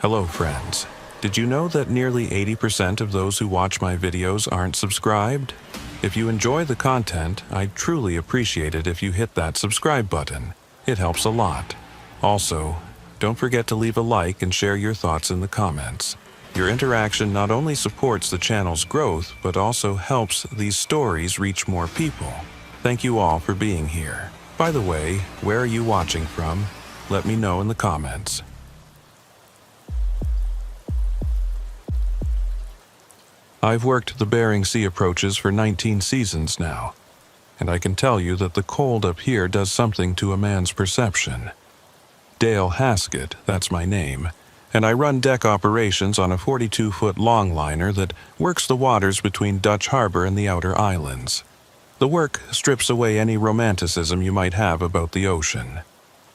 Hello, friends. Did you know that nearly 80% of those who watch my videos aren't subscribed? If you enjoy the content, I'd truly appreciate it if you hit that subscribe button. It helps a lot. Also, don't forget to leave a like and share your thoughts in the comments. Your interaction not only supports the channel's growth, but also helps these stories reach more people. Thank you all for being here. By the way, where are you watching from? Let me know in the comments. I've worked the Bering Sea approaches for 19 seasons now, and I can tell you that the cold up here does something to a man's perception. Dale Haskett, that's my name, and I run deck operations on a 42-foot longliner that works the waters between Dutch Harbor and the outer islands. The work strips away any romanticism you might have about the ocean.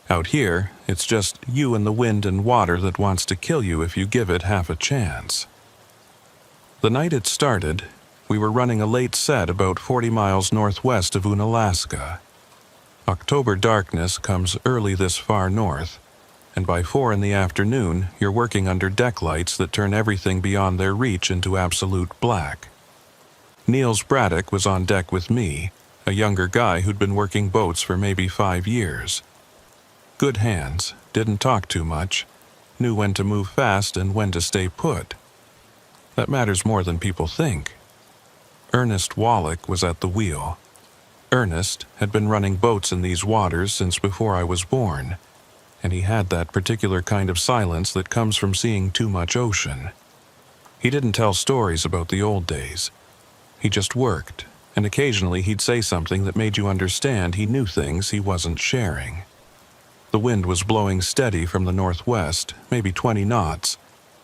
Out here, it's just you and the wind and water that wants to kill you if you give it half a chance. The night it started, we were running a late set about 40 miles northwest of Unalaska. October darkness comes early this far north, and by 4 in the afternoon, you're working under deck lights that turn everything beyond their reach into absolute black. Niels Braddock was on deck with me, a younger guy who'd been working boats for maybe 5 years. Good hands, didn't talk too much, knew when to move fast and when to stay put. That matters more than people think. Ernest Wallach was at the wheel. Ernest had been running boats in these waters since before I was born, and he had that particular kind of silence that comes from seeing too much ocean. He didn't tell stories about the old days. He just worked, and occasionally he'd say something that made you understand he knew things he wasn't sharing. The wind was blowing steady from the northwest, maybe 20 knots,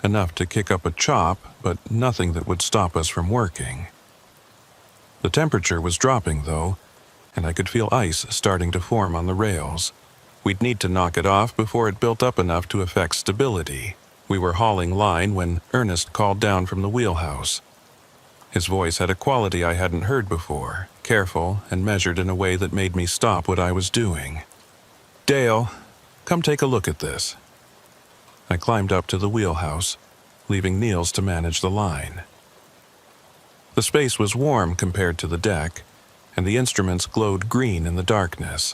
enough to kick up a chop, but nothing that would stop us from working. The temperature was dropping, though, and I could feel ice starting to form on the rails. We'd need to knock it off before it built up enough to affect stability. We were hauling line when Ernest called down from the wheelhouse. His voice had a quality I hadn't heard before, careful and measured in a way that made me stop what I was doing. "Dale, come take a look at this." I climbed up to the wheelhouse, leaving Niels to manage the line. The space was warm compared to the deck, and the instruments glowed green in the darkness.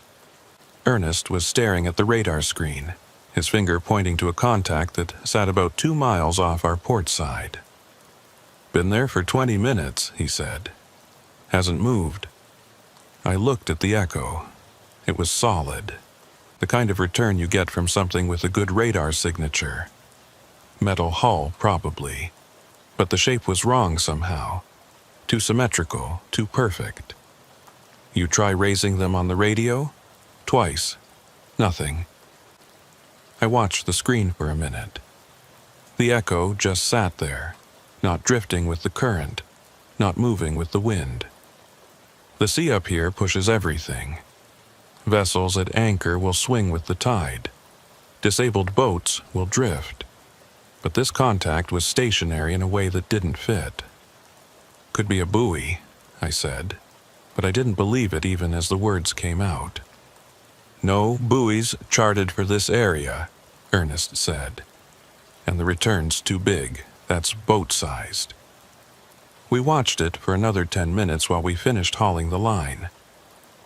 Ernest was staring at the radar screen, his finger pointing to a contact that sat about 2 miles off our port side. "Been there for 20 minutes, he said. "Hasn't moved." I looked at the echo. It was solid. The kind of return you get from something with a good radar signature. Metal hull, probably. But the shape was wrong somehow. Too symmetrical, too perfect. You try raising them on the radio? Twice. Nothing. I watched the screen for a minute. The echo just sat there, not drifting with the current, not moving with the wind. The sea up here pushes everything. Vessels at anchor will swing with the tide. Disabled boats will drift. But this contact was stationary in a way that didn't fit. "Could be a buoy," I said, but I didn't believe it even as the words came out. "No buoys charted for this area," Ernest said. "And the return's too big. That's boat-sized." We watched it for another 10 minutes while we finished hauling the line.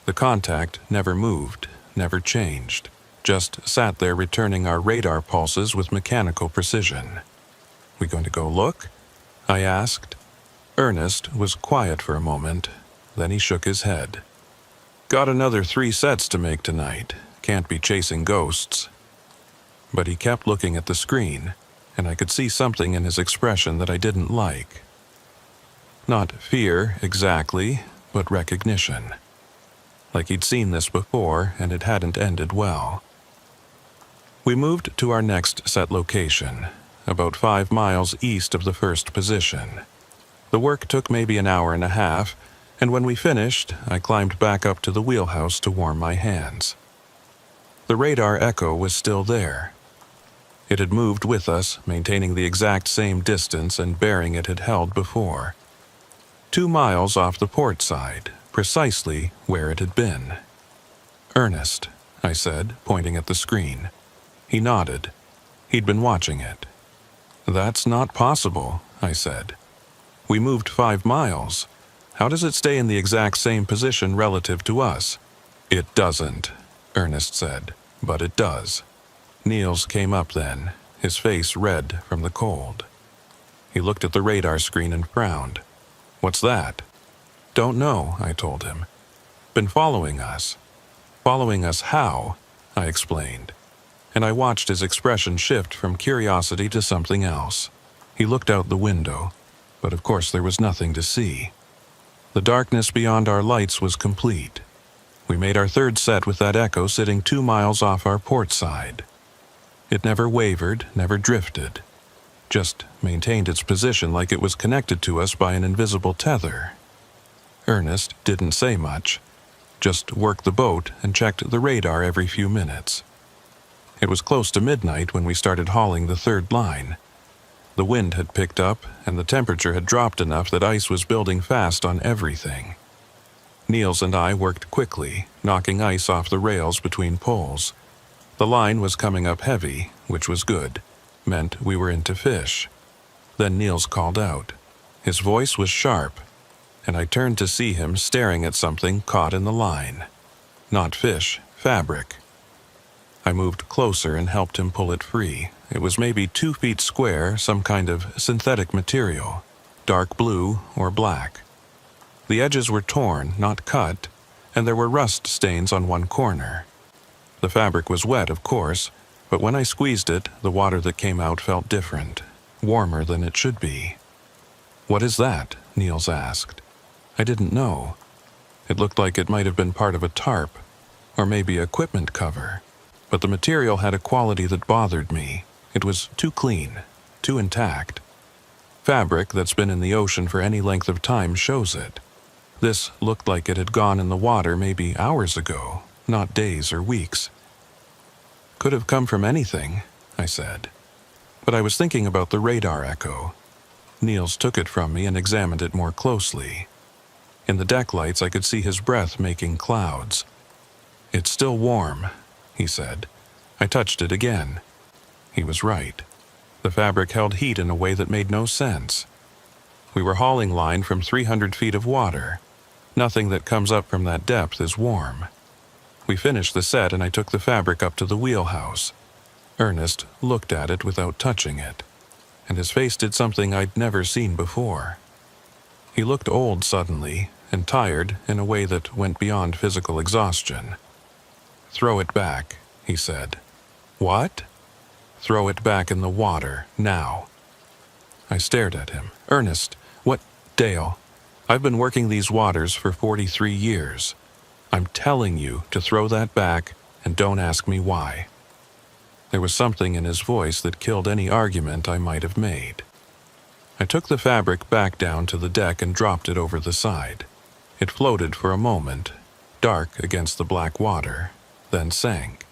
The contact never moved, never changed, just sat there returning our radar pulses with mechanical precision. "We going to go look?" I asked. Ernest was quiet for a moment, then he shook his head. "Got another 3 sets to make tonight. Can't be chasing ghosts." But he kept looking at the screen, and I could see something in his expression that I didn't like. Not fear, exactly, but recognition. Like he'd seen this before, and it hadn't ended well. We moved to our next set location, about 5 miles east of the first position. The work took maybe an hour and a half, and when we finished, I climbed back up to the wheelhouse to warm my hands. The radar echo was still there. It had moved with us, maintaining the exact same distance and bearing it had held before. 2 miles off the port side, precisely where it had been. "Ernest," I said, pointing at the screen. He nodded. He'd been watching it. "That's not possible," I said. "We moved 5 miles. How does it stay in the exact same position relative to us?" "It doesn't," Ernest said, "but it does." Niels came up then, his face red from the cold. He looked at the radar screen and frowned. "What's that?" "Don't know," I told him. "Been following us." "Following us how?" I explained. And I watched his expression shift from curiosity to something else. He looked out the window, but of course there was nothing to see. The darkness beyond our lights was complete. We made our third set with that echo sitting 2 miles off our port side. It never wavered, never drifted, just maintained its position like it was connected to us by an invisible tether. Ernest didn't say much, just worked the boat and checked the radar every few minutes. It was close to midnight when we started hauling the third line. The wind had picked up and the temperature had dropped enough that ice was building fast on everything. Niels and I worked quickly, knocking ice off the rails between poles. The line was coming up heavy, which was good, meant we were into fish. Then Niels called out. His voice was sharp, and I turned to see him staring at something caught in the line. Not fish, fabric. I moved closer and helped him pull it free. It was maybe 2 feet square, some kind of synthetic material, dark blue or black. The edges were torn, not cut, and there were rust stains on one corner. The fabric was wet, of course, but when I squeezed it, the water that came out felt different, warmer than it should be. "What is that?" Niels asked. I didn't know. It looked like it might have been part of a tarp, or maybe equipment cover, but the material had a quality that bothered me. It was too clean, too intact. Fabric that's been in the ocean for any length of time shows it. This looked like it had gone in the water maybe hours ago, not days or weeks. "Could have come from anything," I said. But I was thinking about the radar echo. Niels took it from me and examined it more closely. In the deck lights I could see his breath making clouds. "It's still warm," he said. I touched it again. He was right. The fabric held heat in a way that made no sense. We were hauling line from 300 feet of water. Nothing that comes up from that depth is warm. We finished the set and I took the fabric up to the wheelhouse. Ernest looked at it without touching it, and his face did something I'd never seen before. He looked old suddenly, and tired in a way that went beyond physical exhaustion. "Throw it back," he said. "What?" "Throw it back in the water, now." I stared at him. "Ernest, what?" "Dale, I've been working these waters for 43 years. I'm telling you to throw that back, and don't ask me why." There was something in his voice that killed any argument I might have made. I took the fabric back down to the deck and dropped it over the side. It floated for a moment, dark against the black water, then sank.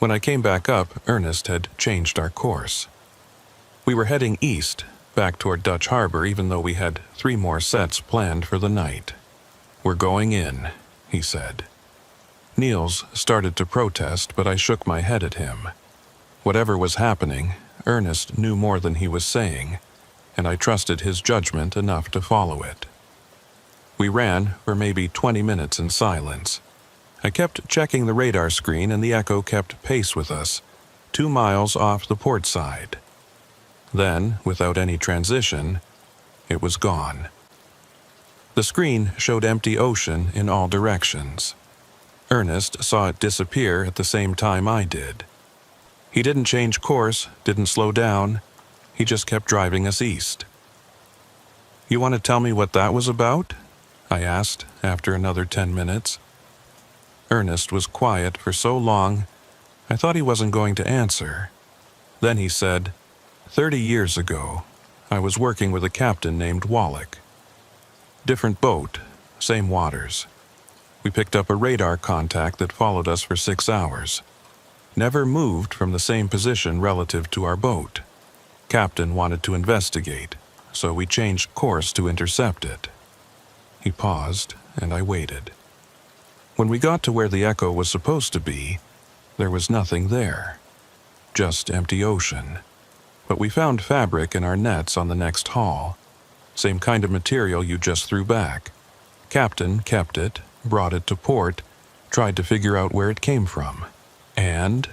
When I came back up, Ernest had changed our course. We were heading east, back toward Dutch Harbor, even though we had 3 more sets planned for the night. "We're going in," he said. Niels started to protest, but I shook my head at him. Whatever was happening, Ernest knew more than he was saying, and I trusted his judgment enough to follow it. We ran for maybe 20 minutes in silence. I kept checking the radar screen and the echo kept pace with us, 2 miles off the port side. Then, without any transition, it was gone. The screen showed empty ocean in all directions. Ernest saw it disappear at the same time I did. He didn't change course, didn't slow down. He just kept driving us east. "You want to tell me what that was about?" I asked after another 10 minutes. Ernest was quiet for so long, I thought he wasn't going to answer. Then he said, 30 years ago, I was working with a captain named Wallach. Different boat, same waters. We picked up a radar contact that followed us for 6 hours. Never moved from the same position relative to our boat. Captain wanted to investigate, so we changed course to intercept it. He paused, and I waited. When we got to where the echo was supposed to be, there was nothing there. Just empty ocean. But we found fabric in our nets on the next haul. Same kind of material you just threw back. Captain kept it, brought it to port, tried to figure out where it came from. And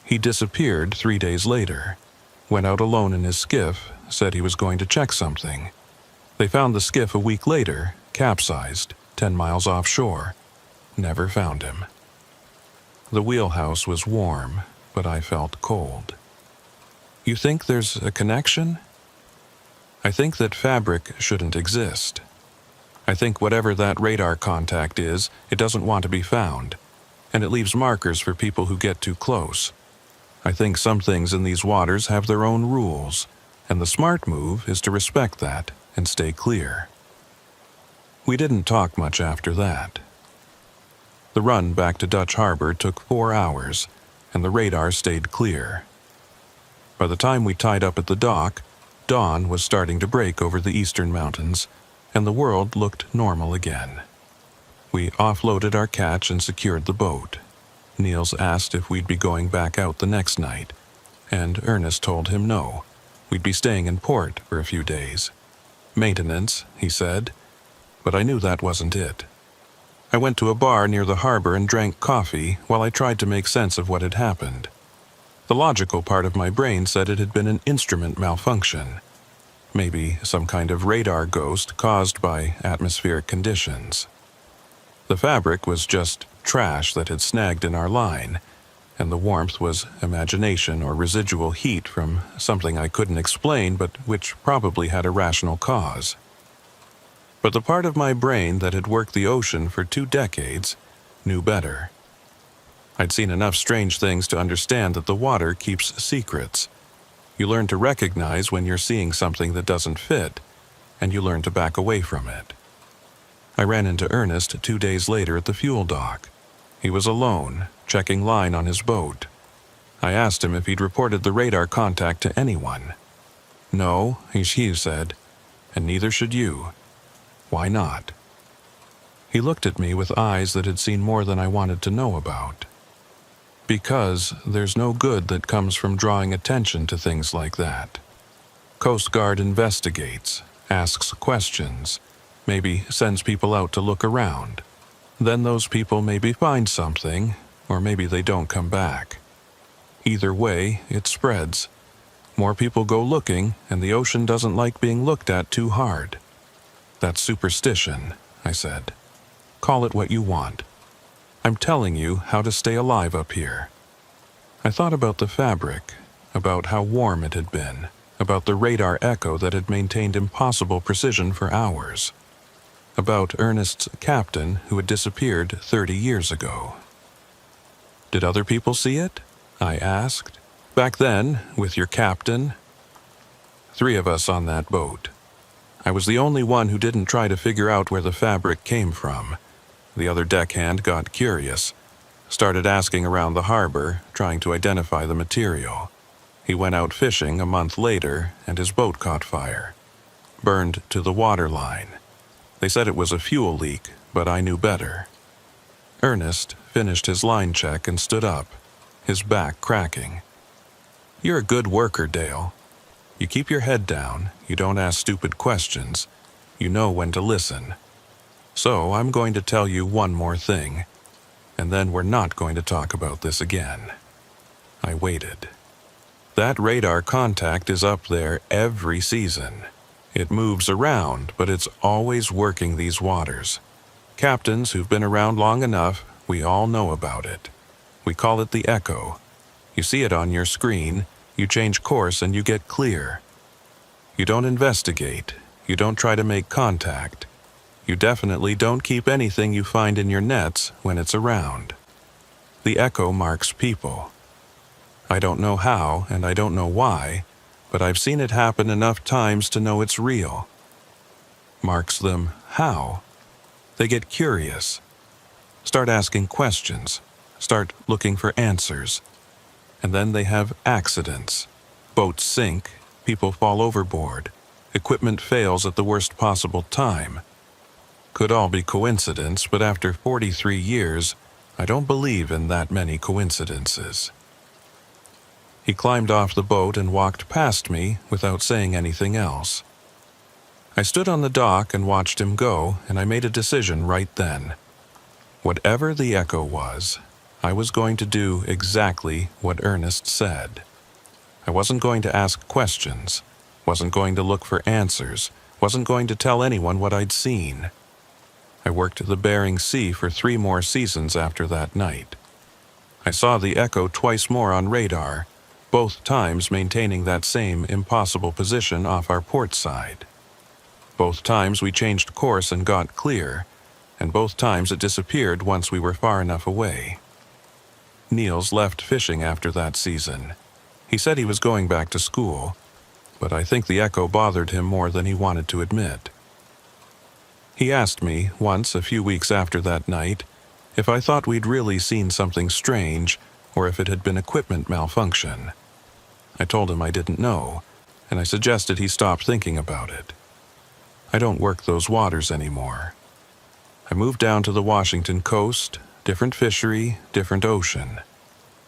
he disappeared 3 days later. Went out alone in his skiff, said he was going to check something. They found the skiff a week later, capsized, 10 miles offshore. Never found him. The wheelhouse was warm, but I felt cold. You think there's a connection? I think that fabric shouldn't exist. I think whatever that radar contact is, it doesn't want to be found, and it leaves markers for people who get too close. I think some things in these waters have their own rules, and the smart move is to respect that and stay clear. We didn't talk much after that. The run back to Dutch Harbor took 4 hours, and the radar stayed clear. By the time we tied up at the dock, dawn was starting to break over the eastern mountains, and the world looked normal again. We offloaded our catch and secured the boat. Niels asked if we'd be going back out the next night, and Ernest told him no. We'd be staying in port for a few days. Maintenance, he said, but I knew that wasn't it. I went to a bar near the harbor and drank coffee while I tried to make sense of what had happened. The logical part of my brain said it had been an instrument malfunction. Maybe some kind of radar ghost caused by atmospheric conditions. The fabric was just trash that had snagged in our line, and the warmth was imagination or residual heat from something I couldn't explain but which probably had a rational cause. But the part of my brain that had worked the ocean for 2 decades knew better. I'd seen enough strange things to understand that the water keeps secrets. You learn to recognize when you're seeing something that doesn't fit, and you learn to back away from it. I ran into Ernest 2 days later at the fuel dock. He was alone, checking line on his boat. I asked him if he'd reported the radar contact to anyone. No, he said, and neither should you. Why not? He looked at me with eyes that had seen more than I wanted to know about. Because there's no good that comes from drawing attention to things like that. Coast Guard investigates, asks questions, maybe sends people out to look around. Then those people maybe find something, or maybe they don't come back. Either way, it spreads. More people go looking, and the ocean doesn't like being looked at too hard. That's superstition, I said. Call it what you want. I'm telling you how to stay alive up here. I thought about the fabric, about how warm it had been, about the radar echo that had maintained impossible precision for hours, about Ernest's captain who had disappeared 30 years ago. Did other people see it? I asked. Back then, with your captain? 3 of us on that boat. I was the only one who didn't try to figure out where the fabric came from. The other deckhand got curious, started asking around the harbor, trying to identify the material. He went out fishing a month later, and his boat caught fire. Burned to the waterline. They said it was a fuel leak, but I knew better. Ernest finished his line check and stood up, his back cracking. You're a good worker, Dale. You keep your head down, you don't ask stupid questions, you know when to listen. So I'm going to tell you one more thing, and then we're not going to talk about this again. I waited. That radar contact is up there every season. It moves around, but it's always working these waters. Captains who've been around long enough, we all know about it. We call it the echo. You see it on your screen, you change course and you get clear. You don't investigate, you don't try to make contact. You definitely don't keep anything you find in your nets when it's around. The echo marks people. I don't know how and I don't know why, but I've seen it happen enough times to know it's real. Marks them how? They get curious. Start asking questions. Start looking for answers. And then they have accidents. Boats sink, people fall overboard, equipment fails at the worst possible time. Could all be coincidence, but after 43 years, I don't believe in that many coincidences. He climbed off the boat and walked past me without saying anything else. I stood on the dock and watched him go, and I made a decision right then. Whatever the echo was, I was going to do exactly what Ernest said. I wasn't going to ask questions, wasn't going to look for answers, wasn't going to tell anyone what I'd seen. I worked the Bering Sea for 3 more seasons after that night. I saw the echo twice more on radar, both times maintaining that same impossible position off our port side. Both times we changed course and got clear, and both times it disappeared once we were far enough away. Niels left fishing after that season. He said he was going back to school, but I think the echo bothered him more than he wanted to admit. He asked me once a few weeks after that night if I thought we'd really seen something strange or if it had been equipment malfunction. I told him I didn't know, and I suggested he stop thinking about it. I don't work those waters anymore. I moved down to the Washington coast, different fishery, different ocean.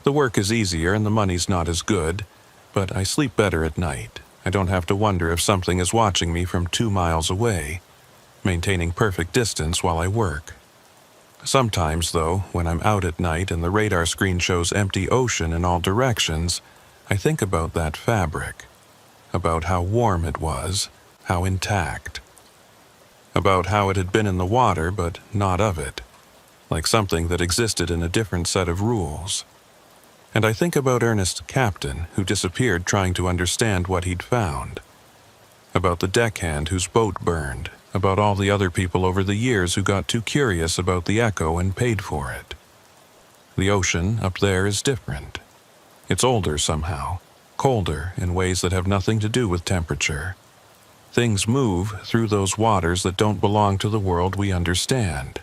The work is easier and the money's not as good, but I sleep better at night. I don't have to wonder if something is watching me from 2 miles away, maintaining perfect distance while I work. Sometimes, though, when I'm out at night and the radar screen shows empty ocean in all directions, I think about that fabric, about how warm it was, how intact, about how it had been in the water but not of it, like something that existed in a different set of rules. And I think about Ernest Captain, who disappeared trying to understand what he'd found, about the deckhand whose boat burned, about all the other people over the years who got too curious about the echo and paid for it. The ocean up there is different. It's older somehow, colder in ways that have nothing to do with temperature. Things move through those waters that don't belong to the world we understand.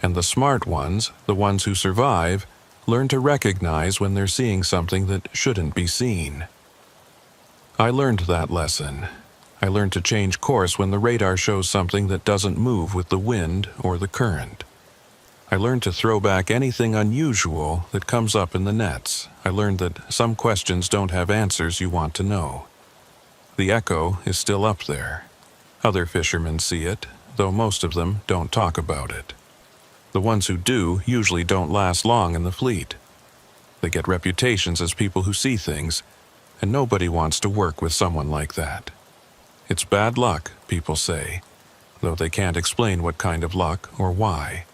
And the smart ones, the ones who survive, learn to recognize when they're seeing something that shouldn't be seen. I learned that lesson. I learned to change course when the radar shows something that doesn't move with the wind or the current. I learned to throw back anything unusual that comes up in the nets. I learned that some questions don't have answers you want to know. The echo is still up there. Other fishermen see it, though most of them don't talk about it. The ones who do usually don't last long in the fleet. They get reputations as people who see things, and nobody wants to work with someone like that. It's bad luck, people say, though they can't explain what kind of luck or why.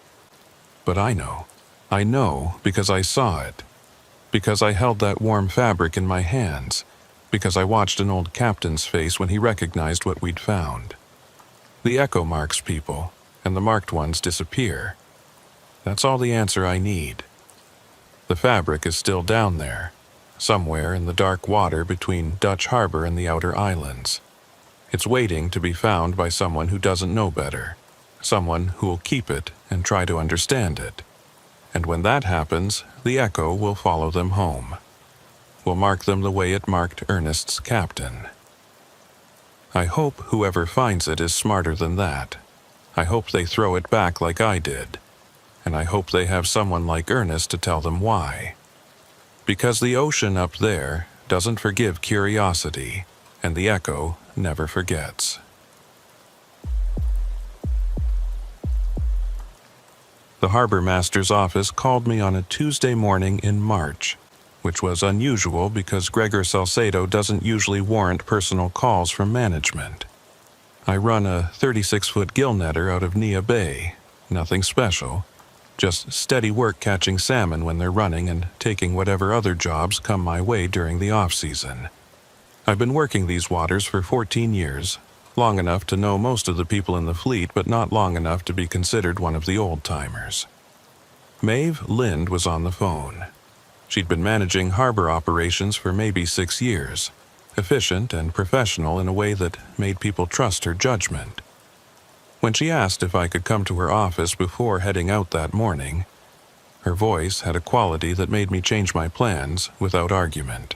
But I know. I know because I saw it. Because I held that warm fabric in my hands. Because I watched an old captain's face when he recognized what we'd found. The echo marks people, and the marked ones disappear. That's all the answer I need. The fabric is still down there, somewhere in the dark water between Dutch Harbor and the outer islands. It's waiting to be found by someone who doesn't know better, someone who'll keep it and try to understand it. And when that happens, the echo will follow them home. Will mark them the way it marked Ernest's captain. I hope whoever finds it is smarter than that. I hope they throw it back like I did. And I hope they have someone like Ernest to tell them why. Because the ocean up there doesn't forgive curiosity, and the echo never forgets. The harbor master's office called me on a Tuesday morning in March, which was unusual because Gregor Salcedo doesn't usually warrant personal calls from management. I run a 36-foot gill netter out of Nia Bay, nothing special. Just steady work catching salmon when they're running and taking whatever other jobs come my way during the off-season. I've been working these waters for 14 years, long enough to know most of the people in the fleet, but not long enough to be considered one of the old-timers. Maeve Lind was on the phone. She'd been managing harbor operations for maybe 6 years, efficient and professional in a way that made people trust her judgment. When she asked if I could come to her office before heading out that morning, her voice had a quality that made me change my plans without argument.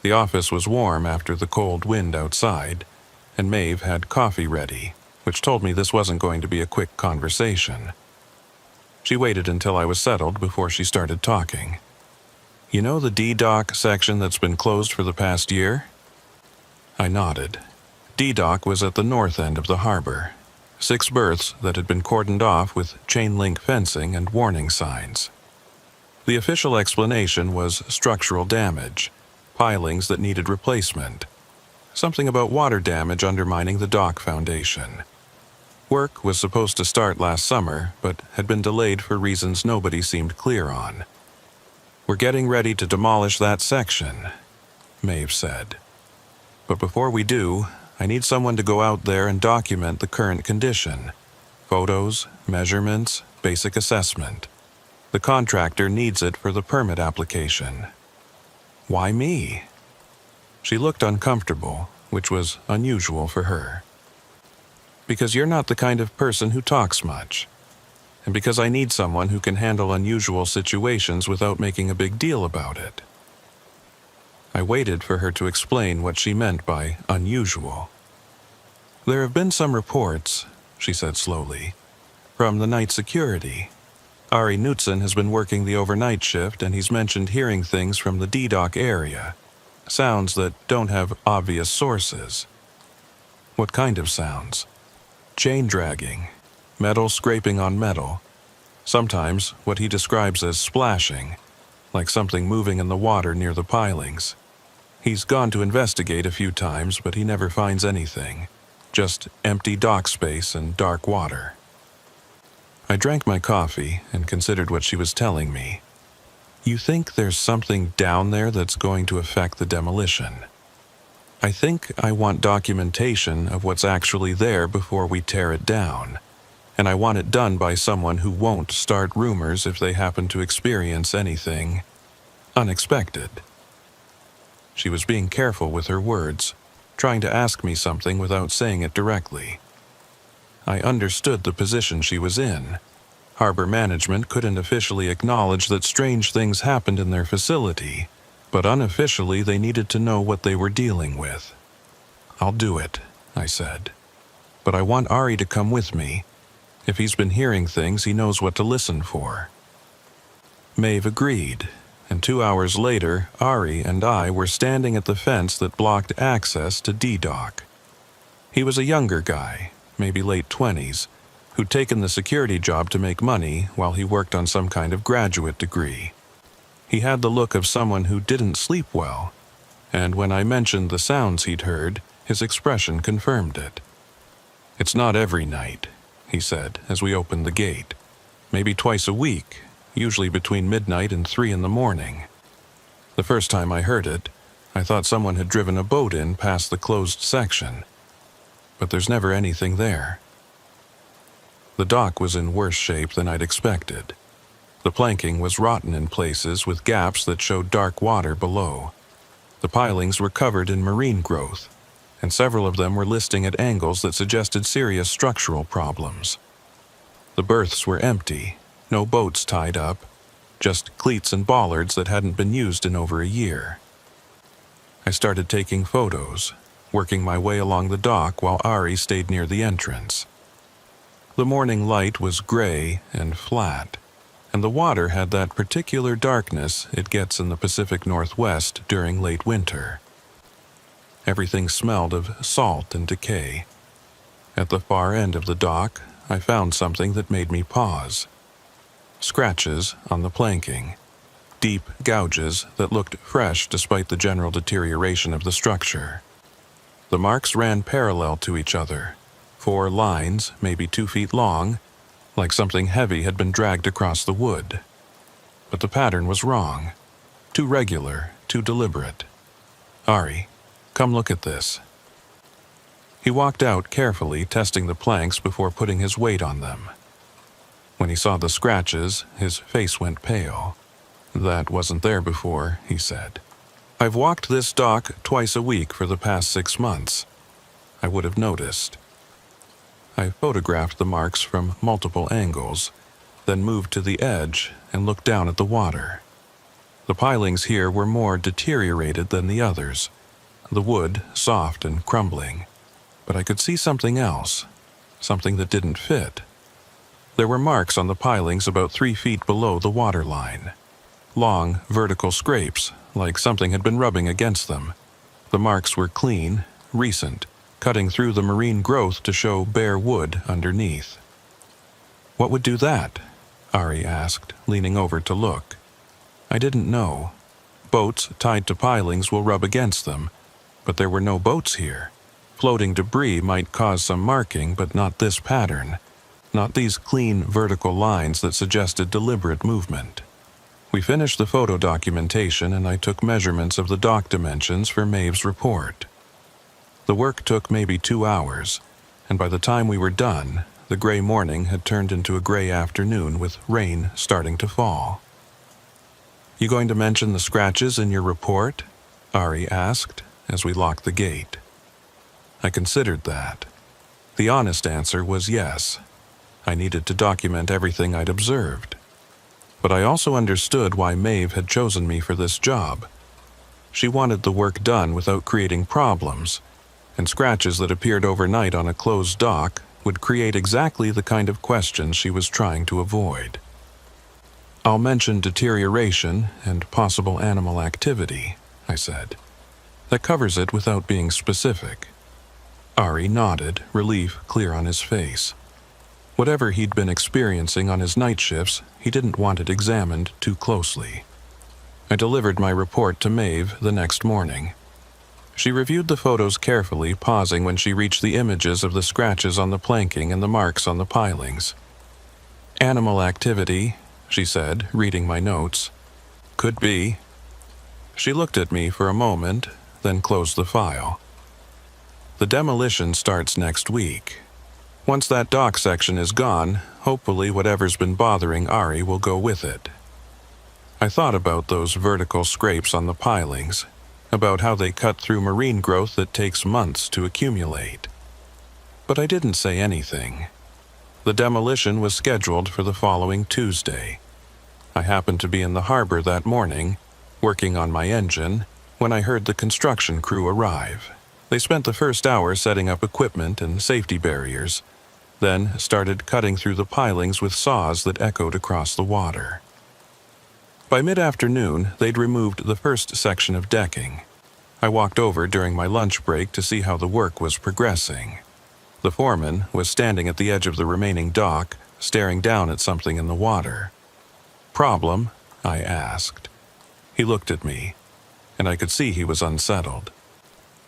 The office was warm after the cold wind outside, and Maeve had coffee ready, which told me this wasn't going to be a quick conversation. She waited until I was settled before she started talking. You know the D-dock section that's been closed for the past year? I nodded. D-dock was at the north end of the harbor. 6 berths that had been cordoned off with chain-link fencing and warning signs. The official explanation was structural damage, pilings that needed replacement, something about water damage undermining the dock foundation. Work was supposed to start last summer, but had been delayed for reasons nobody seemed clear on. We're getting ready to demolish that section, Maeve said. But before we do, I need someone to go out there and document the current condition. Photos, measurements, basic assessment. The contractor needs it for the permit application. Why me? She looked uncomfortable, which was unusual for her. Because you're not the kind of person who talks much. And because I need someone who can handle unusual situations without making a big deal about it. I waited for her to explain what she meant by unusual. There have been some reports, she said slowly, from the night security. Ari Knutson has been working the overnight shift and he's mentioned hearing things from the D-dock area. Sounds that don't have obvious sources. What kind of sounds? Chain dragging, metal scraping on metal. Sometimes what he describes as splashing, like something moving in the water near the pilings. He's gone to investigate a few times, but he never finds anything. Just empty dock space and dark water. I drank my coffee and considered what she was telling me. You think there's something down there that's going to affect the demolition? I think I want documentation of what's actually there before we tear it down. And I want it done by someone who won't start rumors if they happen to experience anything unexpected. She was being careful with her words, trying to ask me something without saying it directly. I understood the position she was in. Harbor management couldn't officially acknowledge that strange things happened in their facility, but unofficially they needed to know what they were dealing with. I'll do it, I said. But I want Ari to come with me. If he's been hearing things, he knows what to listen for. Maeve agreed, and 2 hours later, Ari and I were standing at the fence that blocked access to D-dock. He was a younger guy, maybe late 20s, who'd taken the security job to make money while he worked on some kind of graduate degree. He had the look of someone who didn't sleep well, and when I mentioned the sounds he'd heard, his expression confirmed it. It's not every night, he said as we opened the gate. Maybe twice a week, usually between midnight and 3 in the morning. The first time I heard it, I thought someone had driven a boat in past the closed section. But there's never anything there. The dock was in worse shape than I'd expected. The planking was rotten in places with gaps that showed dark water below. The pilings were covered in marine growth, and several of them were listing at angles that suggested serious structural problems. The berths were empty, no boats tied up, just cleats and bollards that hadn't been used in over a year. I started taking photos, working my way along the dock while Ari stayed near the entrance. The morning light was gray and flat, and the water had that particular darkness it gets in the Pacific Northwest during late winter. Everything smelled of salt and decay. At the far end of the dock, I found something that made me pause. Scratches on the planking, deep gouges that looked fresh despite the general deterioration of the structure. The marks ran parallel to each other, 4 lines, maybe 2 feet long, like something heavy had been dragged across the wood. But the pattern was wrong, too regular, too deliberate. Ari, come look at this. He walked out carefully, testing the planks before putting his weight on them. When he saw the scratches, his face went pale. That wasn't there before, he said. I've walked this dock twice a week for the past 6 months. I would have noticed. I photographed the marks from multiple angles, then moved to the edge and looked down at the water. The pilings here were more deteriorated than the others, the wood soft and crumbling. But I could see something else, something that didn't fit. There were marks on the pilings about 3 feet below the water line. long, vertical scrapes, like something had been rubbing against them. The marks were clean, recent, cutting through the marine growth to show bare wood underneath. "What would do that?" Ari asked, leaning over to look. I didn't know. Boats tied to pilings will rub against them, but there were no boats here. Floating debris might cause some marking, but not this pattern. Not these clean, vertical lines that suggested deliberate movement. We finished the photo documentation and I took measurements of the dock dimensions for Maeve's report. The work took maybe 2 hours, and by the time we were done, the gray morning had turned into a gray afternoon with rain starting to fall. "You going to mention the scratches in your report?" Ari asked as we locked the gate. I considered that. The honest answer was yes. I needed to document everything I'd observed. But I also understood why Maeve had chosen me for this job. She wanted the work done without creating problems, and scratches that appeared overnight on a closed dock would create exactly the kind of questions she was trying to avoid. "I'll mention deterioration and possible animal activity," I said. "That covers it without being specific." Ari nodded, relief clear on his face. Whatever he'd been experiencing on his night shifts, he didn't want it examined too closely. I delivered my report to Maeve the next morning. She reviewed the photos carefully, pausing when she reached the images of the scratches on the planking and the marks on the pilings. "Animal activity," she said, reading my notes. "Could be." She looked at me for a moment, then closed the file. "The demolition starts next week. Once that dock section is gone, hopefully whatever's been bothering Ari will go with it." I thought about those vertical scrapes on the pilings, about how they cut through marine growth that takes months to accumulate. But I didn't say anything. The demolition was scheduled for the following Tuesday. I happened to be in the harbor that morning, working on my engine, when I heard the construction crew arrive. They spent the first hour setting up equipment and safety barriers, then started cutting through the pilings with saws that echoed across the water. By mid-afternoon, they'd removed the first section of decking. I walked over during my lunch break to see how the work was progressing. The foreman was standing at the edge of the remaining dock, staring down at something in the water. "Problem?" I asked. He looked at me, and I could see he was unsettled.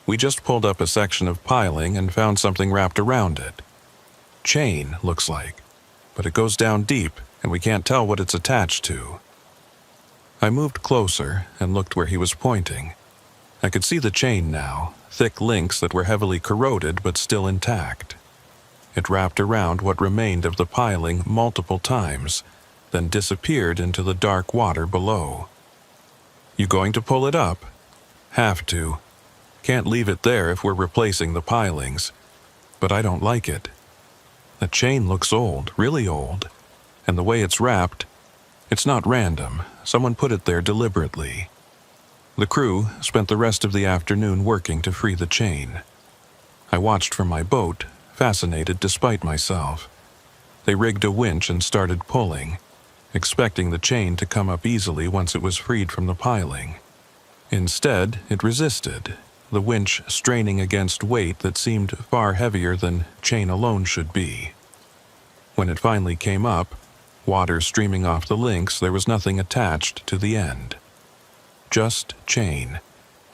"We just pulled up a section of piling and found something wrapped around it. Chain, looks like, but it goes down deep, and we can't tell what it's attached to." I moved closer and looked where he was pointing. I could see the chain now, thick links that were heavily corroded but still intact. It wrapped around what remained of the piling multiple times, then disappeared into the dark water below. "You going to pull it up?" "Have to. Can't leave it there if we're replacing the pilings. But I don't like it. The chain looks old, really old, and the way it's wrapped, it's not random. Someone put it there deliberately." The crew spent the rest of the afternoon working to free the chain. I watched from my boat, fascinated despite myself. They rigged a winch and started pulling, expecting the chain to come up easily once it was freed from the piling. Instead, it resisted, the winch straining against weight that seemed far heavier than chain alone should be. When it finally came up, water streaming off the links, there was nothing attached to the end. Just chain,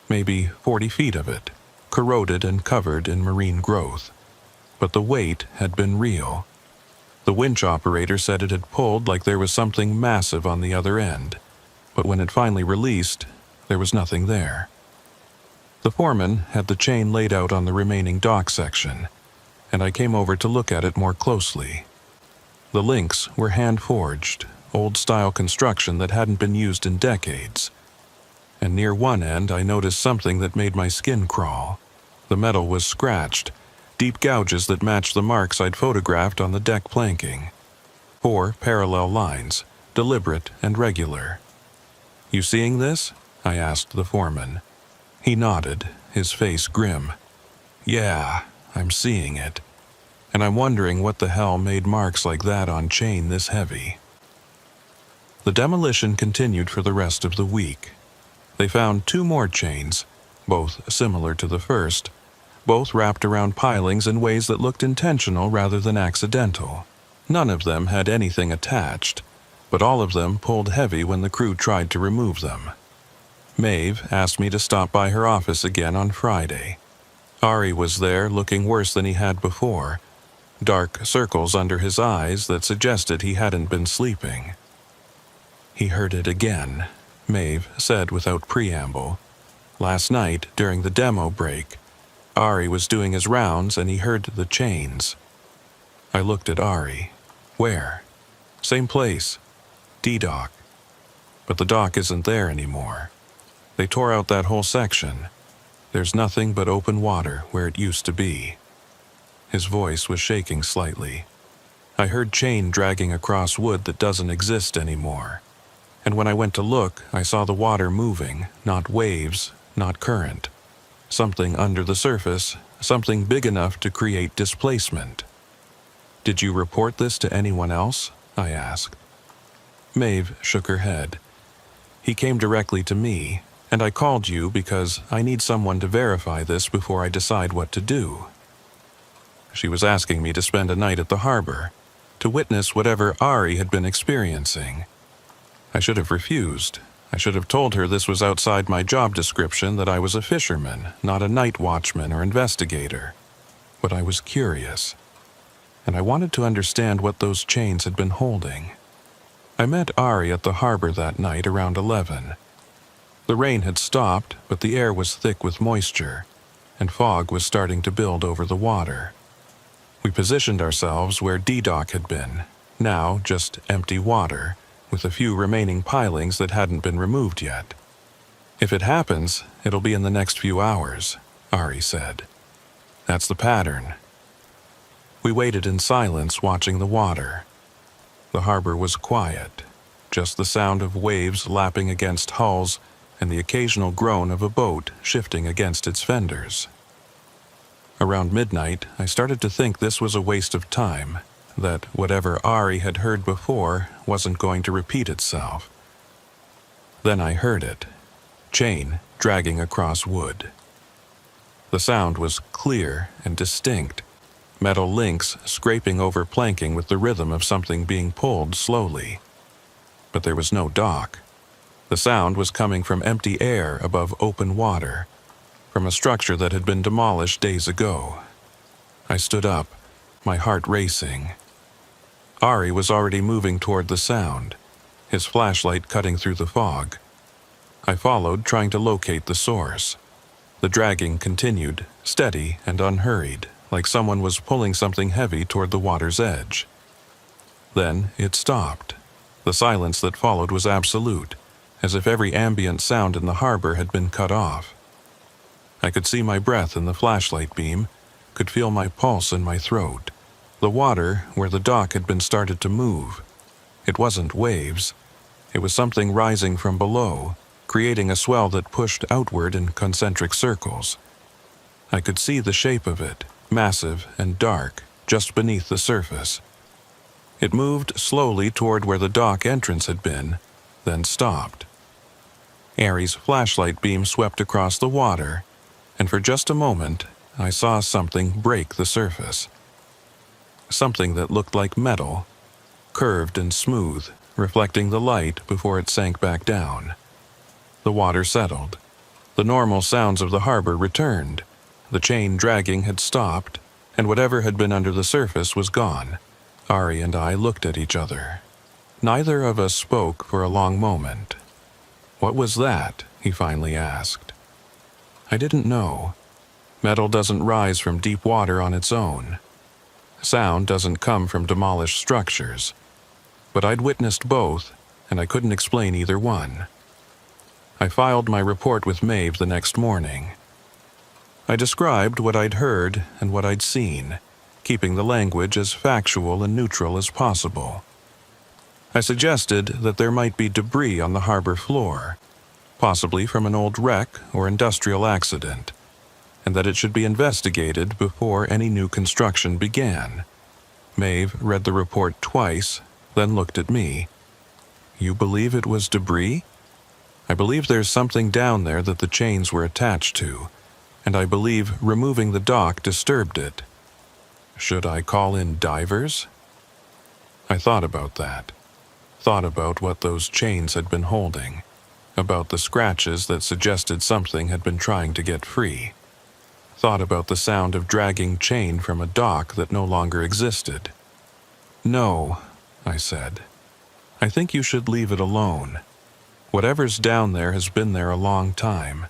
maybe 40 feet of it, corroded and covered in marine growth. But the weight had been real. The winch operator said it had pulled like there was something massive on the other end, but when it finally released, there was nothing there. The foreman had the chain laid out on the remaining dock section, and I came over to look at it more closely. The links were hand-forged, old-style construction that hadn't been used in decades. And near one end I noticed something that made my skin crawl. The metal was scratched, deep gouges that matched the marks I'd photographed on the deck planking. 4 parallel lines, deliberate and regular. "You seeing this?" I asked the foreman. He nodded, his face grim. "Yeah, I'm seeing it. And I'm wondering what the hell made marks like that on chain this heavy." The demolition continued for the rest of the week. They found 2 more chains, both similar to the first, both wrapped around pilings in ways that looked intentional rather than accidental. None of them had anything attached, but all of them pulled heavy when the crew tried to remove them. Maeve asked me to stop by her office again on Friday. Ari was there, looking worse than he had before, dark circles under his eyes that suggested he hadn't been sleeping. He heard it again, Maeve said without preamble. Last night, during the demo break, Ari was doing his rounds and he heard the chains. I looked at Ari. Where? Same place. D-Dock. But the dock isn't there anymore. They tore out that whole section. There's nothing but open water where it used to be. His voice was shaking slightly. I heard chain dragging across wood that doesn't exist anymore. And when I went to look, I saw the water moving, not waves, not current. Something under the surface, something big enough to create displacement. Did you report this to anyone else? I asked. Maeve shook her head. He came directly to me, and I called you because I need someone to verify this before I decide what to do. She was asking me to spend a night at the harbor, to witness whatever Ari had been experiencing. I should have refused. I should have told her this was outside my job description, that I was a fisherman, not a night watchman or investigator. But I was curious, and I wanted to understand what those chains had been holding. I met Ari at the harbor that night around 11. The rain had stopped, but the air was thick with moisture, and fog was starting to build over the water. We positioned ourselves where D-Dock had been, now just empty water, with a few remaining pilings that hadn't been removed yet. If it happens, it'll be in the next few hours, Ari said. That's the pattern. We waited in silence, watching the water. The harbor was quiet, just the sound of waves lapping against hulls and the occasional groan of a boat shifting against its fenders. Around midnight, I started to think this was a waste of time, that whatever Ari had heard before wasn't going to repeat itself. Then I heard it, chain dragging across wood. The sound was clear and distinct, metal links scraping over planking with the rhythm of something being pulled slowly. But there was no dock. The sound was coming from empty air above open water, from a structure that had been demolished days ago. I stood up, my heart racing. Ari was already moving toward the sound, his flashlight cutting through the fog. I followed, trying to locate the source. The dragging continued, steady and unhurried, like someone was pulling something heavy toward the water's edge. Then it stopped. The silence that followed was absolute, as if every ambient sound in the harbor had been cut off. I could see my breath in the flashlight beam, could feel my pulse in my throat. The water, where the dock had been, started to move. It wasn't waves. It was something rising from below, creating a swell that pushed outward in concentric circles. I could see the shape of it, massive and dark, just beneath the surface. It moved slowly toward where the dock entrance had been, then stopped. Ari's flashlight beam swept across the water, and for just a moment, I saw something break the surface. Something that looked like metal, curved and smooth, reflecting the light before it sank back down. The water settled. The normal sounds of the harbor returned. The chain dragging had stopped, and whatever had been under the surface was gone. Ari and I looked at each other. Neither of us spoke for a long moment. "What was that?" he finally asked. I didn't know. Metal doesn't rise from deep water on its own. Sound doesn't come from demolished structures. But I'd witnessed both, and I couldn't explain either one. I filed my report with Maeve the next morning. I described what I'd heard and what I'd seen, keeping the language as factual and neutral as possible. I suggested that there might be debris on the harbor floor, possibly from an old wreck or industrial accident, and that it should be investigated before any new construction began. Maeve read the report twice, then looked at me. You believe it was debris? I believe there's something down there that the chains were attached to, and I believe removing the dock disturbed it. Should I call in divers? I thought about that. Thought about what those chains had been holding, about the scratches that suggested something had been trying to get free. Thought about the sound of dragging chain from a dock that no longer existed. No, I said. I think you should leave it alone. Whatever's down there has been there a long time.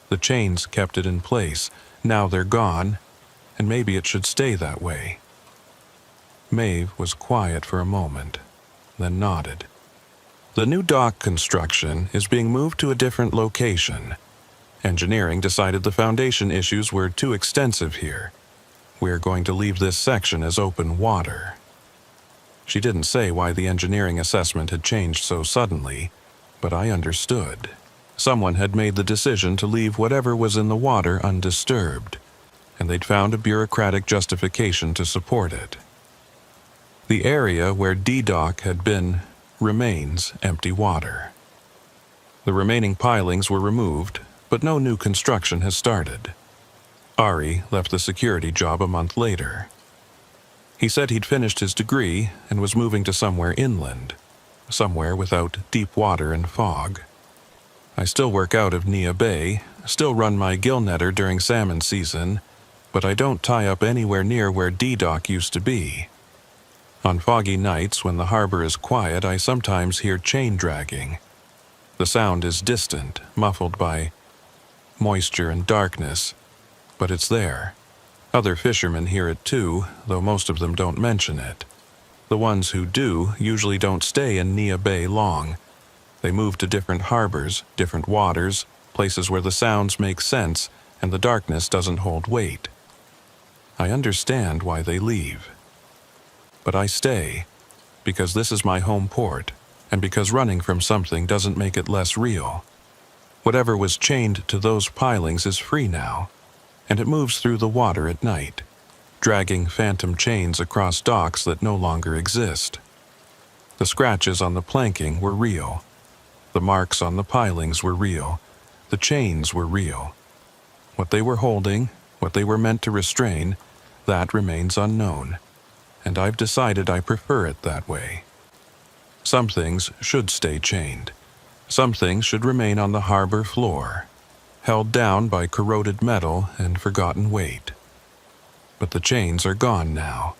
The chains kept it in place. Now they're gone, and maybe it should stay that way. Maeve was quiet for a moment, then nodded. The new dock construction is being moved to a different location. Engineering decided the foundation issues were too extensive here. We're going to leave this section as open water. She didn't say why the engineering assessment had changed so suddenly, but I understood. Someone had made the decision to leave whatever was in the water undisturbed, and they'd found a bureaucratic justification to support it. The area where D-Dock had been remains empty water. The remaining pilings were removed, but no new construction has started. Ari left the security job a month later. He said he'd finished his degree and was moving to somewhere inland, somewhere without deep water and fog. I still work out of Nia Bay, still run my gill netter during salmon season, but I don't tie up anywhere near where D-Dock used to be. On foggy nights when the harbor is quiet, I sometimes hear chain dragging. The sound is distant, muffled by moisture and darkness, but it's there. Other fishermen hear it too, though most of them don't mention it. The ones who do usually don't stay in Nia Bay long. They move to different harbors, different waters, places where the sounds make sense and the darkness doesn't hold weight. I understand why they leave. But I stay, because this is my home port, and because running from something doesn't make it less real. Whatever was chained to those pilings is free now, and it moves through the water at night, dragging phantom chains across docks that no longer exist. The scratches on the planking were real. The marks on the pilings were real. The chains were real. What they were holding, what they were meant to restrain, that remains unknown, and I've decided I prefer it that way. Some things should stay chained. Some things should remain on the harbor floor, held down by corroded metal and forgotten weight. But the chains are gone now,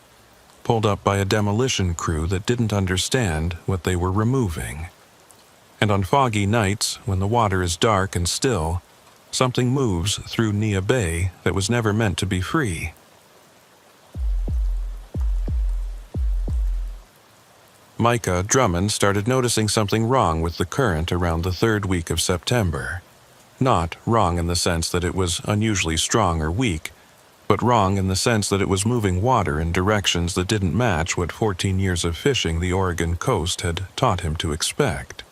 pulled up by a demolition crew that didn't understand what they were removing. And on foggy nights, when the water is dark and still, something moves through Nia Bay that was never meant to be free. Micah Drummond started noticing something wrong with the current around the third week of September. Not wrong in the sense that it was unusually strong or weak, but wrong in the sense that it was moving water in directions that didn't match what 14 years of fishing the Oregon coast had taught him to expect.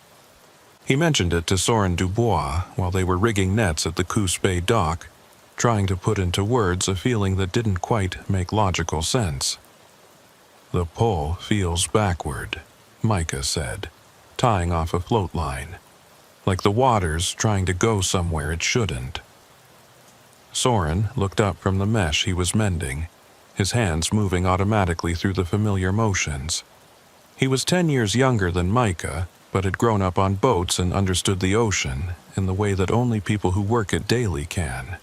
He mentioned it to Soren Dubois while they were rigging nets at the Coos Bay dock, trying to put into words a feeling that didn't quite make logical sense. "The pull feels backward," Micah said, tying off a float line, like the water's trying to go somewhere it shouldn't. Soren looked up from the mesh he was mending, his hands moving automatically through the familiar motions. He was 10 years younger than Micah, but had grown up on boats and understood the ocean in the way that only people who work it daily can.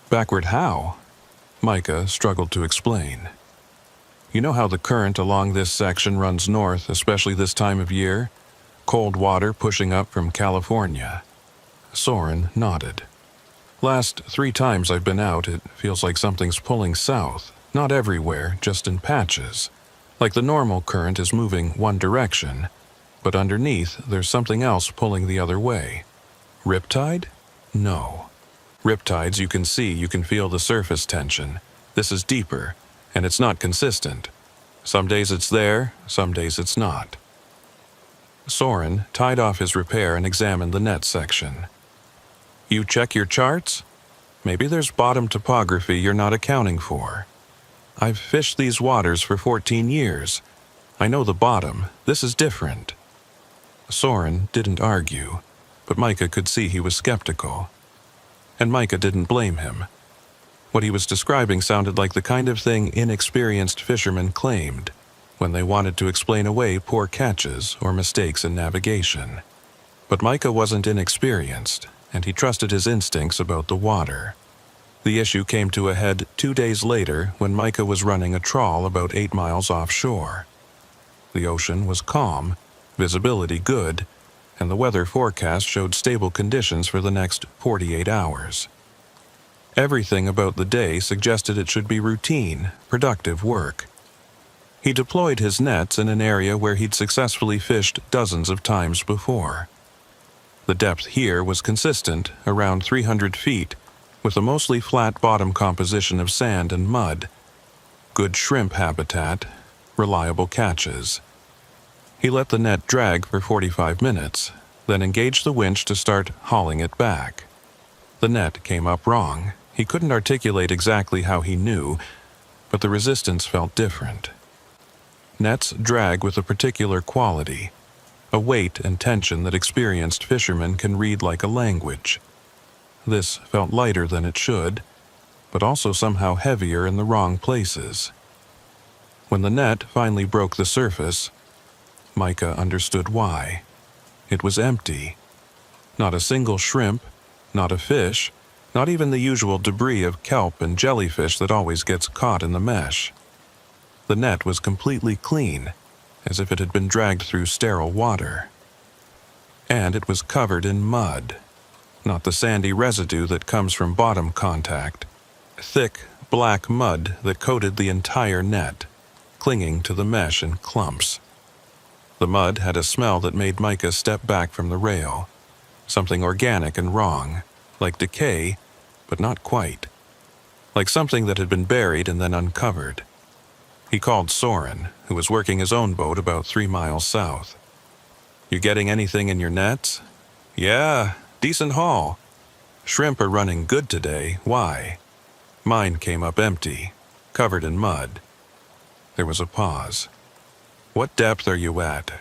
"Backward how?" Micah struggled to explain. "You know how the current along this section runs north, especially this time of year? Cold water pushing up from California." Soren nodded. "Last 3 times I've been out, it feels like something's pulling south. Not everywhere, just in patches. Like the normal current is moving one direction, but underneath there's something else pulling the other way. Riptide? No. Riptides you can see, you can feel the surface tension. This is deeper, and it's not consistent. Some days it's there, some days it's not." Soren tied off his repair and examined the net section. "You check your charts? Maybe there's bottom topography you're not accounting for. I've fished these waters for 14 years. I know the bottom. This is different." Soren didn't argue, but Micah could see he was skeptical. And Micah didn't blame him. What he was describing sounded like the kind of thing inexperienced fishermen claimed when they wanted to explain away poor catches or mistakes in navigation. But Micah wasn't inexperienced, and he trusted his instincts about the water. The issue came to a head 2 days later when Micah was running a trawl about 8 miles offshore. The ocean was calm, visibility good, and the weather forecast showed stable conditions for the next 48 hours. Everything about the day suggested it should be routine, productive work. He deployed his nets in an area where he'd successfully fished dozens of times before. The depth here was consistent, around 300 feet, with a mostly flat bottom composition of sand and mud. Good shrimp habitat, reliable catches. He let the net drag for 45 minutes, then engaged the winch to start hauling it back. The net came up wrong. He couldn't articulate exactly how he knew, but the resistance felt different. Nets drag with a particular quality, a weight and tension that experienced fishermen can read like a language. This felt lighter than it should, but also somehow heavier in the wrong places. When the net finally broke the surface, Micah understood why. It was empty. Not a single shrimp, not a fish, not even the usual debris of kelp and jellyfish that always gets caught in the mesh. The net was completely clean, as if it had been dragged through sterile water. And it was covered in mud, not the sandy residue that comes from bottom contact. Thick, black mud that coated the entire net, clinging to the mesh in clumps. The mud had a smell that made Micah step back from the rail. Something organic and wrong, like decay, but not quite. Like something that had been buried and then uncovered. He called Soren, who was working his own boat about 3 miles south. "You getting anything in your nets?" "Yeah, decent haul. Shrimp are running good today. Why?" Mine came up empty, covered in mud. There was a pause. "What depth are you at?"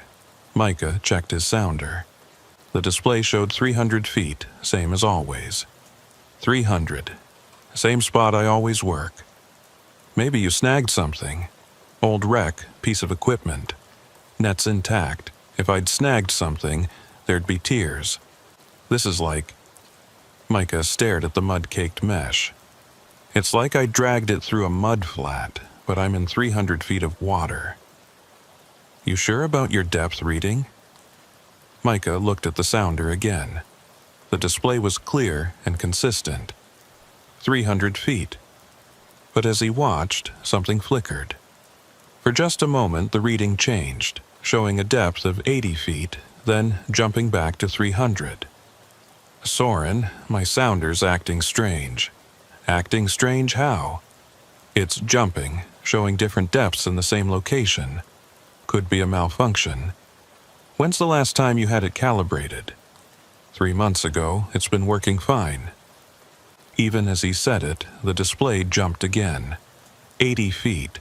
Micah checked his sounder. The display showed 300 feet, same as always. 300. Same spot I always work. "Maybe you snagged something. Old wreck, piece of equipment. Net's intact. If I'd snagged something, there'd be tears. This is like..." Micah stared at the mud-caked mesh. "It's like I dragged it through a mud flat, but I'm in 300 feet of water." "You sure about your depth reading?" Micah looked at the sounder again. The display was clear and consistent. 300 feet. But as he watched, something flickered. For just a moment, the reading changed, showing a depth of 80 feet, then jumping back to 300. "Soren, my sounder's acting strange." "Acting strange how?" "It's jumping, showing different depths in the same location. Could be a malfunction." "When's the last time you had it calibrated?" 3 months ago. It's been working fine." Even as he said it, the display jumped again. 80 feet,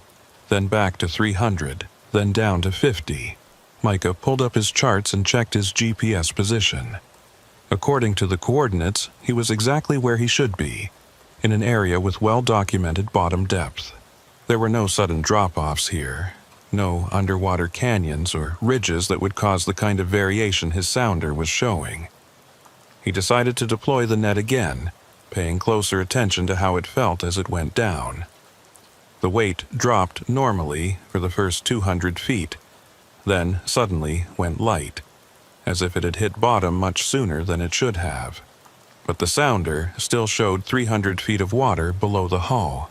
then back to 300, then down to 50. Micah pulled up his charts and checked his GPS position. According to the coordinates, he was exactly where he should be, in an area with well-documented bottom depth. There were no sudden drop-offs here, no underwater canyons or ridges that would cause the kind of variation his sounder was showing. He decided to deploy the net again, paying closer attention to how it felt as it went down. The weight dropped normally for the first 200 feet, then suddenly went light, as if it had hit bottom much sooner than it should have. But the sounder still showed 300 feet of water below the hull.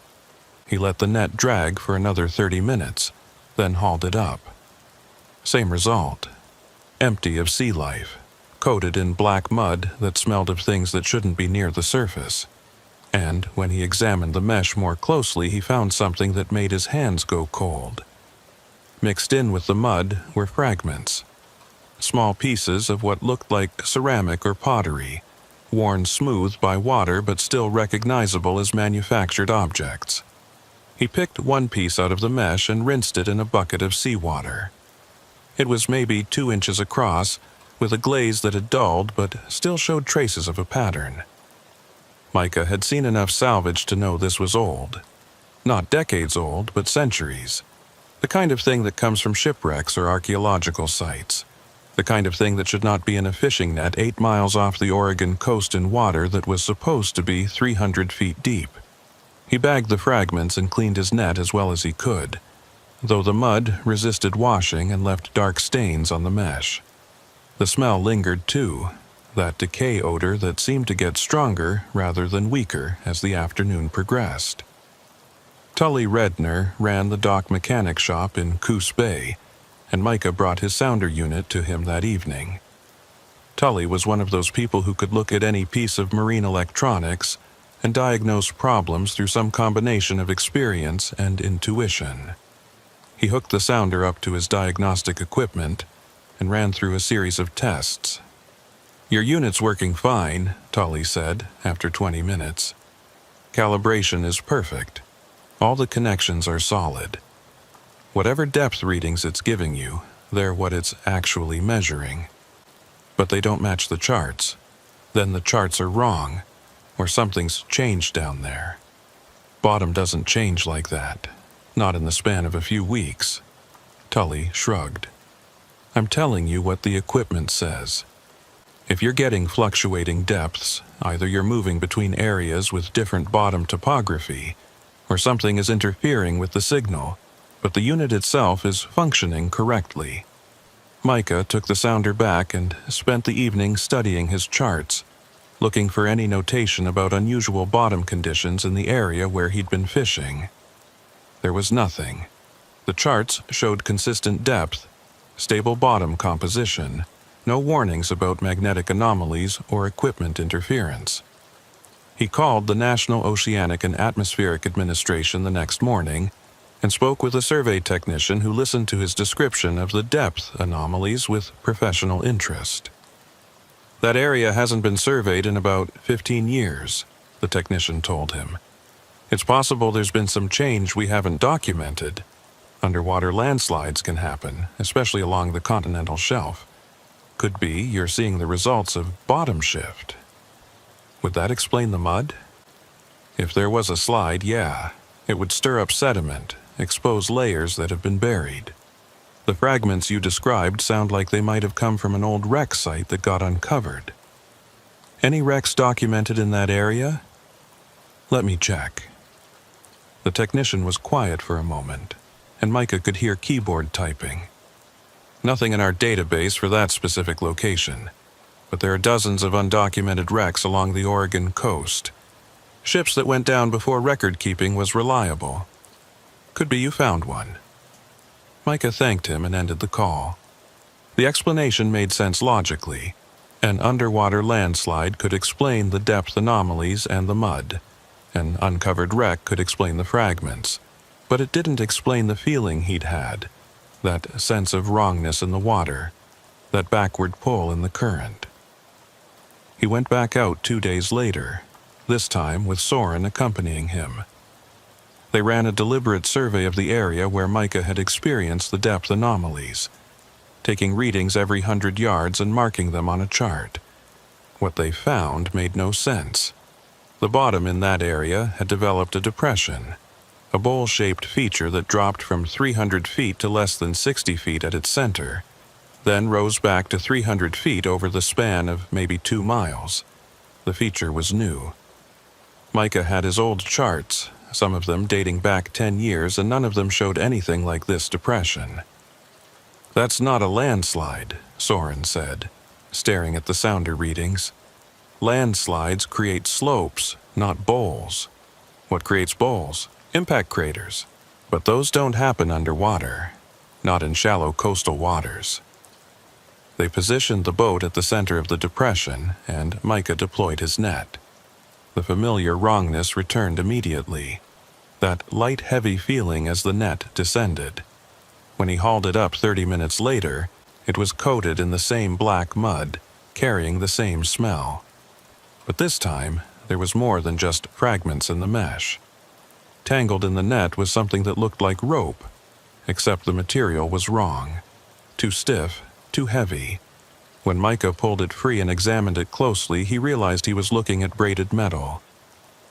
He let the net drag for another 30 minutes, then hauled it up. Same result. Empty of sea life, coated in black mud that smelled of things that shouldn't be near the surface. And when he examined the mesh more closely, he found something that made his hands go cold. Mixed in with the mud were fragments. Small pieces of what looked like ceramic or pottery, worn smooth by water but still recognizable as manufactured objects. He picked one piece out of the mesh and rinsed it in a bucket of seawater. It was maybe 2 inches across, with a glaze that had dulled but still showed traces of a pattern. Micah had seen enough salvage to know this was old. Not decades old, but centuries. The kind of thing that comes from shipwrecks or archaeological sites. The kind of thing that should not be in a fishing net 8 miles off the Oregon coast in water that was supposed to be 300 feet deep. He bagged the fragments and cleaned his net as well as he could, though the mud resisted washing and left dark stains on the mesh. The smell lingered too, that decay odor that seemed to get stronger rather than weaker as the afternoon progressed. Tully Redner ran the dock mechanic shop in Coos Bay, and Micah brought his sounder unit to him that evening. Tully was one of those people who could look at any piece of marine electronics and diagnose problems through some combination of experience and intuition. He hooked the sounder up to his diagnostic equipment and ran through a series of tests. "Your unit's working fine," Tully said after 20 minutes. "Calibration is perfect. All the connections are solid. Whatever depth readings it's giving you, they're what it's actually measuring. But they don't match the charts. Then the charts are wrong, or something's changed down there. Bottom doesn't change like that, not in the span of a few weeks." Tully shrugged. "I'm telling you what the equipment says. If you're getting fluctuating depths, either you're moving between areas with different bottom topography, or something is interfering with the signal, but the unit itself is functioning correctly." Micah took the sounder back and spent the evening studying his charts, looking for any notation about unusual bottom conditions in the area where he'd been fishing. There was nothing. The charts showed consistent depth, stable bottom composition, no warnings about magnetic anomalies or equipment interference. He called the National Oceanic and Atmospheric Administration the next morning and spoke with a survey technician who listened to his description of the depth anomalies with professional interest. "That area hasn't been surveyed in about 15 years, the technician told him. "It's possible there's been some change we haven't documented. Underwater landslides can happen, especially along the continental shelf. Could be you're seeing the results of bottom shift." Would that explain the mud? If there was a slide, yeah. It would stir up sediment, expose layers that have been buried. The fragments you described sound like they might have come from an old wreck site that got uncovered. Any wrecks documented in that area? Let me check. The technician was quiet for a moment, and Micah could hear keyboard typing. Nothing in our database for that specific location, but there are dozens of undocumented wrecks along the Oregon coast. Ships that went down before record-keeping was reliable. Could be you found one. Micah thanked him and ended the call. The explanation made sense logically. An underwater landslide could explain the depth anomalies and the mud. An uncovered wreck could explain the fragments. But it didn't explain the feeling he'd had, that sense of wrongness in the water, that backward pull in the current. He went back out 2 days later, this time with Soren accompanying him. They ran a deliberate survey of the area where Micah had experienced the depth anomalies, taking readings every 100 yards and marking them on a chart. What they found made no sense. The bottom in that area had developed a depression, a bowl-shaped feature that dropped from 300 feet to less than 60 feet at its center, then rose back to 300 feet over the span of maybe 2 miles. The feature was new. Micah had his old charts, some of them dating back 10 years, and none of them showed anything like this depression. "That's not a landslide," Soren said, staring at the sounder readings. "Landslides create slopes, not bowls. What creates bowls? Impact craters. But those don't happen underwater, not in shallow coastal waters." They positioned the boat at the center of the depression, and Micah deployed his net. The familiar wrongness returned immediately, that light, heavy feeling as the net descended. When he hauled it up 30 minutes later, it was coated in the same black mud, carrying the same smell. But this time, there was more than just fragments in the mesh. Tangled in the net was something that looked like rope, except the material was wrong. Too stiff, too heavy. When Micah pulled it free and examined it closely, he realized he was looking at braided metal.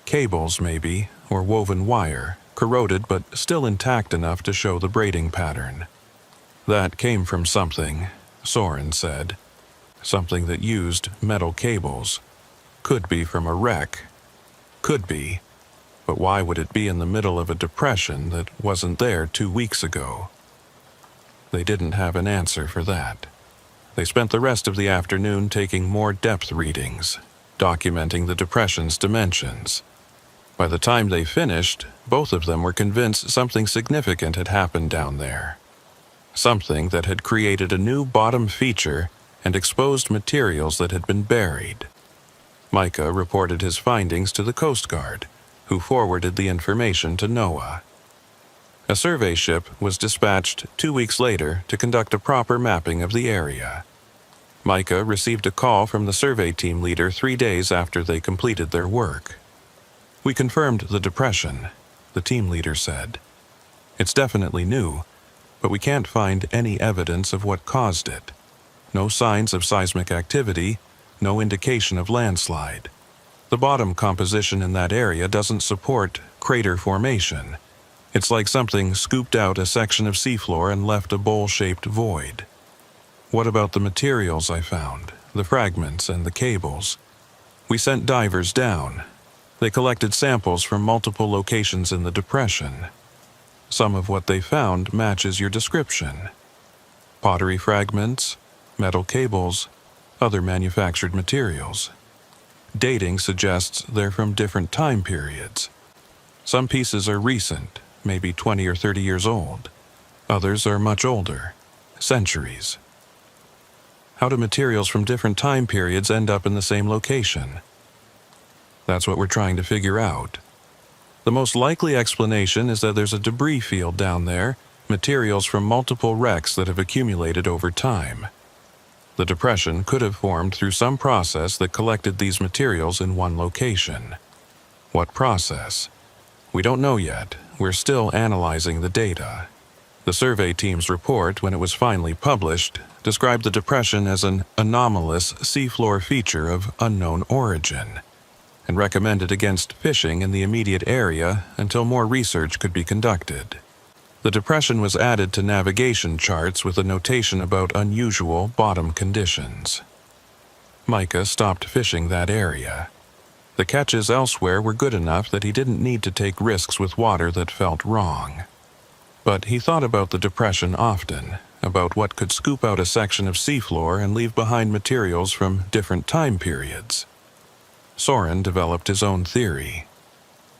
Cables, maybe, or woven wire, corroded but still intact enough to show the braiding pattern. That came from something, Soren said. Something that used metal cables. Could be from a wreck. Could be. But why would it be in the middle of a depression that wasn't there 2 weeks ago? They didn't have an answer for that. They spent the rest of the afternoon taking more depth readings, documenting the depression's dimensions. By the time they finished, both of them were convinced something significant had happened down there. Something that had created a new bottom feature and exposed materials that had been buried. Micah reported his findings to the Coast Guard, who forwarded the information to NOAA. A survey ship was dispatched 2 weeks later to conduct a proper mapping of the area. Micah received a call from the survey team leader 3 days after they completed their work. "We confirmed the depression," the team leader said. "It's definitely new, but we can't find any evidence of what caused it. No signs of seismic activity, no indication of landslide. The bottom composition in that area doesn't support crater formation. It's like something scooped out a section of seafloor and left a bowl-shaped void." "What about the materials I found, the fragments and the cables?" "We sent divers down. They collected samples from multiple locations in the depression. Some of what they found matches your description. Pottery fragments, metal cables, other manufactured materials. Dating suggests they're from different time periods. Some pieces are recent, maybe 20 or 30 years old. Others are much older, centuries. How do materials from different time periods end up in the same location?" "That's what we're trying to figure out. The most likely explanation is that there's a debris field down there, materials from multiple wrecks that have accumulated over time. The depression could have formed through some process that collected these materials in one location. What process? We don't know yet. We're still analyzing the data." The survey team's report, when it was finally published, described the depression as an anomalous seafloor feature of unknown origin, and recommended against fishing in the immediate area until more research could be conducted. The depression was added to navigation charts with a notation about unusual bottom conditions. Micah stopped fishing that area. The catches elsewhere were good enough that he didn't need to take risks with water that felt wrong. But he thought about the depression often, about what could scoop out a section of seafloor and leave behind materials from different time periods. Soren developed his own theory.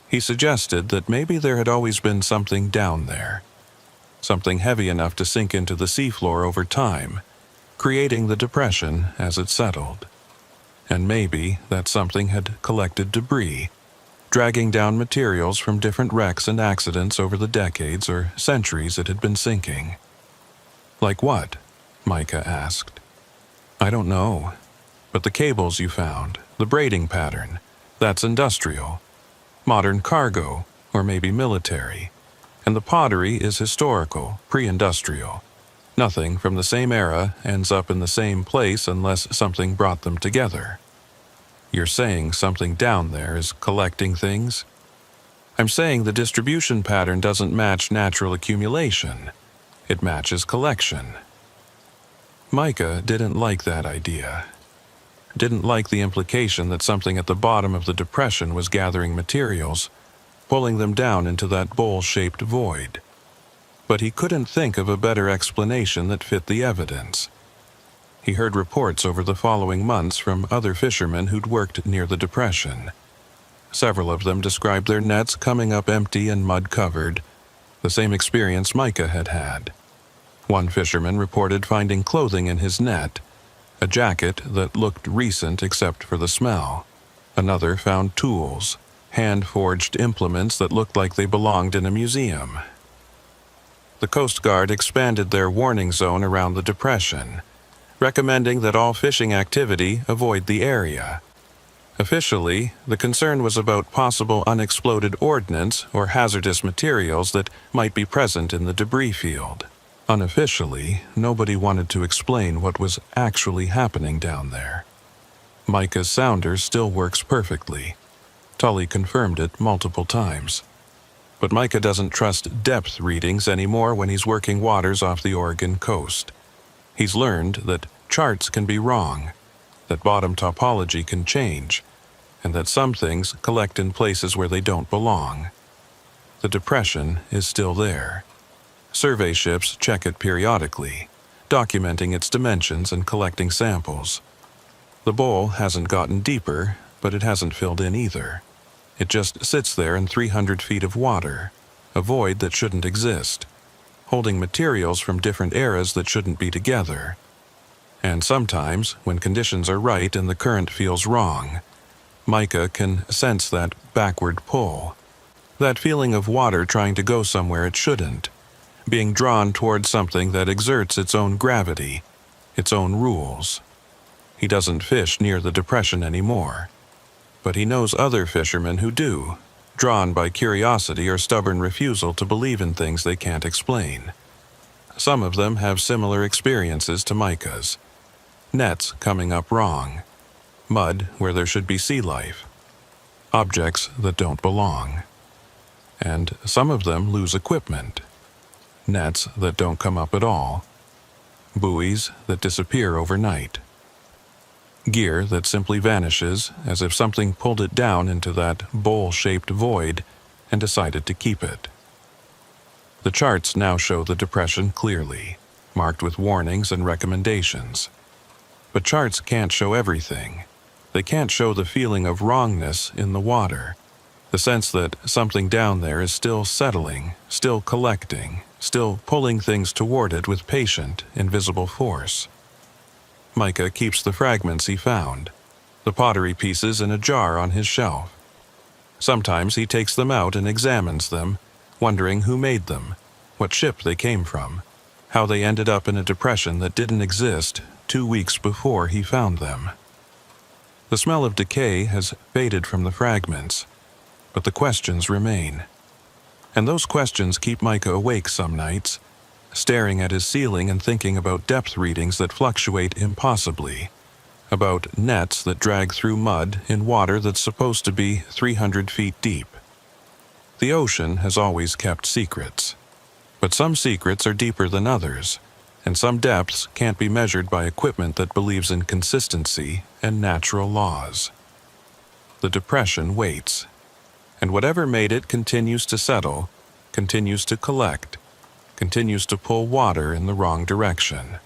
He suggested that maybe there had always been something down there, something heavy enough to sink into the seafloor over time, creating the depression as it settled. And maybe that something had collected debris, dragging down materials from different wrecks and accidents over the decades or centuries it had been sinking. "Like what?" Micah asked. "I don't know. But the cables you found, the braiding pattern, that's industrial. Modern cargo, or maybe military. And the pottery is historical, pre-industrial. Nothing from the same era ends up in the same place unless something brought them together." "You're saying something down there is collecting things?" "I'm saying the distribution pattern doesn't match natural accumulation. It matches collection." Micah didn't like that idea. Didn't like the implication that something at the bottom of the depression was gathering materials, pulling them down into that bowl-shaped void. But he couldn't think of a better explanation that fit the evidence. He heard reports over the following months from other fishermen who'd worked near the depression. Several of them described their nets coming up empty and mud-covered, the same experience Micah had had. One fisherman reported finding clothing in his net, a jacket that looked recent except for the smell. Another found tools, hand-forged implements that looked like they belonged in a museum. The Coast Guard expanded their warning zone around the depression, recommending that all fishing activity avoid the area. Officially, the concern was about possible unexploded ordnance or hazardous materials that might be present in the debris field. Unofficially, nobody wanted to explain what was actually happening down there. Micah's sounder still works perfectly. Tully confirmed it multiple times. But Micah doesn't trust depth readings anymore when he's working waters off the Oregon coast. He's learned that charts can be wrong, that bottom topology can change, and that some things collect in places where they don't belong. The depression is still there. Survey ships check it periodically, documenting its dimensions and collecting samples. The bowl hasn't gotten deeper, but it hasn't filled in either. It just sits there in 300 feet of water, a void that shouldn't exist, holding materials from different eras that shouldn't be together. And sometimes, when conditions are right and the current feels wrong, Micah can sense that backward pull, that feeling of water trying to go somewhere it shouldn't, being drawn towards something that exerts its own gravity, its own rules. He doesn't fish near the depression anymore. But he knows other fishermen who do, drawn by curiosity or stubborn refusal to believe in things they can't explain. Some of them have similar experiences to Micah's. Nets coming up wrong. Mud where there should be sea life. Objects that don't belong. And some of them lose equipment. Nets that don't come up at all. Buoys that disappear overnight. Gear that simply vanishes as if something pulled it down into that bowl-shaped void and decided to keep it. The charts now show the depression clearly, marked with warnings and recommendations. But charts can't show everything. They can't show the feeling of wrongness in the water, the sense that something down there is still settling, still collecting, still pulling things toward it with patient, invisible force. Micah keeps the fragments he found, the pottery pieces in a jar on his shelf. Sometimes he takes them out and examines them, wondering who made them, what ship they came from, how they ended up in a depression that didn't exist 2 weeks before he found them. The smell of decay has faded from the fragments, but the questions remain. And those questions keep Micah awake some nights, staring at his ceiling and thinking about depth readings that fluctuate impossibly, about nets that drag through mud in water that's supposed to be 300 feet deep. The ocean has always kept secrets, but some secrets are deeper than others, and some depths can't be measured by equipment that believes in consistency and natural laws. The depression waits, and whatever made it continues to settle, continues to collect, continues to pull water in the wrong direction.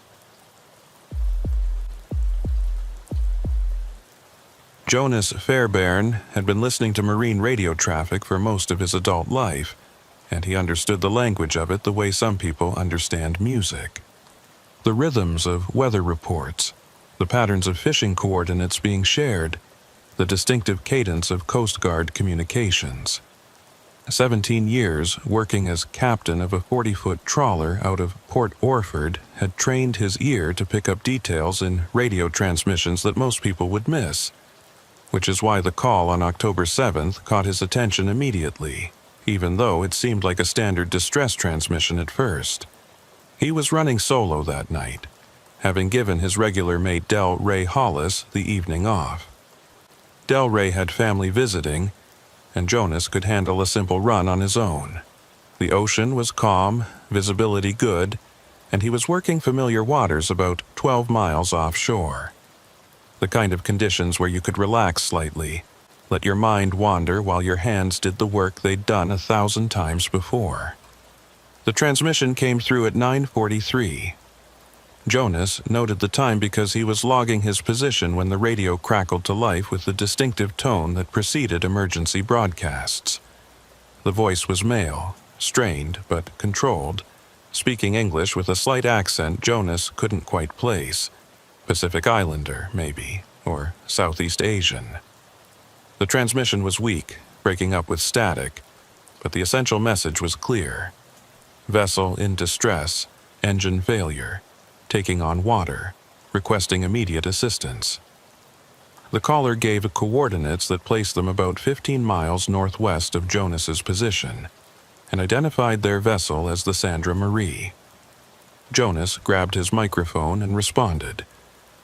Jonas Fairbairn had been listening to marine radio traffic for most of his adult life, and he understood the language of it the way some people understand music. The rhythms of weather reports, the patterns of fishing coordinates being shared, the distinctive cadence of Coast Guard communications. 17 years working as captain of a 40-foot trawler out of Port Orford had trained his ear to pick up details in radio transmissions that most people would miss, which is why the call on October 7th caught his attention immediately, even though it seemed like a standard distress transmission at first. He was running solo that night, having given his regular mate Del Ray Hollis the evening off. Del Ray had family visiting, and Jonas could handle a simple run on his own. The ocean was calm, visibility good, and he was working familiar waters about 12 miles offshore. The kind of conditions where you could relax slightly, let your mind wander while your hands did the work they'd done 1,000 times before. The transmission came through at 9:43. Jonas noted the time because he was logging his position when the radio crackled to life with the distinctive tone that preceded emergency broadcasts. The voice was male, strained but controlled, speaking English with a slight accent Jonas couldn't quite place. Pacific Islander, maybe, or Southeast Asian. The transmission was weak, breaking up with static, but the essential message was clear. Vessel in distress, engine failure. Taking on water, requesting immediate assistance. The caller gave coordinates that placed them about 15 miles northwest of Jonas's position, and identified their vessel as the Sandra Marie. Jonas grabbed his microphone and responded,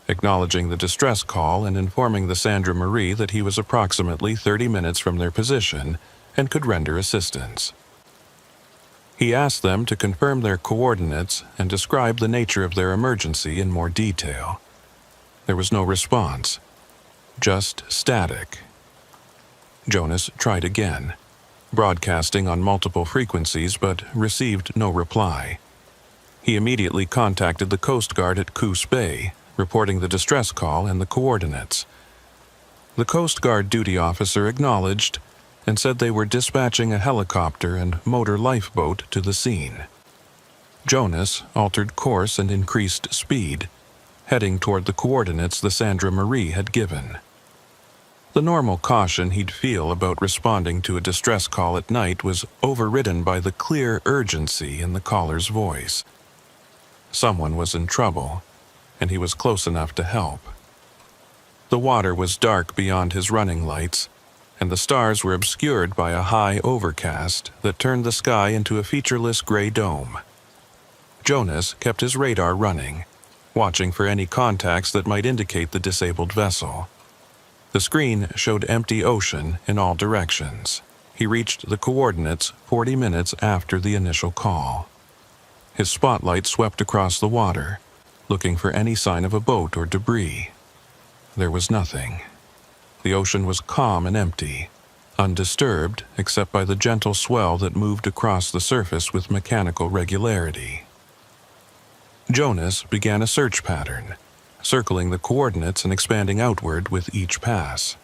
acknowledging the distress call and informing the Sandra Marie that he was approximately 30 minutes from their position and could render assistance. He asked them to confirm their coordinates and describe the nature of their emergency in more detail. There was no response, just static. Jonas tried again, broadcasting on multiple frequencies but received no reply. He immediately contacted the Coast Guard at Coos Bay, reporting the distress call and the coordinates. The Coast Guard duty officer acknowledged and said they were dispatching a helicopter and motor lifeboat to the scene. Jonas altered course and increased speed, heading toward the coordinates the Sandra Marie had given. The normal caution he'd feel about responding to a distress call at night was overridden by the clear urgency in the caller's voice. Someone was in trouble, and he was close enough to help. The water was dark beyond his running lights, and the stars were obscured by a high overcast that turned the sky into a featureless gray dome. Jonas kept his radar running, watching for any contacts that might indicate the disabled vessel. The screen showed empty ocean in all directions. He reached the coordinates 40 minutes after the initial call. His spotlight swept across the water, looking for any sign of a boat or debris. There was nothing. The ocean was calm and empty, undisturbed except by the gentle swell that moved across the surface with mechanical regularity. Jonas began a search pattern, circling the coordinates and expanding outward with each pass.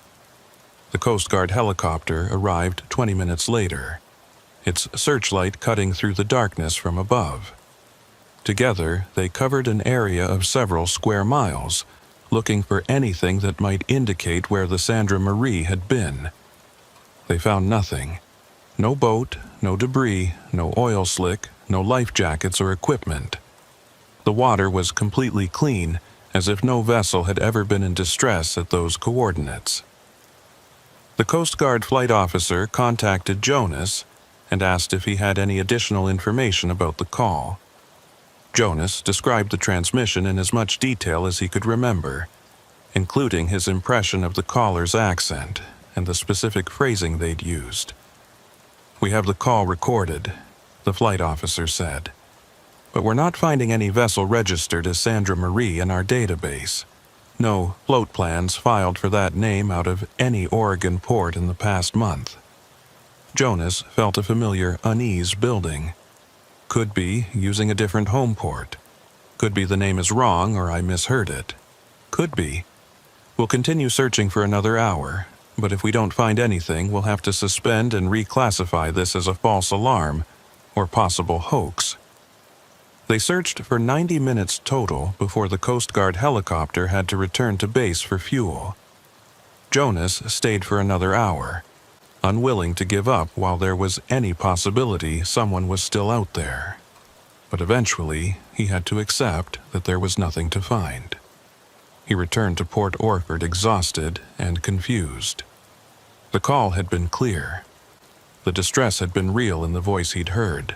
The Coast Guard helicopter arrived 20 minutes later, its searchlight cutting through the darkness from above. Together, they covered an area of several square miles, looking for anything that might indicate where the Sandra Marie had been. They found nothing. No boat, no debris, no oil slick, no life jackets or equipment. The water was completely clean, as if no vessel had ever been in distress at those coordinates. The Coast Guard flight officer contacted Jonas and asked if he had any additional information about the call. Jonas described the transmission in as much detail as he could remember, including his impression of the caller's accent and the specific phrasing they'd used. "We have the call recorded," the flight officer said, "but we're not finding any vessel registered as Sandra Marie in our database. No float plans filed for that name out of any Oregon port in the past month." Jonas felt a familiar unease building. Could be using a different home port. Could be the name is wrong or I misheard it. Could be. We'll continue searching for another hour, but if we don't find anything, we'll have to suspend and reclassify this as a false alarm or possible hoax. They searched for 90 minutes total before the Coast Guard helicopter had to return to base for fuel. Jonas stayed for another hour, unwilling to give up while there was any possibility someone was still out there. But eventually, he had to accept that there was nothing to find. He returned to Port Orford exhausted and confused. The call had been clear. The distress had been real in the voice he'd heard,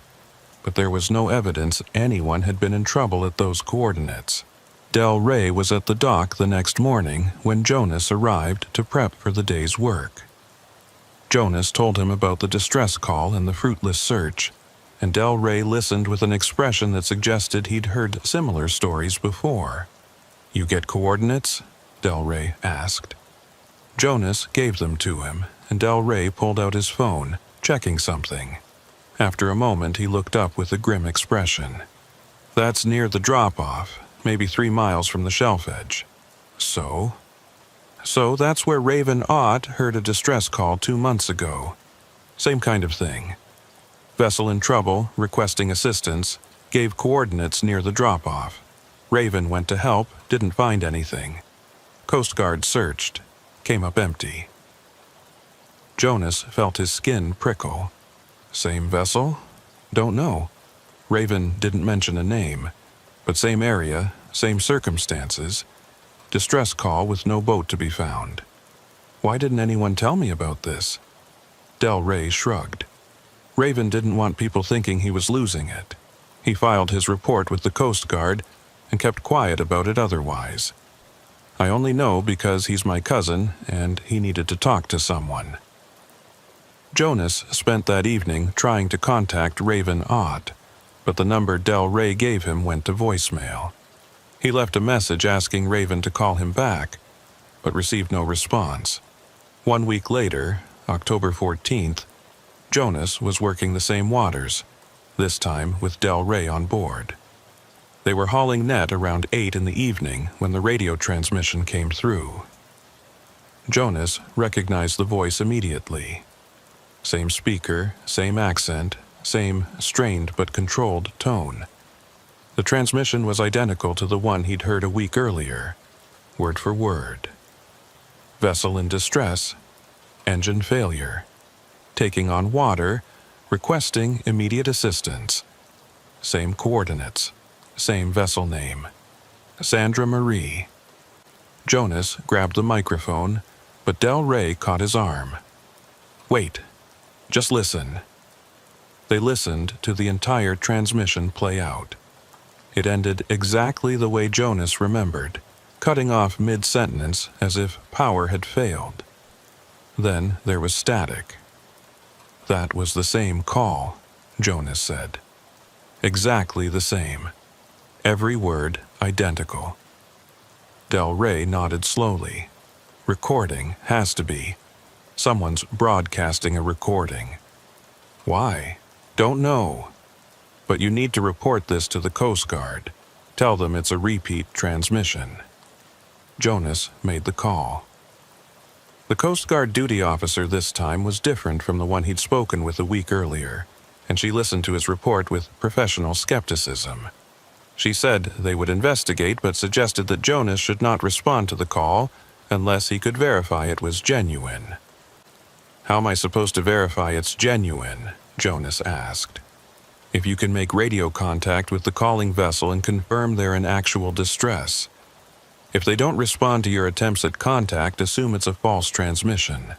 but there was no evidence anyone had been in trouble at those coordinates. Del Rey was at the dock the next morning when Jonas arrived to prep for the day's work. Jonas told him about the distress call and the fruitless search, and Del Rey listened with an expression that suggested he'd heard similar stories before. "You get coordinates?" Del Rey asked. Jonas gave them to him, and Del Rey pulled out his phone, checking something. After a moment, he looked up with a grim expression. "That's near the drop-off, maybe 3 miles from the shelf edge." "So?" "So that's where Raven Ott heard a distress call 2 months ago. Same kind of thing. Vessel in trouble, requesting assistance, gave coordinates near the drop-off. Raven went to help, didn't find anything. Coast Guard searched, came up empty." Jonas felt his skin prickle. "Same vessel? Don't know. Raven didn't mention a name, but same area, same circumstances. Distress call with no boat to be found. Why didn't anyone tell me about this?" Del Rey shrugged. Raven didn't want people thinking he was losing it. He filed his report with the Coast Guard and kept quiet about it otherwise. I only know because he's my cousin and he needed to talk to someone. Jonas spent that evening trying to contact Raven Ott, but the number Del Rey gave him went to voicemail. He left a message asking Raven to call him back, but received no response. 1 week later, October 14th, Jonas was working the same waters, this time with Del Rey on board. They were hauling net around 8 in the evening when the radio transmission came through. Jonas recognized the voice immediately. Same speaker, same accent, same strained but controlled tone. The transmission was identical to the one he'd heard a week earlier, word for word. Vessel in distress, engine failure, taking on water, requesting immediate assistance. Same coordinates, same vessel name, Sandra Marie. Jonas grabbed the microphone, but Del Rey caught his arm. "Wait, just listen." They listened to the entire transmission play out. It ended exactly the way Jonas remembered, cutting off mid-sentence as if power had failed. Then there was static. "That was the same call," Jonas said. "Exactly the same. Every word identical." Del Rey nodded slowly. "Recording has to be. Someone's broadcasting a recording." "Why?" "Don't know. But you need to report this to the Coast Guard. Tell them it's a repeat transmission." Jonas made the call. The Coast Guard duty officer this time was different from the one he'd spoken with a week earlier, and she listened to his report with professional skepticism. She said they would investigate, but suggested that Jonas should not respond to the call unless he could verify it was genuine. "How am I supposed to verify it's genuine?" Jonas asked. "If you can make radio contact with the calling vessel and confirm they're in actual distress. If they don't respond to your attempts at contact, assume it's a false transmission."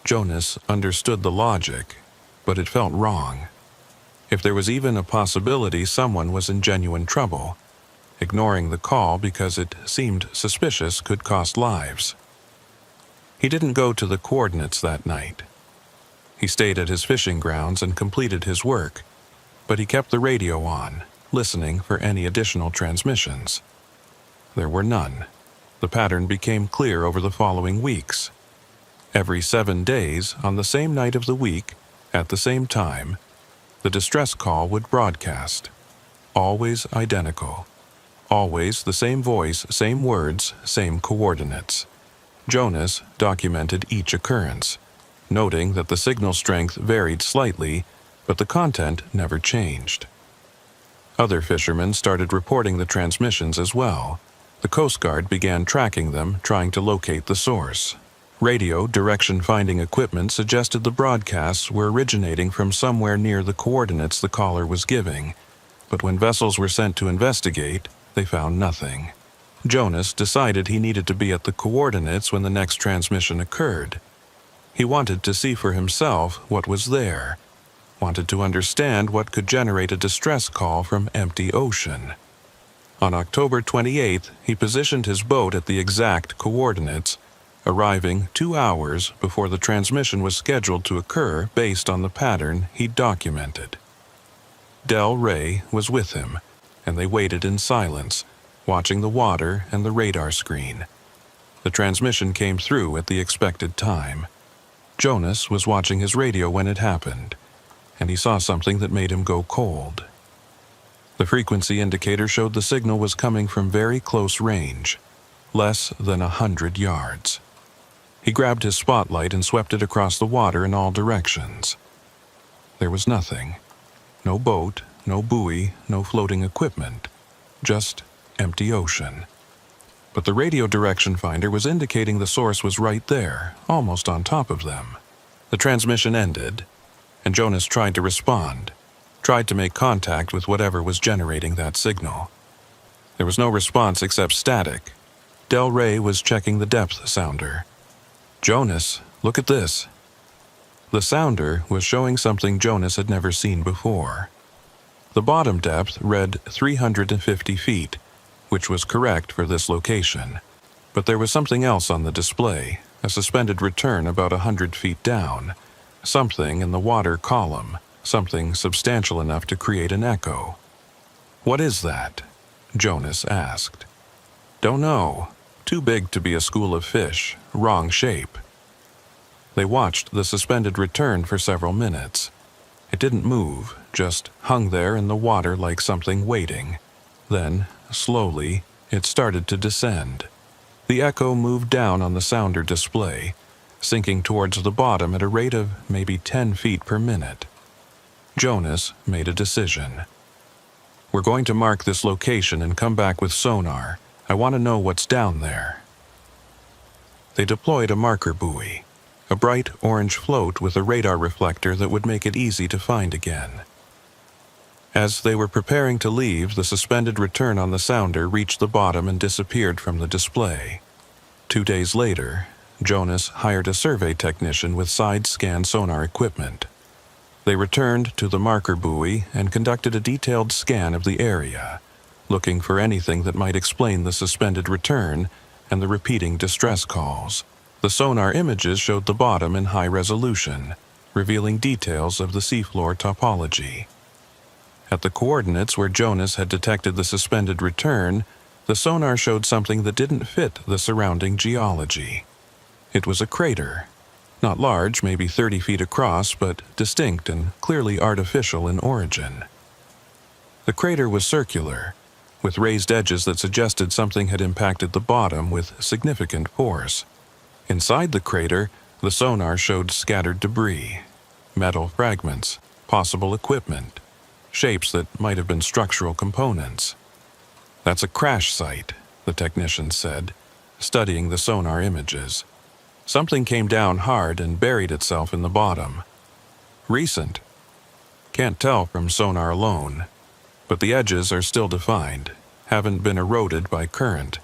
Jonas understood the logic, but it felt wrong. If there was even a possibility someone was in genuine trouble, ignoring the call because it seemed suspicious could cost lives. He didn't go to the coordinates that night. He stayed at his fishing grounds and completed his work, but he kept the radio on, listening for any additional transmissions. There were none. The pattern became clear over the following weeks. Every 7 days, on the same night of the week, at the same time, the distress call would broadcast. Always identical. Always the same voice, same words, same coordinates. Jonas documented each occurrence, noting that the signal strength varied slightly, but the content never changed. Other fishermen started reporting the transmissions as well. The Coast Guard began tracking them, trying to locate the source. Radio direction-finding equipment suggested the broadcasts were originating from somewhere near the coordinates the caller was giving, but when vessels were sent to investigate, they found nothing. Jonas decided he needed to be at the coordinates when the next transmission occurred. He wanted to see for himself what was there, wanted to understand what could generate a distress call from empty ocean. On October 28th, he positioned his boat at the exact coordinates, arriving 2 hours before the transmission was scheduled to occur based on the pattern he'd documented. Del Rey was with him, and they waited in silence, watching the water and the radar screen. The transmission came through at the expected time. Jonas was watching his radio when it happened, and he saw something that made him go cold. The frequency indicator showed the signal was coming from very close range, less than 100 yards. He grabbed his spotlight and swept it across the water in all directions. There was nothing. No boat, no buoy, no floating equipment. Just empty ocean. But the radio direction finder was indicating the source was right there, almost on top of them. The transmission ended, and Jonas tried to respond, tried to make contact with whatever was generating that signal. There was no response except static. Del Rey was checking the depth sounder. "Jonas, look at this." The sounder was showing something Jonas had never seen before. The bottom depth read 350 feet, which was correct for this location. But there was something else on the display, a suspended return about 100 feet down, something in the water column, something substantial enough to create an echo. "What is that?" Jonas asked. "Don't know. Too big to be a school of fish, wrong shape." They watched the suspended return for several minutes. It didn't move, just hung there in the water like something waiting. Then, slowly, it started to descend. The echo moved down on the sounder display, sinking towards the bottom at a rate of maybe 10 feet per minute. Jonas made a decision. "We're going to mark this location and come back with sonar. I want to know what's down there." They deployed a marker buoy, a bright orange float with a radar reflector that would make it easy to find again. As they were preparing to leave, the suspended return on the sounder reached the bottom and disappeared from the display. 2 days later, Jonas hired a survey technician with side-scan sonar equipment. They returned to the marker buoy and conducted a detailed scan of the area, looking for anything that might explain the suspended return and the repeating distress calls. The sonar images showed the bottom in high resolution, revealing details of the seafloor topology. At the coordinates where Jonas had detected the suspended return, the sonar showed something that didn't fit the surrounding geology. It was a crater. Not large, maybe 30 feet across, but distinct and clearly artificial in origin. The crater was circular, with raised edges that suggested something had impacted the bottom with significant force. Inside the crater, the sonar showed scattered debris, metal fragments, possible equipment, shapes that might have been structural components. "That's a crash site," the technician said, studying the sonar images. "Something came down hard and buried itself in the bottom. Recent. Can't tell from sonar alone, but the edges are still defined, haven't been eroded by current.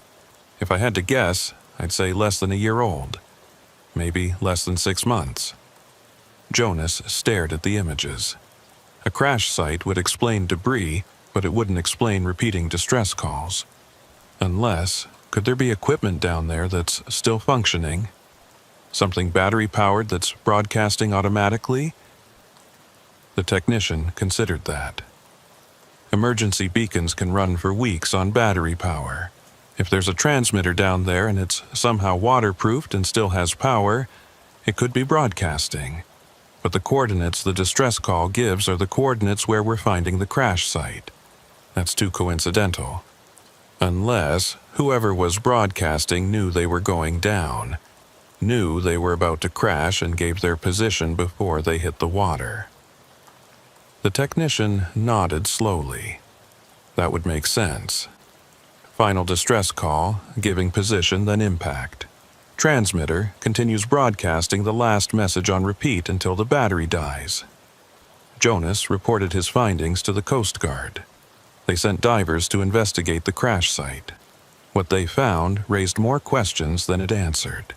If I had to guess, I'd say less than a year old. Maybe less than 6 months." Jonas stared at the images. A crash site would explain debris, but it wouldn't explain repeating distress calls. Unless, could there be equipment down there that's still functioning? Something battery-powered that's broadcasting automatically? The technician considered that. Emergency beacons can run for weeks on battery power. If there's a transmitter down there and it's somehow waterproofed and still has power, it could be broadcasting. But the coordinates the distress call gives are the coordinates where we're finding the crash site. That's too coincidental. Unless whoever was broadcasting knew they were going down, knew they were about to crash and gave their position before they hit the water. The technician nodded slowly. That would make sense. Final distress call, giving position, then impact. Transmitter continues broadcasting the last message on repeat until the battery dies. Jonas reported his findings to the Coast Guard. They sent divers to investigate the crash site. What they found raised more questions than it answered.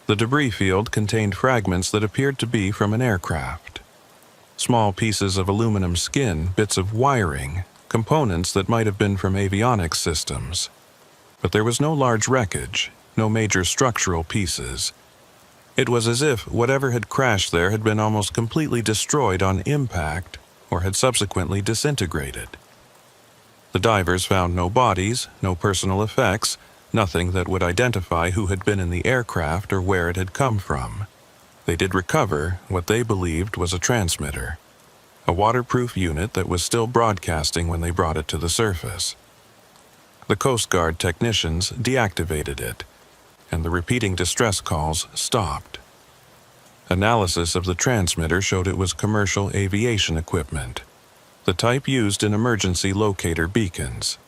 The debris field contained fragments that appeared to be from an aircraft. Small pieces of aluminum skin, bits of wiring, components that might have been from avionics systems. But there was no large wreckage, no major structural pieces. It was as if whatever had crashed there had been almost completely destroyed on impact or had subsequently disintegrated. The divers found no bodies, no personal effects, nothing that would identify who had been in the aircraft or where it had come from. They did recover what they believed was a transmitter, a waterproof unit that was still broadcasting when they brought it to the surface. The Coast Guard technicians deactivated it, and the repeating distress calls stopped. Analysis of the transmitter showed it was commercial aviation equipment, the type used in emergency locator beacons.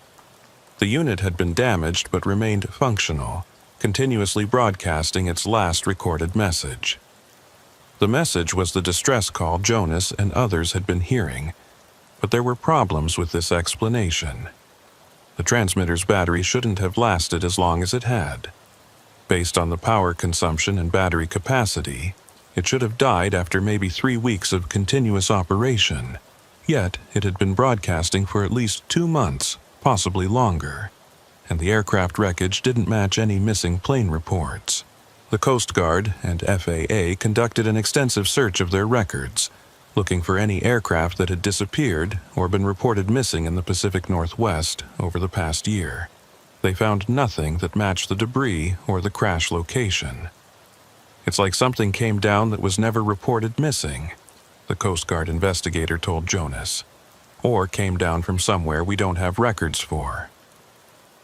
The unit had been damaged but remained functional, continuously broadcasting its last recorded message. The message was the distress call Jonas and others had been hearing, but there were problems with this explanation. The transmitter's battery shouldn't have lasted as long as it had. Based on the power consumption and battery capacity, it should have died after maybe 3 weeks of continuous operation. Yet it had been broadcasting for at least 2 months, possibly longer, and the aircraft wreckage didn't match any missing plane reports. The Coast Guard and FAA conducted an extensive search of their records, looking for any aircraft that had disappeared or been reported missing in the Pacific Northwest over the past year. They found nothing that matched the debris or the crash location. "It's like something came down that was never reported missing," the Coast Guard investigator told Jonas. "Or came down from somewhere we don't have records for."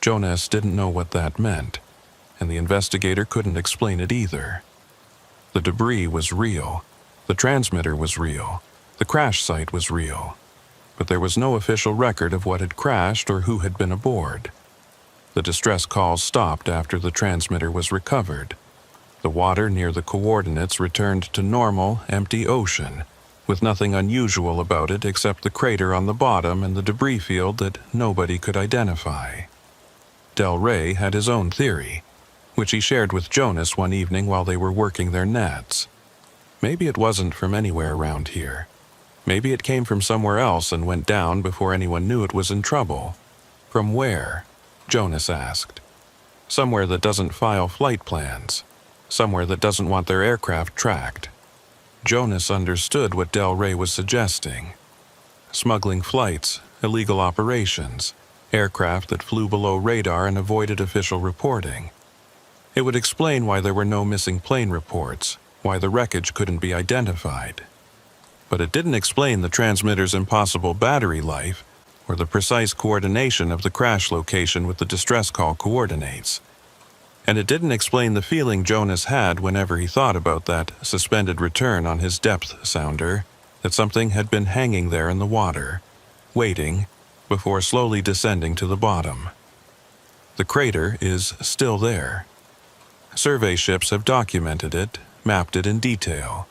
Jonas didn't know what that meant, and the investigator couldn't explain it either. The debris was real, the transmitter was real, the crash site was real, but there was no official record of what had crashed or who had been aboard. The distress calls stopped after the transmitter was recovered. The water near the coordinates returned to normal, empty ocean, with nothing unusual about it except the crater on the bottom and the debris field that nobody could identify. Del Rey had his own theory, which he shared with Jonas one evening while they were working their nets. Maybe it wasn't from anywhere around here. Maybe it came from somewhere else and went down before anyone knew it was in trouble. From where? Jonas asked. Somewhere that doesn't file flight plans. Somewhere that doesn't want their aircraft tracked. Jonas understood what Del Rey was suggesting. Smuggling flights, illegal operations, aircraft that flew below radar and avoided official reporting. It would explain why there were no missing plane reports, why the wreckage couldn't be identified. But it didn't explain the transmitter's impossible battery life or the precise coordination of the crash location with the distress call coordinates. And it didn't explain the feeling Jonas had whenever he thought about that suspended return on his depth sounder, that something had been hanging there in the water, waiting, before slowly descending to the bottom. The crater is still there. Survey ships have documented it, mapped it in detail.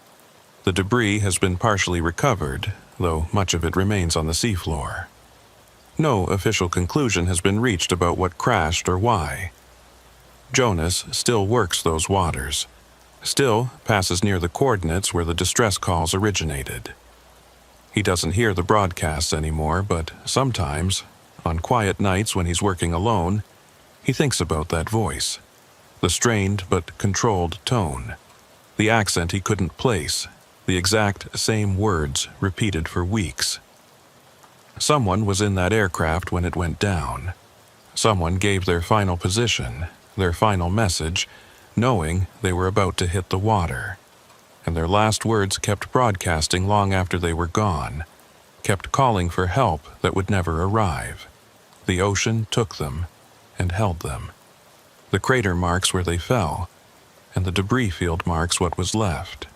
The debris has been partially recovered, though much of it remains on the seafloor. No official conclusion has been reached about what crashed or why. Jonas still works those waters, still passes near the coordinates where the distress calls originated. He doesn't hear the broadcasts anymore, but sometimes, on quiet nights when he's working alone, he thinks about that voice, the strained but controlled tone, the accent he couldn't place, the exact same words repeated for weeks. Someone was in that aircraft when it went down. Someone gave their final position, their final message, knowing they were about to hit the water. And their last words kept broadcasting long after they were gone, kept calling for help that would never arrive. The ocean took them and held them. The crater marks where they fell, and the debris field marks what was left.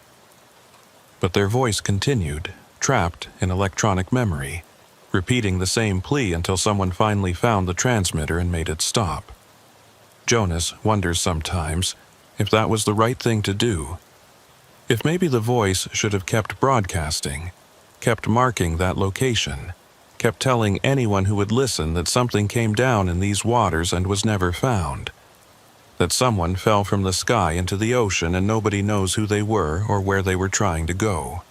But their voice continued, trapped in electronic memory, repeating the same plea until someone finally found the transmitter and made it stop. Jonas wonders sometimes if that was the right thing to do. If maybe the voice should have kept broadcasting, kept marking that location, kept telling anyone who would listen that something came down in these waters and was never found, that someone fell from the sky into the ocean and nobody knows who they were or where they were trying to go.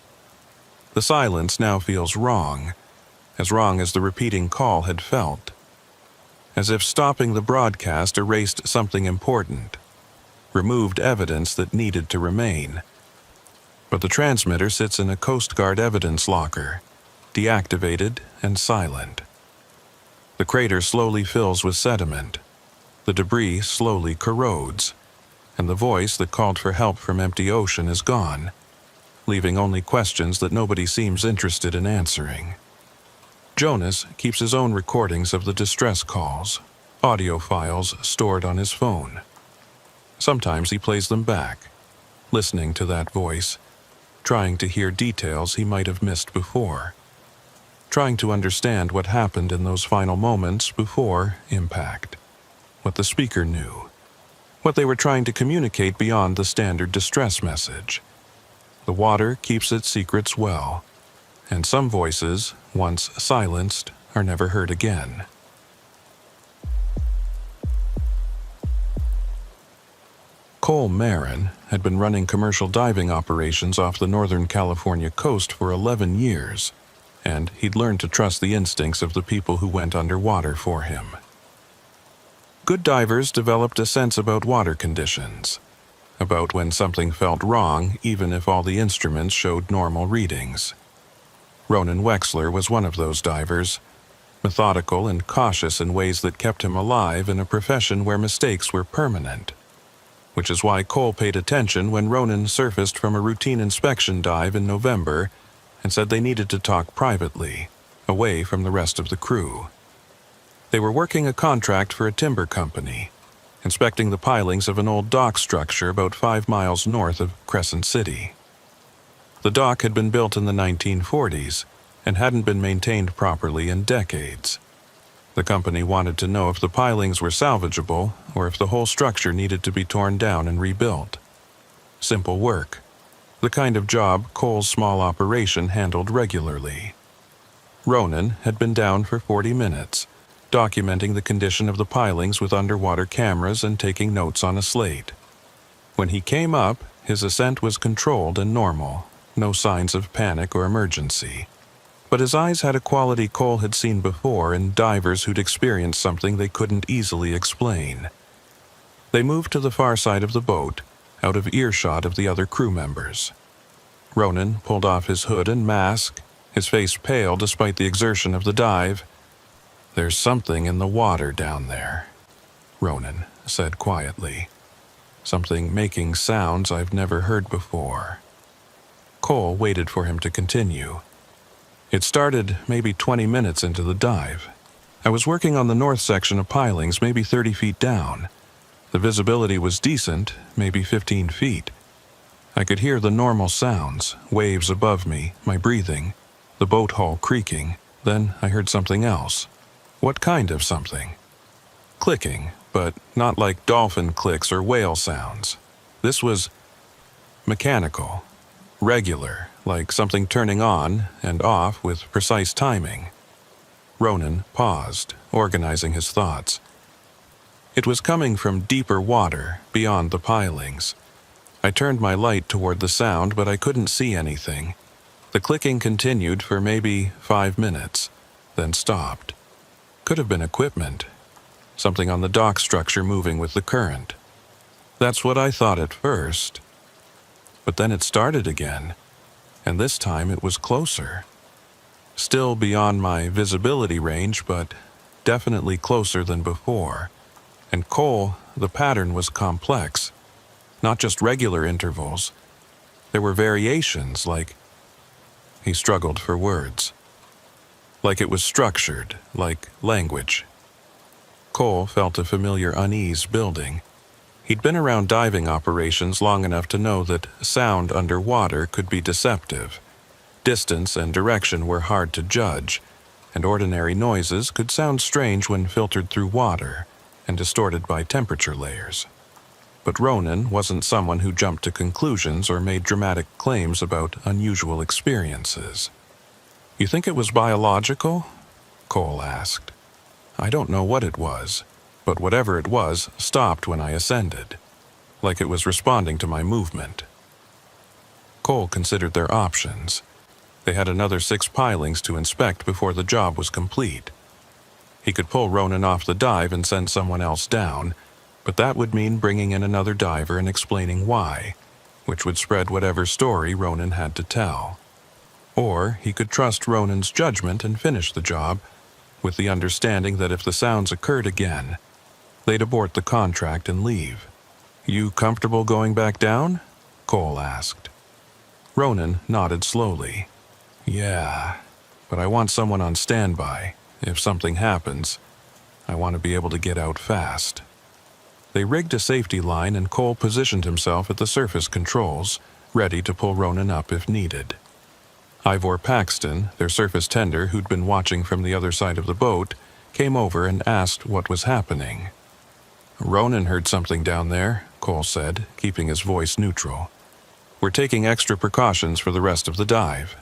The silence now feels wrong as the repeating call had felt. As if stopping the broadcast erased something important, removed evidence that needed to remain. But the transmitter sits in a Coast Guard evidence locker, deactivated and silent. The crater slowly fills with sediment. The debris slowly corrodes, and the voice that called for help from empty ocean is gone, leaving only questions that nobody seems interested in answering. Jonas keeps his own recordings of the distress calls, audio files stored on his phone. Sometimes he plays them back, listening to that voice, trying to hear details he might have missed before, trying to understand what happened in those final moments before impact, what the speaker knew, what they were trying to communicate beyond the standard distress message. The water keeps its secrets well, and some voices, once silenced, are never heard again. Cole Marin had been running commercial diving operations off the Northern California coast for 11 years. and he'd learned to trust the instincts of the people who went underwater for him. Good divers developed a sense about water conditions, about when something felt wrong even if all the instruments showed normal readings. Ronan Wexler was one of those divers, methodical and cautious in ways that kept him alive in a profession where mistakes were permanent. Which is why Cole paid attention when Ronan surfaced from a routine inspection dive in November and said they needed to talk privately, away from the rest of the crew. They were working a contract for a timber company, inspecting the pilings of an old dock structure about 5 miles north of Crescent City. The dock had been built in the 1940s and hadn't been maintained properly in decades. The company wanted to know if the pilings were salvageable or if the whole structure needed to be torn down and rebuilt. Simple work, the kind of job Cole's small operation handled regularly. Ronan had been down for 40 minutes, documenting the condition of the pilings with underwater cameras and taking notes on a slate. When he came up, his ascent was controlled and normal, no signs of panic or emergency. But his eyes had a quality Cole had seen before in divers who'd experienced something they couldn't easily explain. They moved to the far side of the boat, out of earshot of the other crew members. Ronan pulled off his hood and mask, his face pale despite the exertion of the dive. "There's something in the water down there," Ronan said quietly. "Something making sounds I've never heard before." Cole waited for him to continue. It started maybe 20 minutes into the dive. I was working on the north section of pilings, maybe 30 feet down. The visibility was decent, maybe 15 feet. I could hear the normal sounds, waves above me, my breathing, the boat hull creaking. Then I heard something else. What kind of something? Clicking, but not like dolphin clicks or whale sounds. This was mechanical, regular, like something turning on and off with precise timing. Ronan paused, organizing his thoughts. It was coming from deeper water, beyond the pilings. I turned my light toward the sound, but I couldn't see anything. The clicking continued for maybe 5 minutes, then stopped. Could have been equipment. Something on the dock structure moving with the current. That's what I thought at first. But then it started again, and this time it was closer. Still beyond my visibility range, but definitely closer than before. And Cole, the pattern was complex. Not just regular intervals. There were variations, like... He struggled for words. Like it was structured, like language. Cole felt a familiar unease building. He'd been around diving operations long enough to know that sound underwater could be deceptive. Distance and direction were hard to judge, and ordinary noises could sound strange when filtered through water and distorted by temperature layers. But Ronan wasn't someone who jumped to conclusions or made dramatic claims about unusual experiences. "You think it was biological?" Cole asked. "I don't know what it was, but whatever it was stopped when I ascended, like it was responding to my movement." Cole considered their options. They had another 6 pilings to inspect before the job was complete. He could pull Ronan off the dive and send someone else down, but that would mean bringing in another diver and explaining why, which would spread whatever story Ronan had to tell. Or he could trust Ronan's judgment and finish the job, with the understanding that if the sounds occurred again, they'd abort the contract and leave. "You comfortable going back down?" Cole asked. Ronan nodded slowly. "Yeah, but I want someone on standby. If something happens, I want to be able to get out fast." They rigged a safety line and Cole positioned himself at the surface controls, ready to pull Ronan up if needed. Ivor Paxton, their surface tender who'd been watching from the other side of the boat, came over and asked what was happening. "Ronan heard something down there," Cole said, keeping his voice neutral. "We're taking extra precautions for the rest of the dive."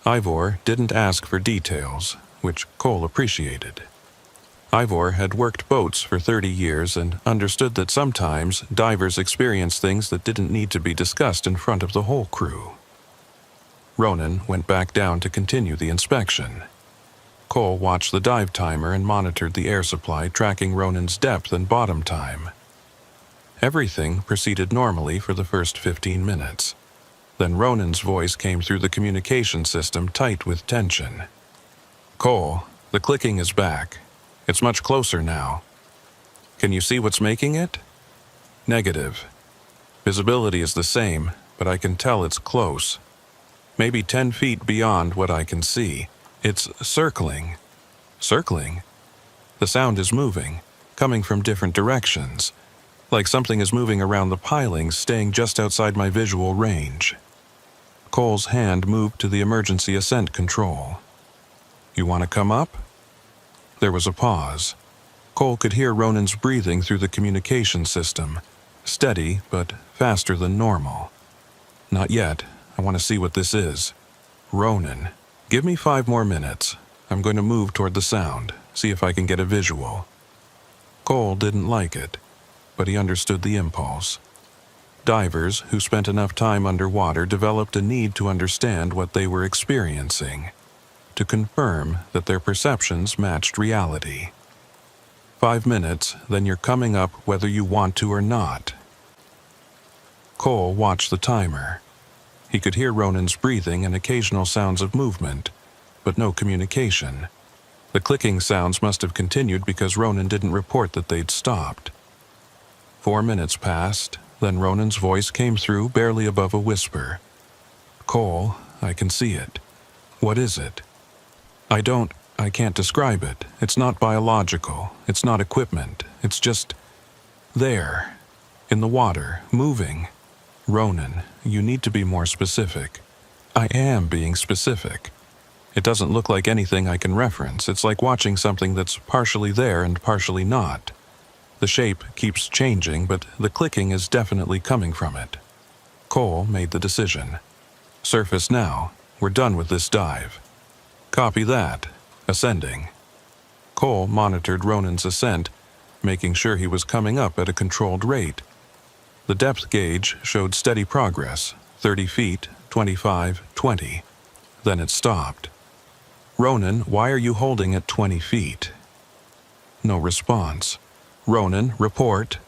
Ivor didn't ask for details, which Cole appreciated. Ivor had worked boats for 30 years and understood that sometimes divers experience things that didn't need to be discussed in front of the whole crew. Ronan went back down to continue the inspection. Cole watched the dive timer and monitored the air supply, tracking Ronan's depth and bottom time. Everything proceeded normally for the first 15 minutes. Then Ronan's voice came through the communication system, tight with tension. "Cole, the clicking is back. It's much closer now. Can you see what's making it?" "Negative. Visibility is the same, but I can tell it's close. Maybe 10 feet beyond what I can see. It's circling." "Circling?" "The sound is moving, coming from different directions. Like something is moving around the pilings, staying just outside my visual range." Cole's hand moved to the emergency ascent control. "You want to come up?" There was a pause. Cole could hear Ronan's breathing through the communication system, steady but faster than normal. "Not yet. I want to see what this is." "Ronan, give me 5 more minutes. I'm going to move toward the sound, see if I can get a visual." Cole didn't like it, but he understood the impulse. Divers who spent enough time underwater developed a need to understand what they were experiencing, to confirm that their perceptions matched reality. 5 minutes, then you're coming up whether you want to or not. Cole watched the timer. He could hear Ronan's breathing and occasional sounds of movement, but no communication. The clicking sounds must have continued because Ronan didn't report that they'd stopped. 4 minutes passed, then Ronan's voice came through, barely above a whisper. "Cole, I can see it. What is it?" I can't describe it. It's not biological. It's not equipment. It's just there, in the water, moving." "Ronan, you need to be more specific." "I am being specific. It doesn't look like anything I can reference. It's like watching something that's partially there and partially not. The shape keeps changing, but the clicking is definitely coming from it." Cole made the decision. "Surface now. We're done with this dive." "Copy that. Ascending." Cole monitored Ronan's ascent, making sure he was coming up at a controlled rate. The depth gauge showed steady progress, 30 feet, 25, 20. Then it stopped. "Ronan, why are you holding at 20 feet?" No response. "Ronan, report."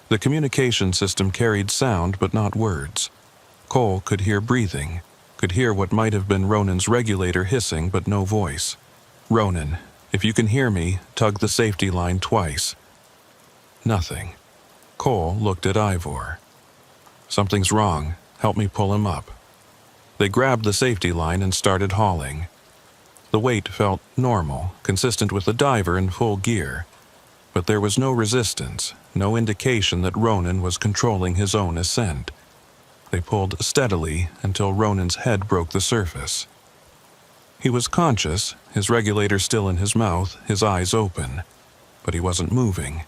The communication system carried sound but not words. Cole could hear breathing, could hear what might have been Ronan's regulator hissing, but no voice. "Ronan, if you can hear me, tug the safety line twice." Nothing. Cole looked at Ivor. "Something's wrong. Help me pull him up." They grabbed the safety line and started hauling. The weight felt normal, consistent with the diver in full gear. But there was no resistance, no indication that Ronan was controlling his own ascent. They pulled steadily until Ronan's head broke the surface. He was conscious, his regulator still in his mouth, his eyes open, but he wasn't moving.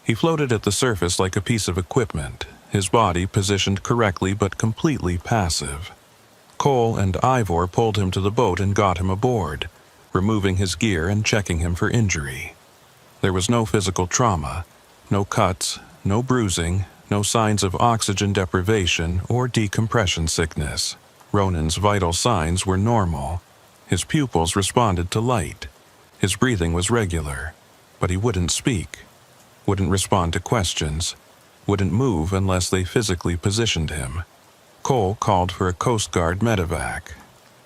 He floated at the surface like a piece of equipment, his body positioned correctly but completely passive. Cole and Ivor pulled him to the boat and got him aboard, removing his gear and checking him for injury. There was no physical trauma, no cuts, no bruising, no signs of oxygen deprivation or decompression sickness. Ronan's vital signs were normal. His pupils responded to light. His breathing was regular, but he wouldn't speak, wouldn't respond to questions, wouldn't move unless they physically positioned him. Cole called for a Coast Guard medevac.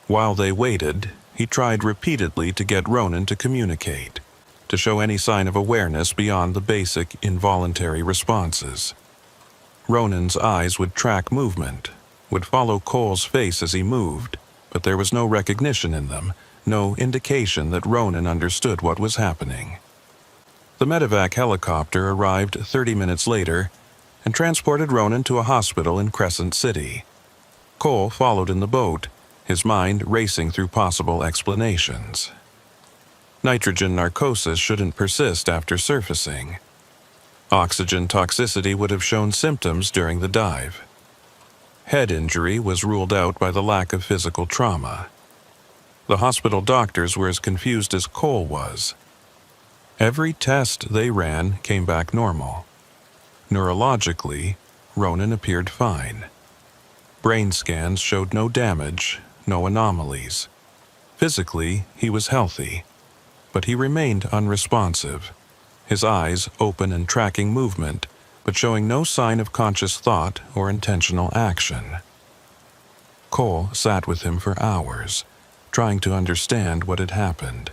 While they waited, he tried repeatedly to get Ronan to communicate, to show any sign of awareness beyond the basic involuntary responses. Ronan's eyes would track movement, would follow Cole's face as he moved, but there was no recognition in them, no indication that Ronan understood what was happening. The medevac helicopter arrived 30 minutes later and transported Ronan to a hospital in Crescent City. Cole followed in the boat, his mind racing through possible explanations. Nitrogen narcosis shouldn't persist after surfacing. Oxygen toxicity would have shown symptoms during the dive. Head injury was ruled out by the lack of physical trauma. The hospital doctors were as confused as Cole was. Every test they ran came back normal. Neurologically, Ronan appeared fine. Brain scans showed no damage, no anomalies. Physically, he was healthy, but he remained unresponsive, his eyes open and tracking movement, but showing no sign of conscious thought or intentional action. Cole sat with him for hours, trying to understand what had happened.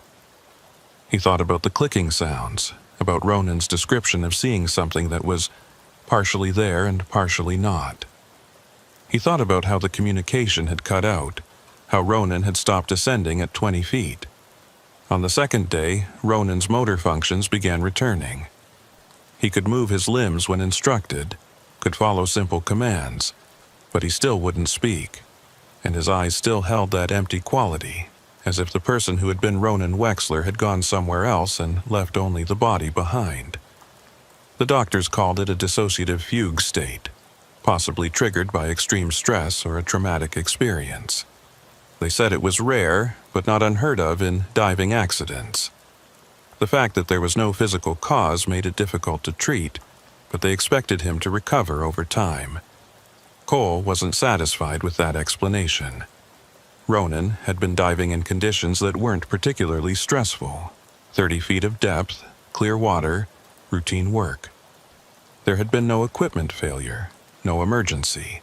He thought about the clicking sounds, about Ronan's description of seeing something that was partially there and partially not. He thought about how the communication had cut out, how Ronan had stopped ascending at 20 feet. On the second day, Ronan's motor functions began returning. He could move his limbs when instructed, could follow simple commands, but he still wouldn't speak, and his eyes still held that empty quality, as if the person who had been Ronan Wexler had gone somewhere else and left only the body behind. The doctors called it a dissociative fugue state, possibly triggered by extreme stress or a traumatic experience. They said it was rare, but not unheard of in diving accidents. The fact that there was no physical cause made it difficult to treat, but they expected him to recover over time. Cole wasn't satisfied with that explanation. Ronan had been diving in conditions that weren't particularly stressful. 30 feet of depth, clear water, routine work. There had been no equipment failure, no emergency,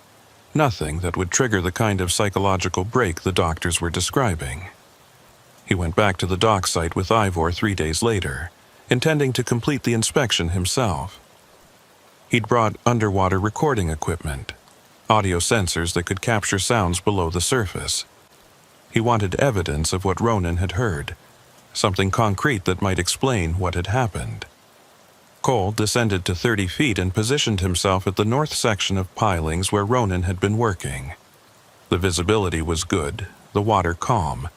nothing that would trigger the kind of psychological break the doctors were describing. He went back to the dock site with Ivor 3 days later, intending to complete the inspection himself. He'd brought underwater recording equipment, audio sensors that could capture sounds below the surface. He wanted evidence of what Ronan had heard, something concrete that might explain what had happened. Cole descended to 30 feet and positioned himself at the north section of pilings where Ronan had been working. The visibility was good, the water calm.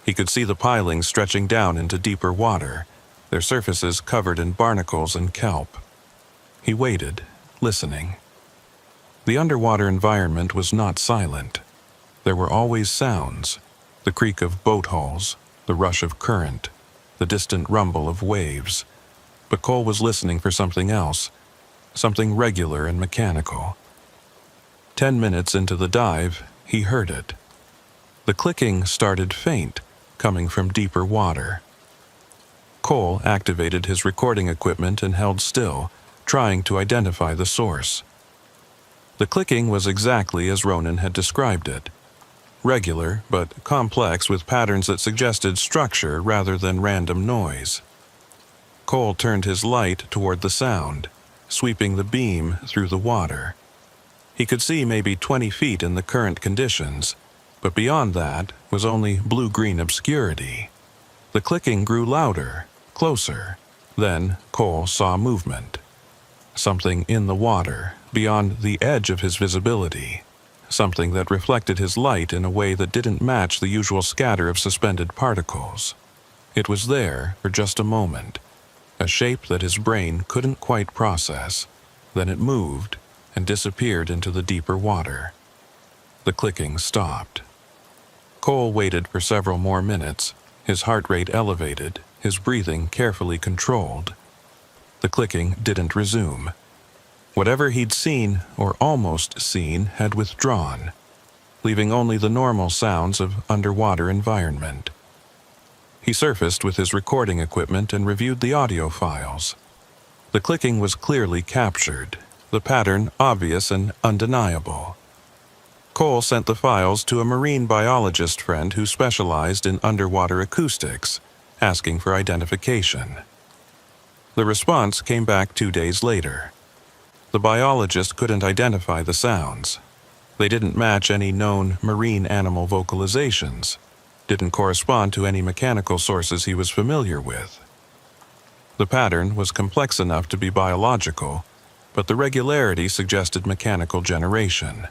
He could see the pilings stretching down into deeper water, their surfaces covered in barnacles and kelp. He waited, listening. The underwater environment was not silent. There were always sounds, the creak of boat hulls, the rush of current, the distant rumble of waves. But Cole was listening for something else, something regular and mechanical. 10 minutes into the dive, he heard it. The clicking started faint, coming from deeper water. Cole activated his recording equipment and held still, trying to identify the source. The clicking was exactly as Ronan had described it. Regular, but complex with patterns that suggested structure rather than random noise. Cole turned his light toward the sound, sweeping the beam through the water. He could see maybe 20 feet in the current conditions, but beyond that was only blue-green obscurity. The clicking grew louder, closer. Then Cole saw movement. Something in the water, beyond the edge of his visibility. Something that reflected his light in a way that didn't match the usual scatter of suspended particles. It was there for just a moment, a shape that his brain couldn't quite process. Then it moved and disappeared into the deeper water. The clicking stopped. Cole waited for several more minutes, his heart rate elevated, his breathing carefully controlled. The clicking didn't resume. Whatever he'd seen, or almost seen, had withdrawn, leaving only the normal sounds of underwater environment. He surfaced with his recording equipment and reviewed the audio files. The clicking was clearly captured, the pattern obvious and undeniable. Cole sent the files to a marine biologist friend who specialized in underwater acoustics, asking for identification. The response came back 2 days later. The biologist couldn't identify the sounds. They didn't match any known marine animal vocalizations, didn't correspond to any mechanical sources he was familiar with. The pattern was complex enough to be biological, but the regularity suggested mechanical generation.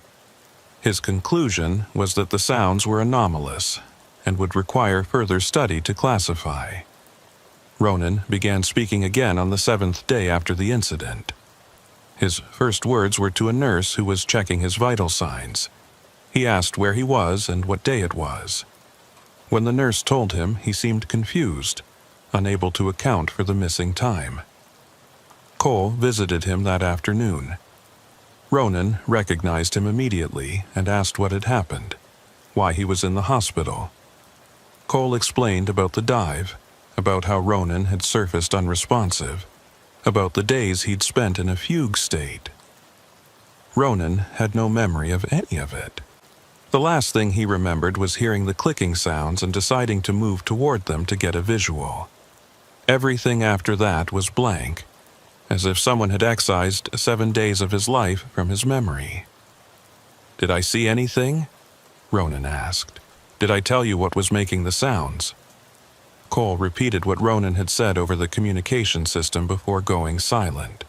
His conclusion was that the sounds were anomalous and would require further study to classify. Ronan began speaking again on the 7th day after the incident. His first words were to a nurse who was checking his vital signs. He asked where he was and what day it was. When the nurse told him, he seemed confused, unable to account for the missing time. Cole visited him that afternoon. Ronan recognized him immediately and asked what had happened, why he was in the hospital. Cole explained about the dive, about how Ronan had surfaced unresponsive, about the days he'd spent in a fugue state. Ronan had no memory of any of it. The last thing he remembered was hearing the clicking sounds and deciding to move toward them to get a visual. Everything after that was blank, as if someone had excised 7 days of his life from his memory. "Did I see anything?" Ronan asked. "Did I tell you what was making the sounds?" Cole repeated what Ronan had said over the communication system before going silent.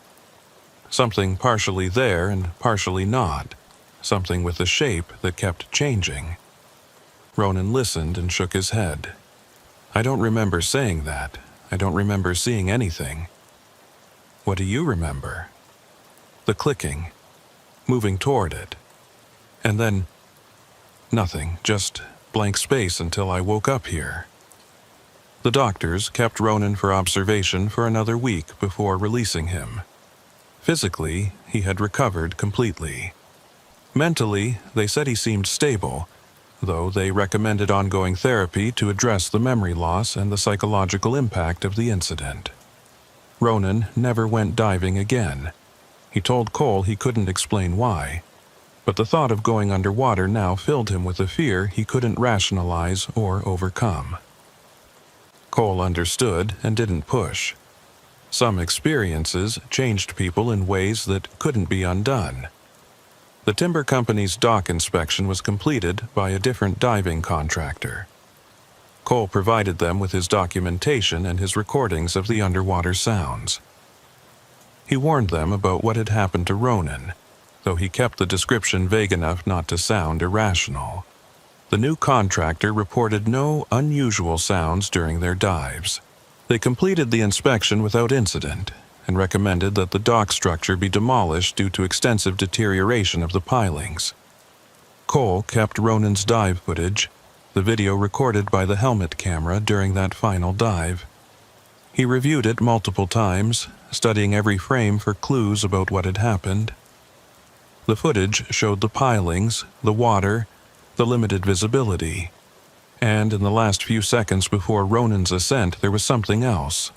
Something partially there and partially not. Something with a shape that kept changing. Ronan listened and shook his head. "I don't remember saying that. I don't remember seeing anything." "What do you remember?" "The clicking. Moving toward it. And then nothing, just blank space until I woke up here." The doctors kept Ronan for observation for another week before releasing him. Physically, he had recovered completely. Mentally, they said he seemed stable, though they recommended ongoing therapy to address the memory loss and the psychological impact of the incident. Ronan never went diving again. He told Cole he couldn't explain why, but the thought of going underwater now filled him with a fear he couldn't rationalize or overcome. Cole understood and didn't push. Some experiences changed people in ways that couldn't be undone. The timber company's dock inspection was completed by a different diving contractor. Cole provided them with his documentation and his recordings of the underwater sounds. He warned them about what had happened to Ronan, though he kept the description vague enough not to sound irrational. The new contractor reported no unusual sounds during their dives. They completed the inspection without incident and recommended that the dock structure be demolished due to extensive deterioration of the pilings. Cole kept Ronan's dive footage, the video recorded by the helmet camera during that final dive. He reviewed it multiple times, studying every frame for clues about what had happened. The footage showed the pilings, the water, the limited visibility. And in the last few seconds before Ronan's ascent, there was something else.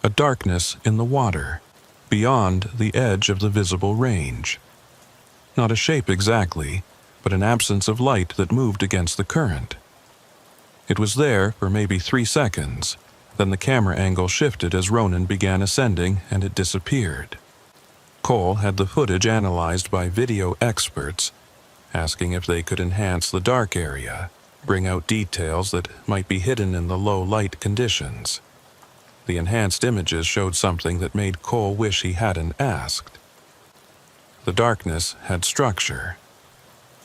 A darkness in the water, beyond the edge of the visible range. Not a shape exactly, but an absence of light that moved against the current. It was there for maybe 3 seconds, then the camera angle shifted as Ronan began ascending and it disappeared. Cole had the footage analyzed by video experts, asking if they could enhance the dark area, bring out details that might be hidden in the low light conditions. The enhanced images showed something that made Cole wish he hadn't asked. The darkness had structure.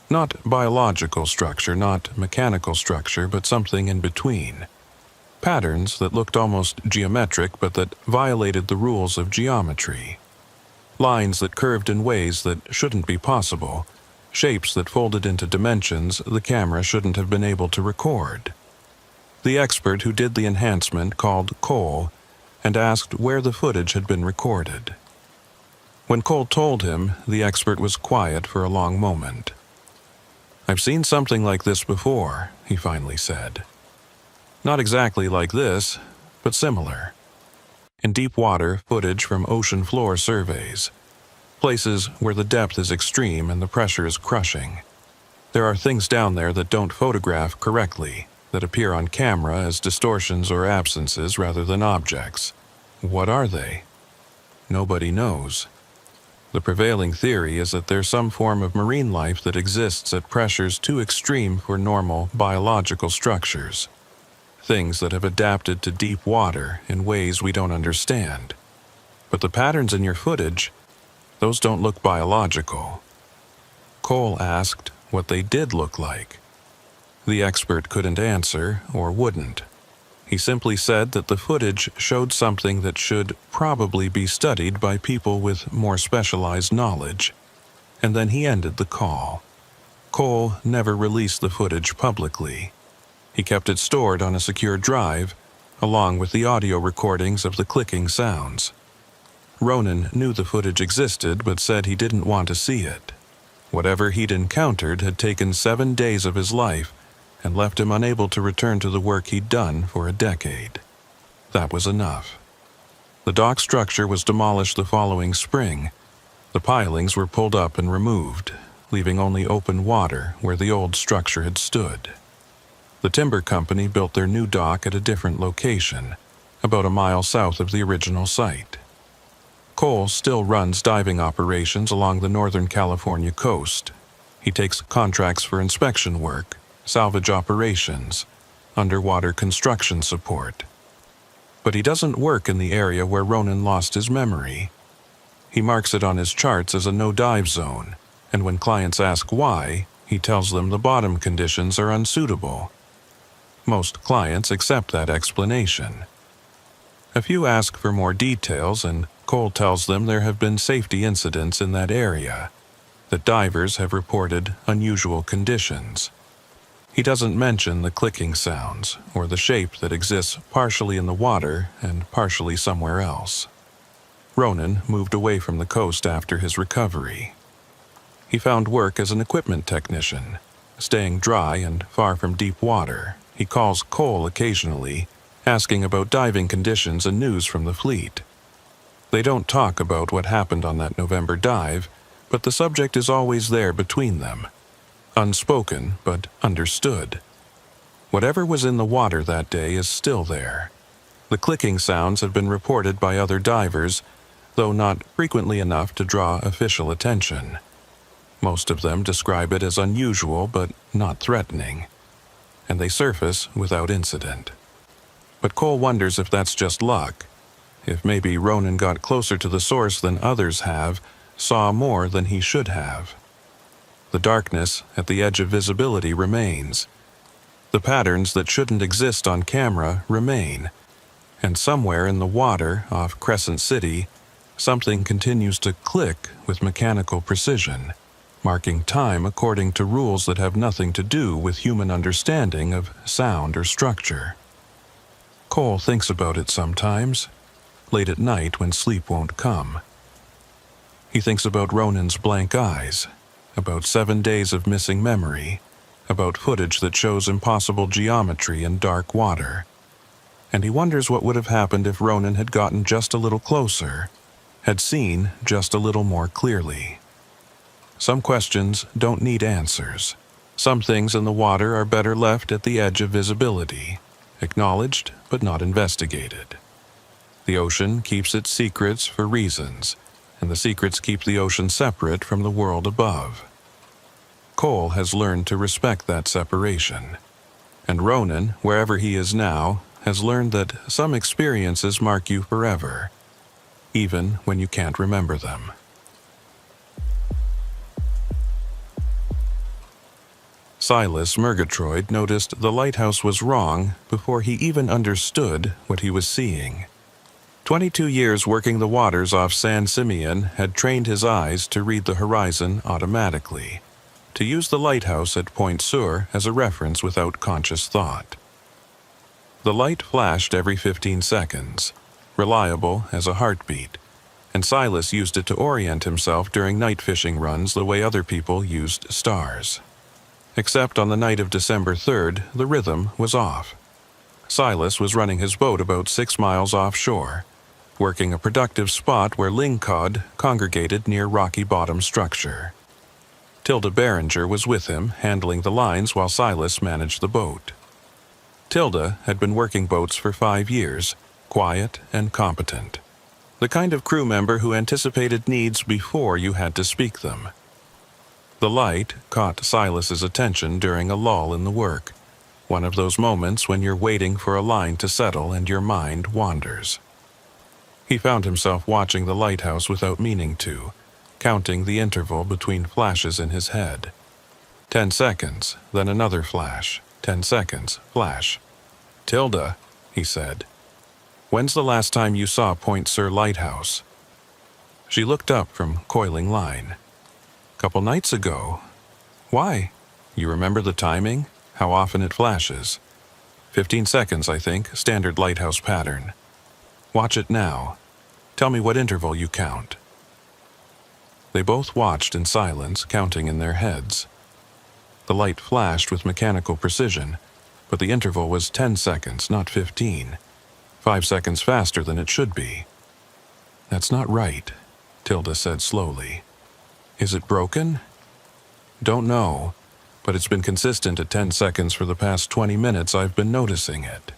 Not biological structure, not mechanical structure, but something in between. Patterns that looked almost geometric but that violated the rules of geometry. Lines that curved in ways that shouldn't be possible. Shapes that folded into dimensions the camera shouldn't have been able to record. The expert who did the enhancement called Cole and asked where the footage had been recorded. When Cole told him, the expert was quiet for a long moment. "I've seen something like this before," he finally said. "Not exactly like this, but similar. In deep water, footage from ocean floor surveys. Places where the depth is extreme and the pressure is crushing. There are things down there that don't photograph correctly, that appear on camera as distortions or absences rather than objects. What are they? Nobody knows. The prevailing theory is that there's some form of marine life that exists at pressures too extreme for normal biological structures. Things that have adapted to deep water in ways we don't understand. But the patterns in your footage, those don't look biological." Cole asked what they did look like. The expert couldn't answer or wouldn't. He simply said that the footage showed something that should probably be studied by people with more specialized knowledge. And then he ended the call. Cole never released the footage publicly. He kept it stored on a secure drive, along with the audio recordings of the clicking sounds. Ronan knew the footage existed but said he didn't want to see it. Whatever he'd encountered had taken 7 days of his life and left him unable to return to the work he'd done for a decade. That was enough. The dock structure was demolished the following spring. The pilings were pulled up and removed, leaving only open water where the old structure had stood. The timber company built their new dock at a different location, about a mile south of the original site. Cole still runs diving operations along the Northern California coast. He takes contracts for inspection work, salvage operations, underwater construction support. But he doesn't work in the area where Ronan lost his memory. He marks it on his charts as a no-dive zone, and when clients ask why, he tells them the bottom conditions are unsuitable. Most clients accept that explanation. A few ask for more details, and Cole tells them there have been safety incidents in that area, that divers have reported unusual conditions. He doesn't mention the clicking sounds or the shape that exists partially in the water and partially somewhere else. Ronan moved away from the coast after his recovery. He found work as an equipment technician, staying dry and far from deep water. He calls Cole occasionally, asking about diving conditions and news from the fleet. They don't talk about what happened on that November dive, but the subject is always there between them. Unspoken, but understood. Whatever was in the water that day is still there. The clicking sounds have been reported by other divers, though not frequently enough to draw official attention. Most of them describe it as unusual but not threatening, and they surface without incident. But Cole wonders if that's just luck, if maybe Ronan got closer to the source than others have, saw more than he should have. The darkness at the edge of visibility remains. The patterns that shouldn't exist on camera remain. And somewhere in the water off Crescent City, something continues to click with mechanical precision, marking time according to rules that have nothing to do with human understanding of sound or structure. Cole thinks about it sometimes, late at night when sleep won't come. He thinks about Ronan's blank eyes, about 7 days of missing memory, about footage that shows impossible geometry in dark water. And he wonders what would have happened if Ronan had gotten just a little closer, had seen just a little more clearly. Some questions don't need answers. Some things in the water are better left at the edge of visibility, acknowledged but not investigated. The ocean keeps its secrets for reasons, and the secrets keep the ocean separate from the world above. Cole has learned to respect that separation, and Ronan, wherever he is now, has learned that some experiences mark you forever, even when you can't remember them. Silas Murgatroyd noticed the lighthouse was wrong before he even understood what he was seeing. 22 years working the waters off San Simeon had trained his eyes to read the horizon automatically, to use the lighthouse at Point Sur as a reference without conscious thought. The light flashed every 15 seconds, reliable as a heartbeat, and Silas used it to orient himself during night fishing runs the way other people used stars. Except on the night of December 3rd, the rhythm was off. Silas was running his boat about 6 miles offshore, working a productive spot where lingcod congregated near rocky bottom structure. Tilda Behringer was with him, handling the lines while Silas managed the boat. Tilda had been working boats for 5 years, quiet and competent. The kind of crew member who anticipated needs before you had to speak them. The light caught Silas's attention during a lull in the work, one of those moments when you're waiting for a line to settle and your mind wanders. He found himself watching the lighthouse without meaning to, counting the interval between flashes in his head. 10 seconds, then another flash. 10 seconds, flash. "Tilda," he said, "when's the last time you saw Point Sur Lighthouse?" She looked up from coiling line. "Couple nights ago." "Why? You remember the timing? How often it flashes?" 15 seconds, I think, standard lighthouse pattern." "Watch it now. Tell me what interval you count." They both watched in silence, counting in their heads. The light flashed with mechanical precision, but the interval was 10 seconds, not 15. 5 seconds faster than it should be. "That's not right," Tilda said slowly. "Is it broken?" "Don't know, but it's been consistent at 10 seconds for the past 20 minutes. I've been noticing it."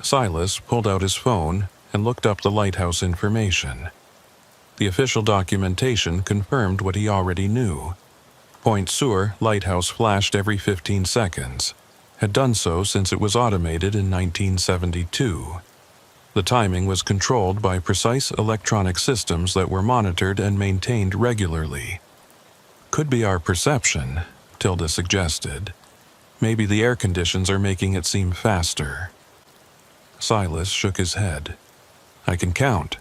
Silas pulled out his phone and looked up the lighthouse information. The official documentation confirmed what he already knew. Point Sur lighthouse flashed every 15 seconds, had done so since it was automated in 1972. The timing was controlled by precise electronic systems that were monitored and maintained regularly. "Could be our perception," Tilda suggested. "Maybe the air conditions are making it seem faster." Silas shook his head. "I can count.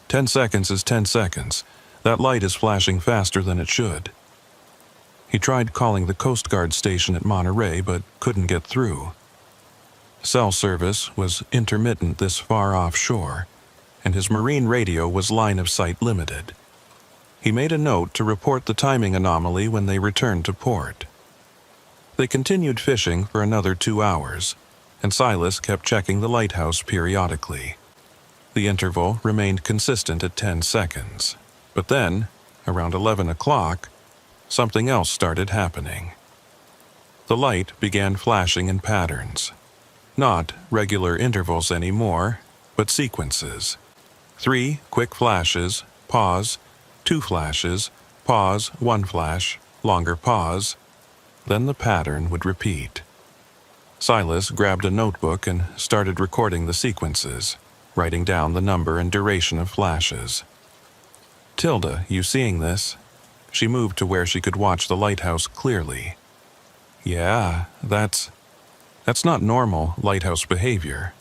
10 seconds is 10 seconds. That light is flashing faster than it should." He tried calling the Coast Guard station at Monterey, but couldn't get through. Cell service was intermittent this far offshore, and his marine radio was line-of-sight limited. He made a note to report the timing anomaly when they returned to port. They continued fishing for another 2 hours, and Silas kept checking the lighthouse periodically. The interval remained consistent at 10 seconds, but then, around 11 o'clock, something else started happening. The light began flashing in patterns. Not regular intervals anymore, but sequences. 3 quick flashes, pause, 2 flashes, pause, 1 flash, longer pause. Then the pattern would repeat. Silas grabbed a notebook and started recording the sequences, writing down the number and duration of flashes. "Tilda, you seeing this?" She moved to where she could watch the lighthouse clearly. "Yeah, that's not normal lighthouse behavior."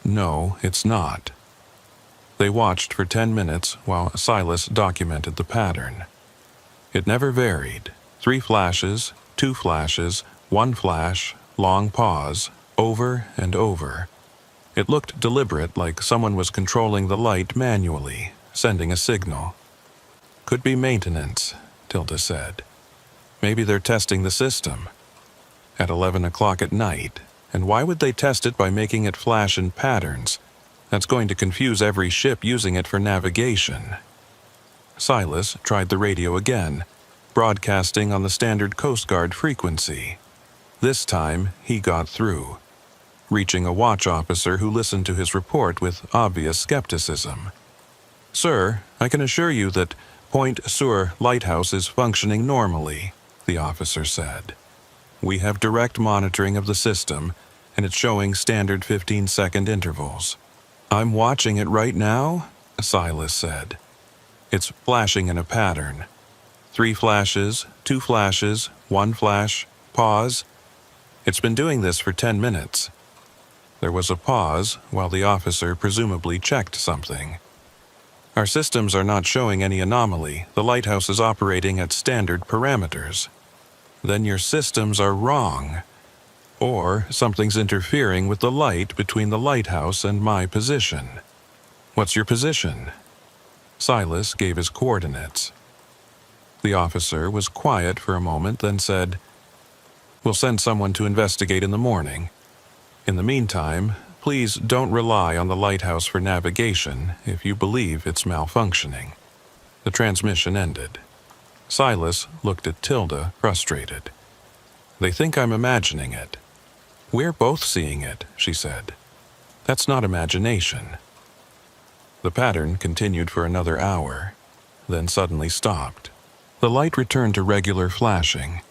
"No, it's not." They watched for 10 minutes while Silas documented the pattern. It never varied. 3 flashes, 2 flashes, 1 flash, long pause, over and over. It looked deliberate, like someone was controlling the light manually, sending a signal. "Could be maintenance," Tilda said. "Maybe they're testing the system." At 11 o'clock at night, and why would they test it by making it flash in patterns? That's going to confuse every ship using it for navigation. Silas tried the radio again, broadcasting on the standard Coast Guard frequency. This time, he got through, reaching a watch officer who listened to his report with obvious skepticism. "Sir, I can assure you that Point Sur Lighthouse is functioning normally," the officer said. "We have direct monitoring of the system, and it's showing standard 15-second intervals." "I'm watching it right now," Silas said. "It's flashing in a pattern. 3 flashes, 2 flashes, 1 flash, pause. It's been doing this for 10 minutes. There was a pause while the officer presumably checked something. "Our systems are not showing any anomaly. The lighthouse is operating at standard parameters." "Then your systems are wrong. Or something's interfering with the light between the lighthouse and my position." "What's your position?" Silas gave his coordinates. The officer was quiet for a moment, then said, "We'll send someone to investigate in the morning. In the meantime, please don't rely on the lighthouse for navigation if you believe it's malfunctioning." The transmission ended. Silas looked at Tilda, frustrated. "They think I'm imagining it." "We're both seeing it," she said. "That's not imagination." The pattern continued for another hour, then suddenly stopped. The light returned to regular flashing,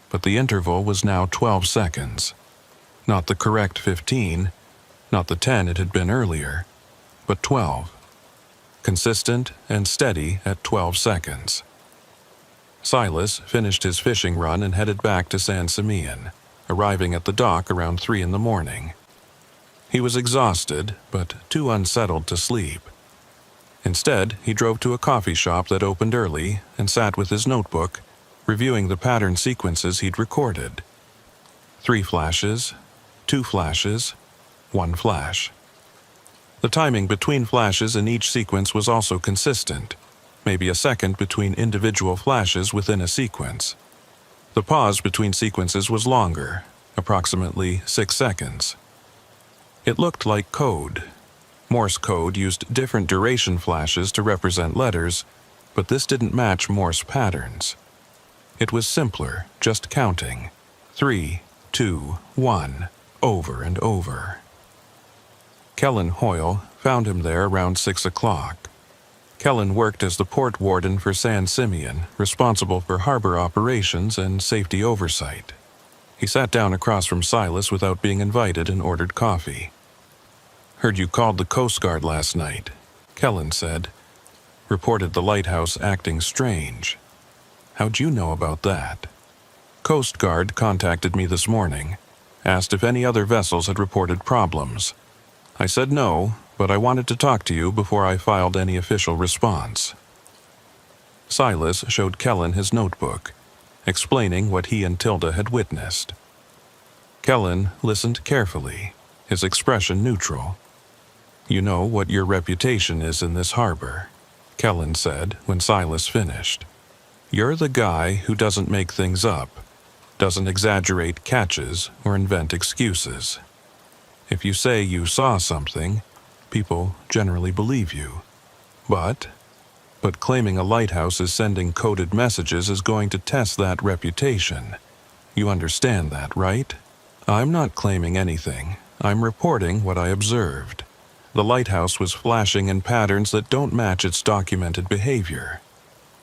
but the interval was now 12 seconds. Not the correct 15, not the 10 it had been earlier, but 12. Consistent and steady at 12 seconds. Silas finished his fishing run and headed back to San Simeon, arriving at the dock around 3 in the morning. He was exhausted, but too unsettled to sleep. Instead, he drove to a coffee shop that opened early and sat with his notebook, reviewing the pattern sequences he'd recorded. 3 flashes, 2 flashes, 1 flash. The timing between flashes in each sequence was also consistent, maybe a second between individual flashes within a sequence. The pause between sequences was longer, approximately 6 seconds. It looked like code. Morse code used different duration flashes to represent letters, but this didn't match Morse patterns. It was simpler, just counting. 3, 2, 1, over and over. Kellen Hoyle found him there around 6 o'clock. Kellen worked as the port warden for San Simeon, responsible for harbor operations and safety oversight. He sat down across from Silas without being invited and ordered coffee. "Heard you called the Coast Guard last night," Kellen said. "Reported the lighthouse acting strange. How'd you know about that?" "Coast Guard contacted me this morning, asked if any other vessels had reported problems. I said no, but I wanted to talk to you before I filed any official response." Silas showed Kellen his notebook, explaining what he and Tilda had witnessed. Kellen listened carefully, his expression neutral. "You know what your reputation is in this harbor," Kellen said when Silas finished. "You're the guy who doesn't make things up, doesn't exaggerate catches or invent excuses. If you say you saw something, people generally believe you. But claiming a lighthouse is sending coded messages is going to test that reputation. You understand that, right? I'm not claiming anything. I'm reporting what I observed. The lighthouse was flashing in patterns that don't match its documented behavior.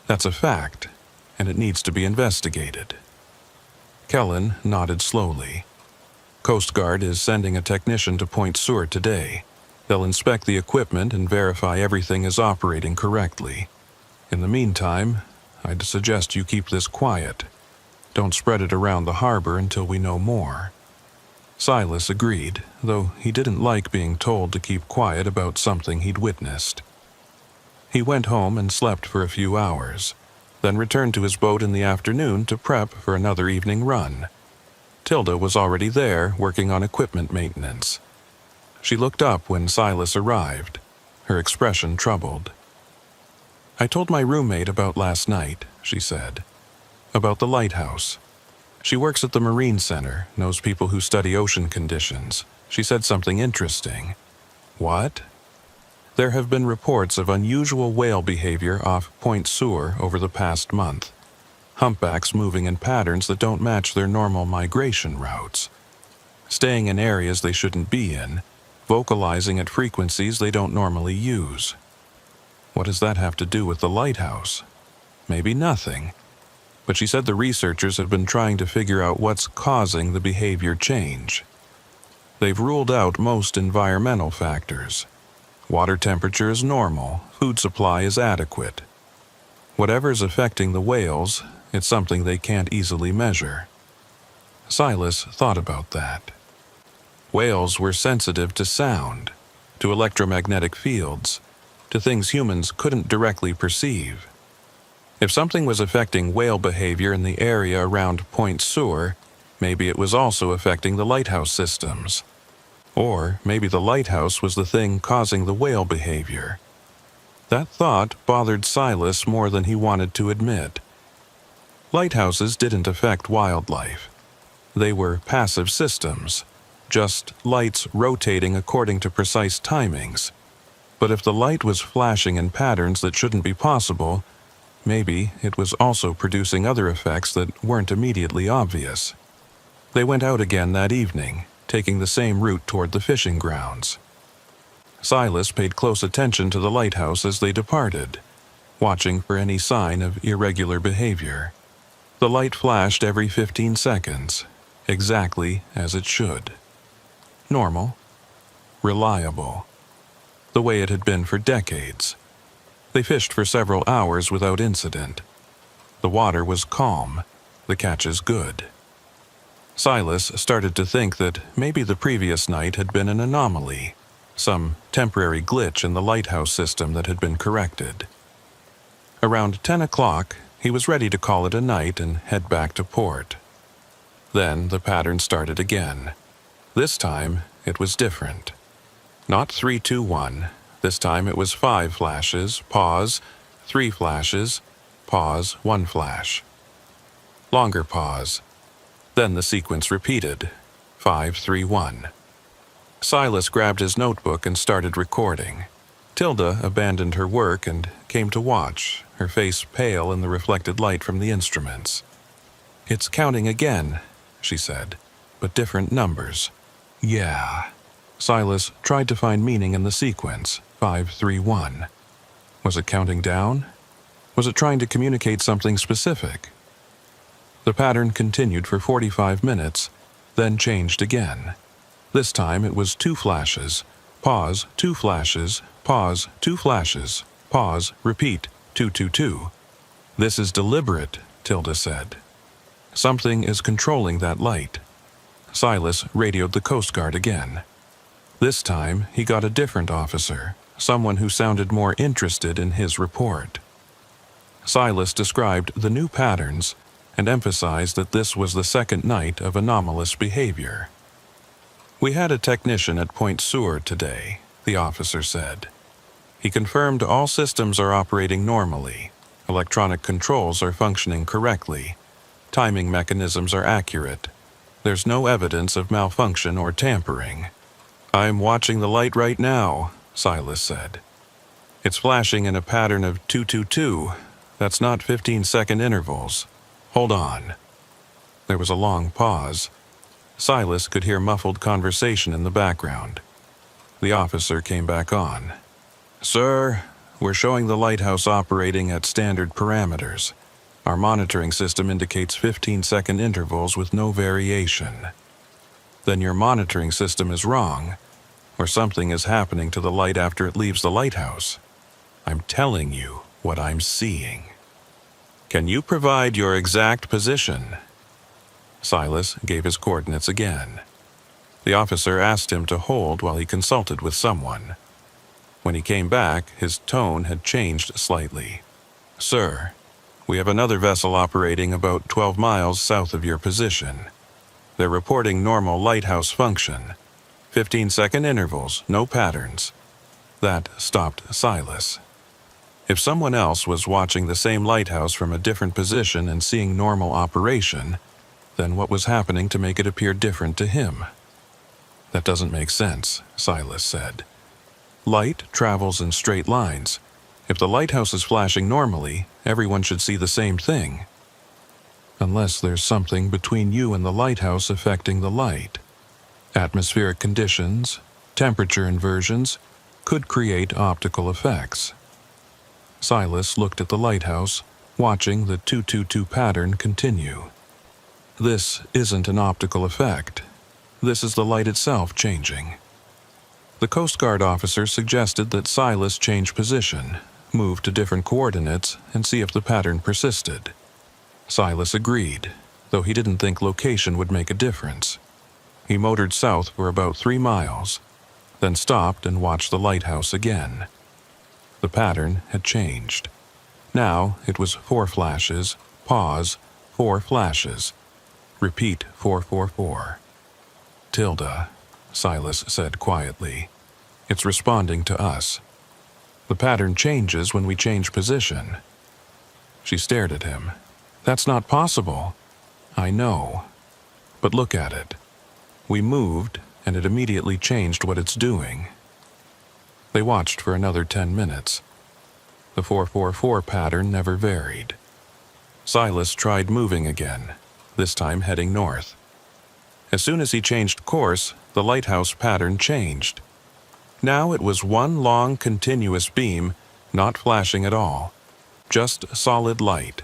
That's a fact, and it needs to be investigated." Kellen nodded slowly. "Coast Guard is sending a technician to Point Sur today. They'll inspect the equipment and verify everything is operating correctly. In the meantime, I'd suggest you keep this quiet. Don't spread it around the harbor until we know more." Silas agreed, though he didn't like being told to keep quiet about something he'd witnessed. He went home and slept for a few hours, then returned to his boat in the afternoon to prep for another evening run. Tilda was already there, working on equipment maintenance. She looked up when Silas arrived, her expression troubled. "I told my roommate about last night," she said. "About the lighthouse. She works at the Marine Center, knows people who study ocean conditions. She said something interesting." "What?" "There have been reports of unusual whale behavior off Point Sur over the past month. Humpbacks moving in patterns that don't match their normal migration routes. Staying in areas they shouldn't be in, vocalizing at frequencies they don't normally use." "What does that have to do with the lighthouse?" "Maybe nothing. But she said the researchers have been trying to figure out what's causing the behavior change. They've ruled out most environmental factors. Water temperature is normal, food supply is adequate. Whatever's affecting the whales, it's something they can't easily measure." Silas thought about that. Whales were sensitive to sound, to electromagnetic fields, to things humans couldn't directly perceive. If something was affecting whale behavior in the area around Point Sur, maybe it was also affecting the lighthouse systems. Or maybe the lighthouse was the thing causing the whale behavior. That thought bothered Silas more than he wanted to admit. Lighthouses didn't affect wildlife. They were passive systems, just lights rotating according to precise timings. But if the light was flashing in patterns that shouldn't be possible, maybe it was also producing other effects that weren't immediately obvious. They went out again that evening, taking the same route toward the fishing grounds. Silas paid close attention to the lighthouse as they departed, watching for any sign of irregular behavior. The light flashed every 15 seconds, exactly as it should. Normal. Reliable. The way it had been for decades. They fished for several hours without incident. The water was calm, the catches good. Silas started to think that maybe the previous night had been an anomaly, some temporary glitch in the lighthouse system that had been corrected. Around 10 o'clock, he was ready to call it a night and head back to port. Then the pattern started again. This time, it was different. Not 3, 2, 1. This time it was 5 flashes, pause, 3 flashes, pause, 1 flash. Longer pause. Then the sequence repeated. 5, 3, 1. Silas grabbed his notebook and started recording. Tilda abandoned her work and came to watch, her face pale in the reflected light from the instruments. "It's counting again," she said, "but different numbers." "Yeah." Silas tried to find meaning in the sequence, 5, 3, 1. Was it counting down? Was it trying to communicate something specific? The pattern continued for 45 minutes, then changed again. This time it was 2 flashes, pause, 2 flashes, pause, 2 flashes, pause, repeat, 2, 2, 2. "This is deliberate," Tilda said. "Something is controlling that light." Silas radioed the Coast Guard again. This time he got a different officer, someone who sounded more interested in his report. Silas described the new patterns and emphasized that this was the second night of anomalous behavior. "We had a technician at Point Seward today," the officer said. "He confirmed all systems are operating normally, electronic controls are functioning correctly, timing mechanisms are accurate. There's no evidence of malfunction or tampering." "I'm watching the light right now," Silas said. "It's flashing in a pattern of 222. That's not 15-second intervals. Hold on." There was a long pause. Silas could hear muffled conversation in the background. The officer came back on. "Sir, we're showing the lighthouse operating at standard parameters. Our monitoring system indicates 15-second intervals with no variation." "Then your monitoring system is wrong, or something is happening to the light after it leaves the lighthouse. I'm telling you what I'm seeing." "Can you provide your exact position?" Silas gave his coordinates again. The officer asked him to hold while he consulted with someone. When he came back, his tone had changed slightly. "Sir, we have another vessel operating about 12 miles south of your position. They're reporting normal lighthouse function. 15-second intervals, no patterns." That stopped Silas. If someone else was watching the same lighthouse from a different position and seeing normal operation, then what was happening to make it appear different to him? "That doesn't make sense," Silas said. "Light travels in straight lines. If the lighthouse is flashing normally, everyone should see the same thing. Unless there's something between you and the lighthouse affecting the light. Atmospheric conditions, temperature inversions, could create optical effects." Silas looked at the lighthouse, watching the 222 pattern continue. "This isn't an optical effect. This is the light itself changing." The Coast Guard officer suggested that Silas change position, move to different coordinates, and see if the pattern persisted. Silas agreed, though he didn't think location would make a difference. He motored south for about 3 miles, then stopped and watched the lighthouse again. The pattern had changed. Now it was 4 flashes, pause, 4 flashes, repeat 444. "Tilda," Silas said quietly, "it's responding to us. The pattern changes when we change position." She stared at him. "That's not possible." "I know. But look at it. We moved, and it immediately changed what it's doing." They watched for another 10 minutes. The 444 pattern never varied. Silas tried moving again, this time heading north. As soon as he changed course, the lighthouse pattern changed. Now it was one long continuous beam, not flashing at all. Just solid light.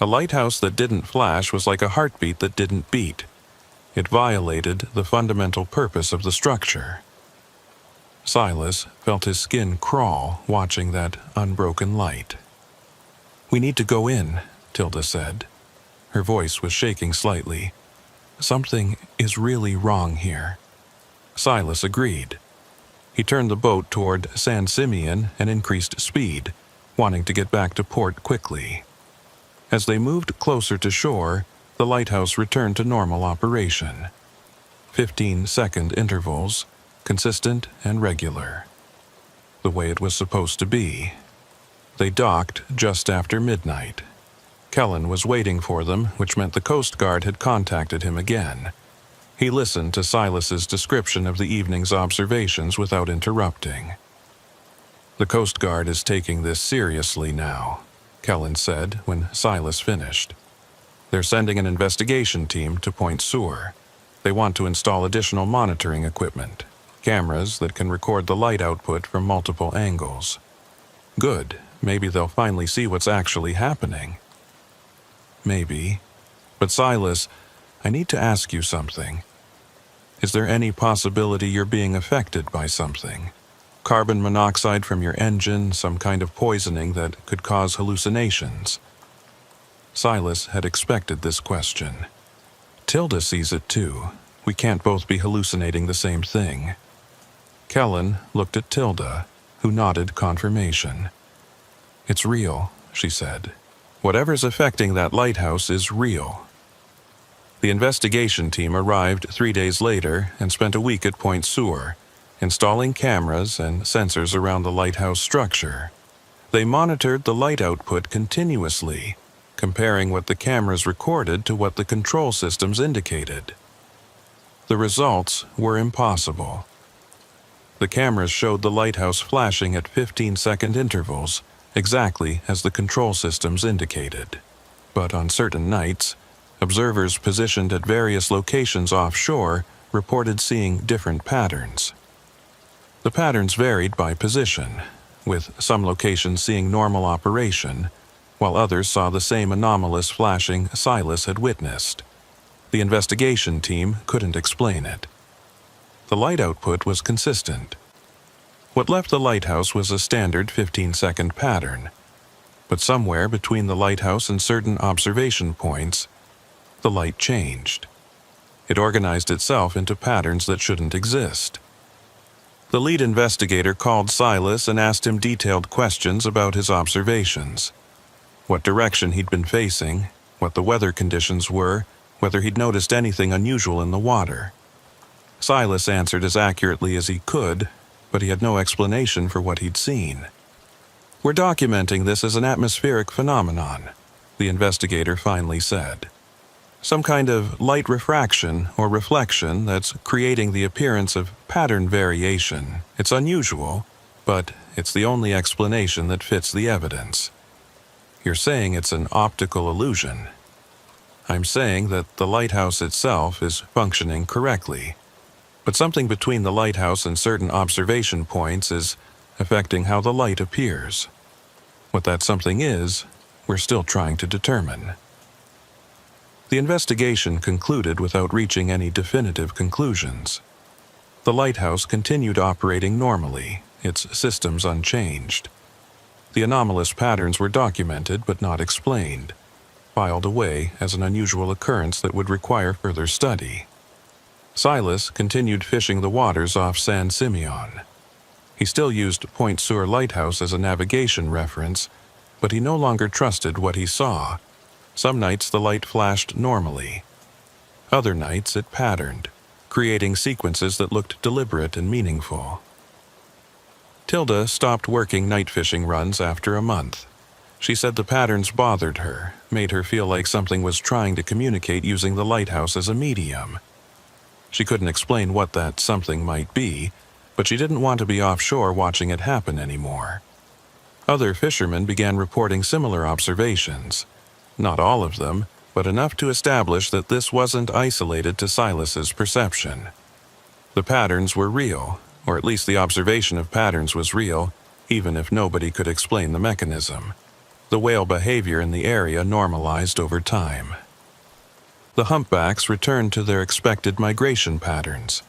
A lighthouse that didn't flash was like a heartbeat that didn't beat. It violated the fundamental purpose of the structure. Silas felt his skin crawl watching that unbroken light. "We need to go in," Tilda said. Her voice was shaking slightly. "Something is really wrong here." Silas agreed. He turned the boat toward San Simeon and increased speed, wanting to get back to port quickly. As they moved closer to shore, the lighthouse returned to normal operation. 15-second intervals, consistent and regular, the way it was supposed to be. They docked just after midnight. Kellen was waiting for them, which meant the Coast Guard had contacted him again. He listened to Silas's description of the evening's observations without interrupting. "The Coast Guard is taking this seriously now," Kellen said when Silas finished. "They're sending an investigation team to Point Sur. They want to install additional monitoring equipment, cameras that can record the light output from multiple angles." "Good. Maybe they'll finally see what's actually happening." "Maybe. But Silas, I need to ask you something. Is there any possibility you're being affected by something? Carbon monoxide from your engine, some kind of poisoning that could cause hallucinations?" Silas had expected this question. "Tilda sees it too. We can't both be hallucinating the same thing." Kellen looked at Tilda, who nodded confirmation. "It's real," she said. "Whatever's affecting that lighthouse is real." The investigation team arrived 3 days later and spent a week at Point Sur, installing cameras and sensors around the lighthouse structure. They monitored the light output continuously, comparing what the cameras recorded to what the control systems indicated. The results were impossible. The cameras showed the lighthouse flashing at 15-second intervals, exactly as the control systems indicated. But on certain nights, observers positioned at various locations offshore reported seeing different patterns. The patterns varied by position, with some locations seeing normal operation, while others saw the same anomalous flashing Silas had witnessed. The investigation team couldn't explain it. The light output was consistent. What left the lighthouse was a standard 15-second pattern, but somewhere between the lighthouse and certain observation points, the light changed. It organized itself into patterns that shouldn't exist. The lead investigator called Silas and asked him detailed questions about his observations. What direction he'd been facing, what the weather conditions were, whether he'd noticed anything unusual in the water. Silas answered as accurately as he could, but he had no explanation for what he'd seen. "We're documenting this as an atmospheric phenomenon," the investigator finally said. "Some kind of light refraction or reflection that's creating the appearance of pattern variation. It's unusual, but it's the only explanation that fits the evidence." "You're saying it's an optical illusion?" "I'm saying that the lighthouse itself is functioning correctly, but something between the lighthouse and certain observation points is affecting how the light appears. What that something is, we're still trying to determine." The investigation concluded without reaching any definitive conclusions. The lighthouse continued operating normally, its systems unchanged. The anomalous patterns were documented but not explained, filed away as an unusual occurrence that would require further study. Silas continued fishing the waters off San Simeon. He still used Point Sur Lighthouse as a navigation reference, but he no longer trusted what he saw. Some nights the light flashed normally. Other nights it patterned, creating sequences that looked deliberate and meaningful. Tilda stopped working night fishing runs after a month. She said the patterns bothered her, made her feel like something was trying to communicate using the lighthouse as a medium. She couldn't explain what that something might be, but she didn't want to be offshore watching it happen anymore. Other fishermen began reporting similar observations. Not all of them, but enough to establish that this wasn't isolated to Silas's perception. The patterns were real, or at least the observation of patterns was real, even if nobody could explain the mechanism. The whale behavior in the area normalized over time. The humpbacks returned to their expected migration patterns.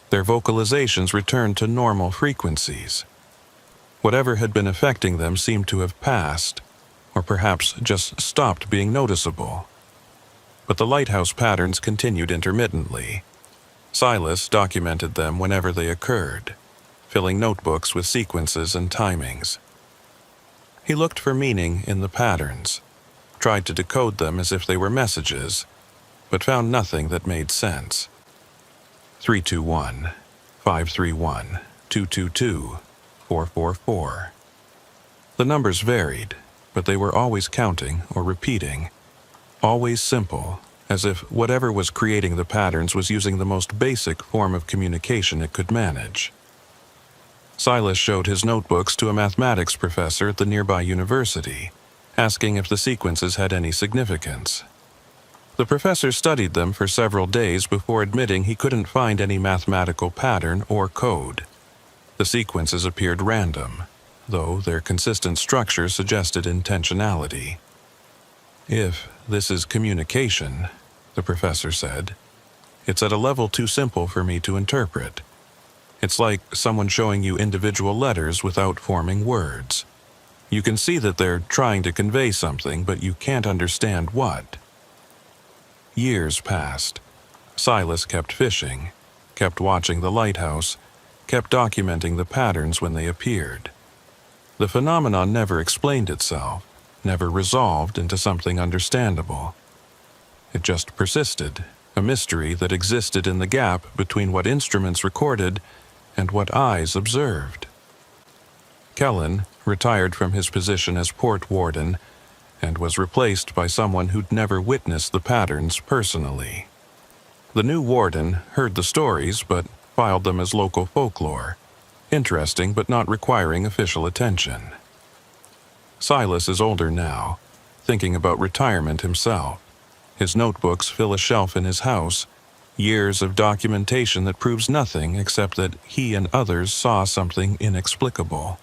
Their vocalizations returned to normal frequencies. Whatever had been affecting them seemed to have passed, or perhaps just stopped being noticeable. But the lighthouse patterns continued intermittently. Silas documented them whenever they occurred, filling notebooks with sequences and timings. He looked for meaning in the patterns, tried to decode them as if they were messages, but found nothing that made sense. 321. 531 222 444. The numbers varied, but they were always counting or repeating, always simple, as if whatever was creating the patterns was using the most basic form of communication it could manage. Silas showed his notebooks to a mathematics professor at the nearby university, asking if the sequences had any significance. The professor studied them for several days before admitting he couldn't find any mathematical pattern or code. The sequences appeared random, though their consistent structure suggested intentionality. "If this is communication," the professor said, "it's at a level too simple for me to interpret. It's like someone showing you individual letters without forming words. You can see that they're trying to convey something, but you can't understand what." Years passed. Silas kept fishing, kept watching the lighthouse, kept documenting the patterns when they appeared. The phenomenon never explained itself, never resolved into something understandable. It just persisted, a mystery that existed in the gap between what instruments recorded and what eyes observed. Kellen retired from his position as port warden and was replaced by someone who'd never witnessed the patterns personally. The new warden heard the stories but filed them as local folklore, interesting but not requiring official attention. Silas is older now, thinking about retirement himself. His notebooks fill a shelf in his house, years of documentation that proves nothing except that he and others saw something inexplicable.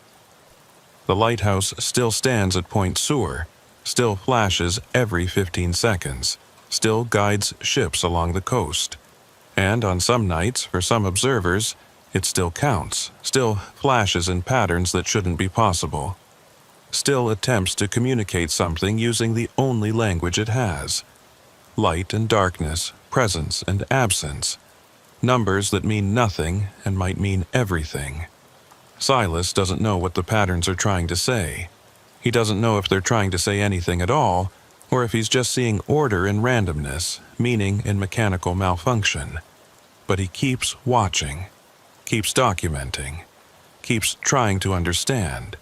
The lighthouse still stands at Point Sewer, still flashes every 15 seconds, still guides ships along the coast. And on some nights, for some observers, it still counts, still flashes in patterns that shouldn't be possible, still attempts to communicate something using the only language it has. Light and darkness, presence and absence, numbers that mean nothing and might mean everything. Silas doesn't know what the patterns are trying to say. He doesn't know if they're trying to say anything at all, or if he's just seeing order in randomness, meaning in mechanical malfunction. But he keeps watching, keeps documenting, keeps trying to understand.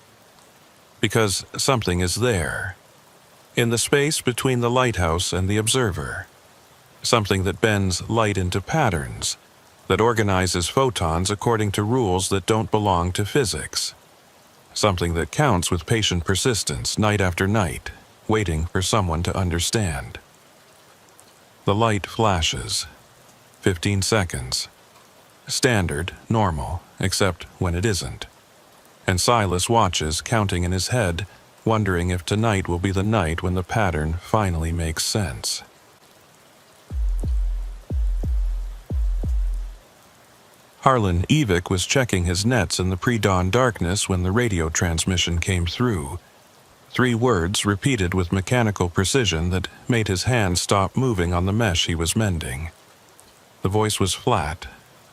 Because something is there, in the space between the lighthouse and the observer. Something that bends light into patterns, that organizes photons according to rules that don't belong to physics. Something that counts with patient persistence night after night, waiting for someone to understand. The light flashes. 15 seconds. Standard, normal, except when it isn't. And Silas watches, counting in his head, wondering if tonight will be the night when the pattern finally makes sense. Harlan Evick was checking his nets in the pre-dawn darkness when the radio transmission came through. 3 words repeated with mechanical precision that made his hand stop moving on the mesh he was mending. The voice was flat,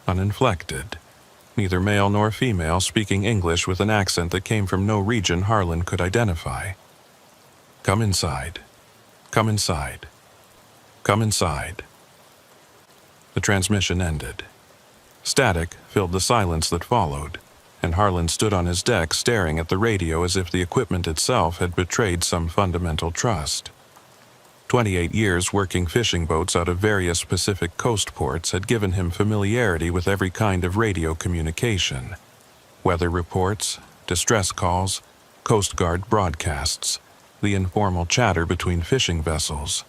uninflected, neither male nor female, speaking English with an accent that came from no region Harlan could identify. "Come inside. Come inside. Come inside." The transmission ended. Static filled the silence that followed, and Harlan stood on his deck staring at the radio as if the equipment itself had betrayed some fundamental trust. 28 years working fishing boats out of various Pacific coast ports had given him familiarity with every kind of radio communication. Weather reports, distress calls, Coast Guard broadcasts, the informal chatter between fishing vessels.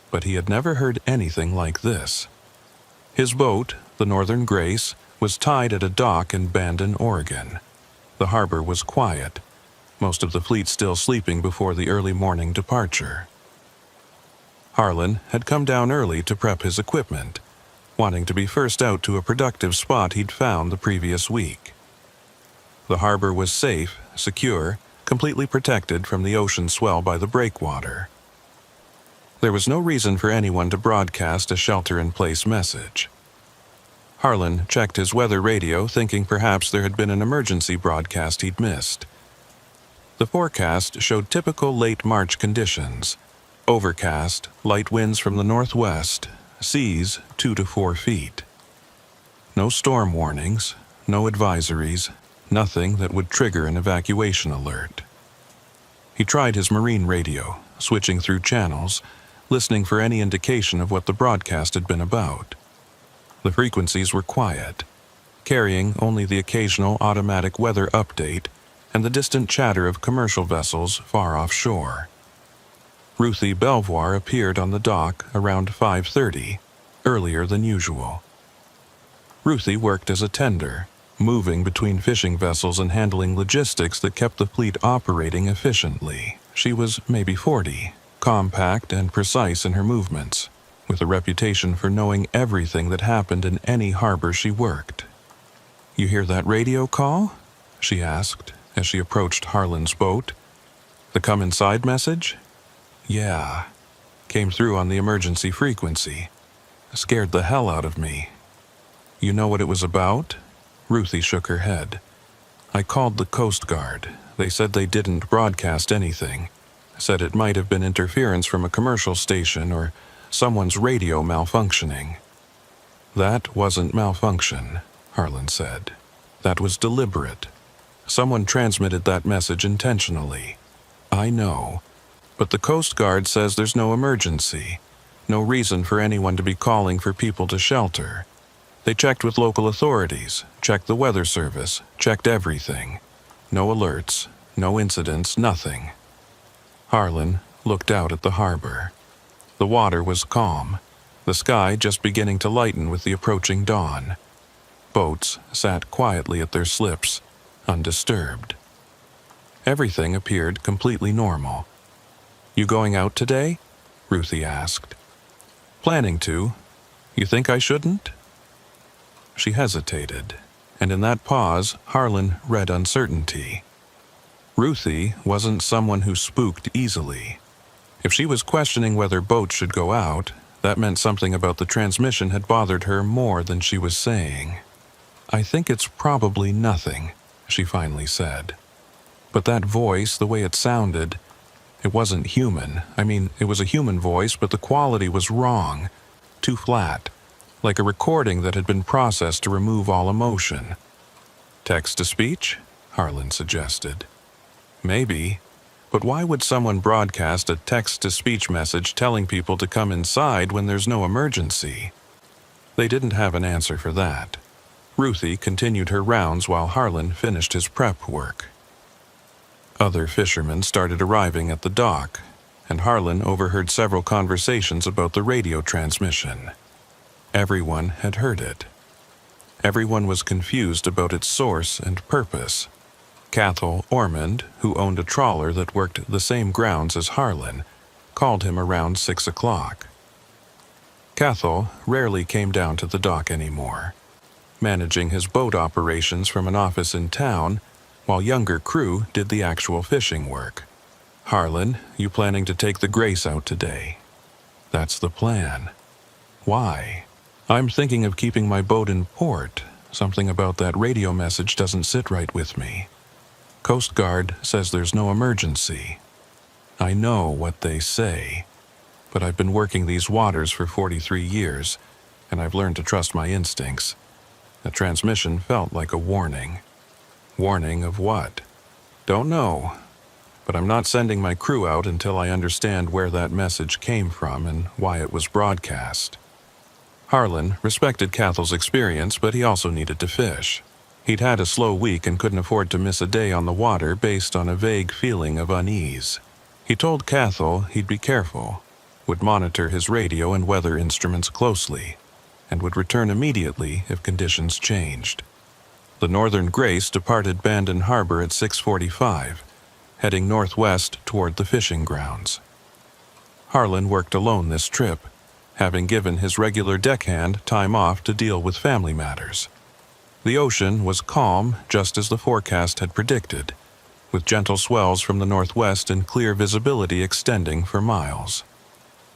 But he had never heard anything like this. His boat, the Northern Grace, was tied at a dock in Bandon, Oregon. The harbor was quiet, most of the fleet still sleeping before the early morning departure. Harlan had come down early to prep his equipment, wanting to be first out to a productive spot he'd found the previous week. The harbor was safe, secure, completely protected from the ocean swell by the breakwater. There was no reason for anyone to broadcast a shelter-in-place message. Harlan checked his weather radio, thinking perhaps there had been an emergency broadcast he'd missed. The forecast showed typical late March conditions: overcast, light winds from the northwest, seas 2 to 4 feet. No storm warnings, no advisories, nothing that would trigger an evacuation alert. He tried his marine radio, switching through channels, listening for any indication of what the broadcast had been about. The frequencies were quiet, carrying only the occasional automatic weather update and the distant chatter of commercial vessels far offshore. Ruthie Belvoir appeared on the dock around 5:30, earlier than usual. Ruthie worked as a tender, moving between fishing vessels and handling logistics that kept the fleet operating efficiently. She was maybe 40, compact and precise in her movements, with a reputation for knowing everything that happened in any harbor she worked. "You hear that radio call?" she asked as she approached Harlan's boat. "The come inside message?" "Yeah." Came through on the emergency frequency. Scared the hell out of me. "You know what it was about?" Ruthie shook her head. "I called the Coast Guard. They said they didn't broadcast anything. Said it might have been interference from a commercial station or someone's radio malfunctioning." "That wasn't malfunction," Harlan said. "That was deliberate. Someone transmitted that message intentionally. I know. But the Coast Guard says there's no emergency. No reason for anyone to be calling for people to shelter. They checked with local authorities, checked the weather service, checked everything. No alerts, no incidents, nothing." Harlan looked out at the harbor. The water was calm, the sky just beginning to lighten with the approaching dawn. Boats sat quietly at their slips, undisturbed. Everything appeared completely normal. "You going out today?" Ruthie asked. "Planning to. You think I shouldn't?" She hesitated, and in that pause, Harlan read uncertainty. Ruthie wasn't someone who spooked easily. If she was questioning whether boats should go out, that meant something about the transmission had bothered her more than she was saying. "I think it's probably nothing," she finally said. But that voice, the way it sounded, it wasn't human. I mean, it was a human voice, but the quality was wrong. Too flat. Like a recording that had been processed to remove all emotion. "Text-to-speech?" Harlan suggested. "Maybe. But why would someone broadcast a text-to-speech message telling people to come inside when there's no emergency?" They didn't have an answer for that. Ruthie continued her rounds while Harlan finished his prep work. Other fishermen started arriving at the dock, and Harlan overheard several conversations about the radio transmission. Everyone had heard it. Everyone was confused about its source and purpose. Cathal Ormond, who owned a trawler that worked the same grounds as Harlan, called him around 6 o'clock. Cathal rarely came down to the dock anymore, managing his boat operations from an office in town, while younger crew did the actual fishing work. "Harlan, you planning to take the Grace out today?" "That's the plan." "Why?" "I'm thinking of keeping my boat in port. Something about that radio message doesn't sit right with me. Coast Guard says there's no emergency." "I know what they say, but I've been working these waters for 43 years, and I've learned to trust my instincts. The transmission felt like a warning." "Warning of what?" "Don't know, but I'm not sending my crew out until I understand where that message came from and why it was broadcast." Harlan respected Cathal's experience, but he also needed to fish. He'd had a slow week and couldn't afford to miss a day on the water based on a vague feeling of unease. He told Cathal he'd be careful, would monitor his radio and weather instruments closely, and would return immediately if conditions changed. The Northern Grace departed Bandon Harbor at 6:45, heading northwest toward the fishing grounds. Harlan worked alone this trip, having given his regular deckhand time off to deal with family matters. The ocean was calm, just as the forecast had predicted, with gentle swells from the northwest and clear visibility extending for miles.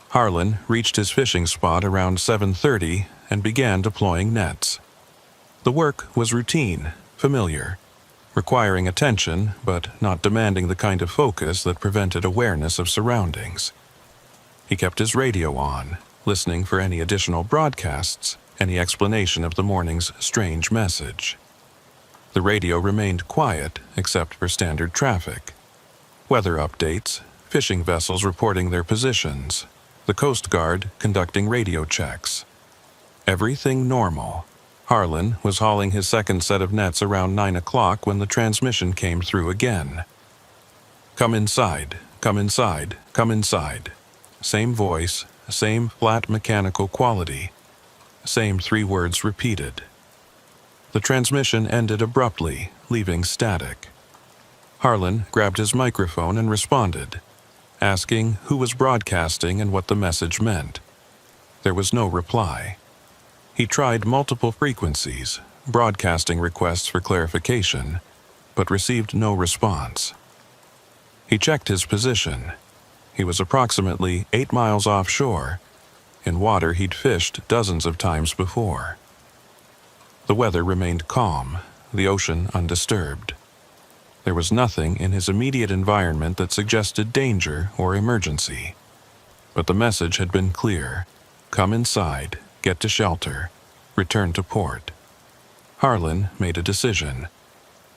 Harlan reached his fishing spot around 7:30 and began deploying nets. The work was routine, familiar, requiring attention, but not demanding the kind of focus that prevented awareness of surroundings. He kept his radio on, listening for any additional broadcasts, any explanation of the morning's strange message. The radio remained quiet except for standard traffic. Weather updates, fishing vessels reporting their positions, the Coast Guard conducting radio checks. Everything normal. Harlan was hauling his second set of nets around 9 o'clock when the transmission came through again. "Come inside, come inside, come inside." Same voice, same flat mechanical quality, same 3 words repeated. The transmission ended abruptly, leaving static. Harlan grabbed his microphone and responded, asking who was broadcasting and what the message meant. There was no reply. He tried multiple frequencies, broadcasting requests for clarification, but received no response. He checked his position. He was approximately 8 miles offshore, in water he'd fished dozens of times before. The weather remained calm, the ocean undisturbed. There was nothing in his immediate environment that suggested danger or emergency. But the message had been clear: come inside, get to shelter, return to port. Harlan made a decision.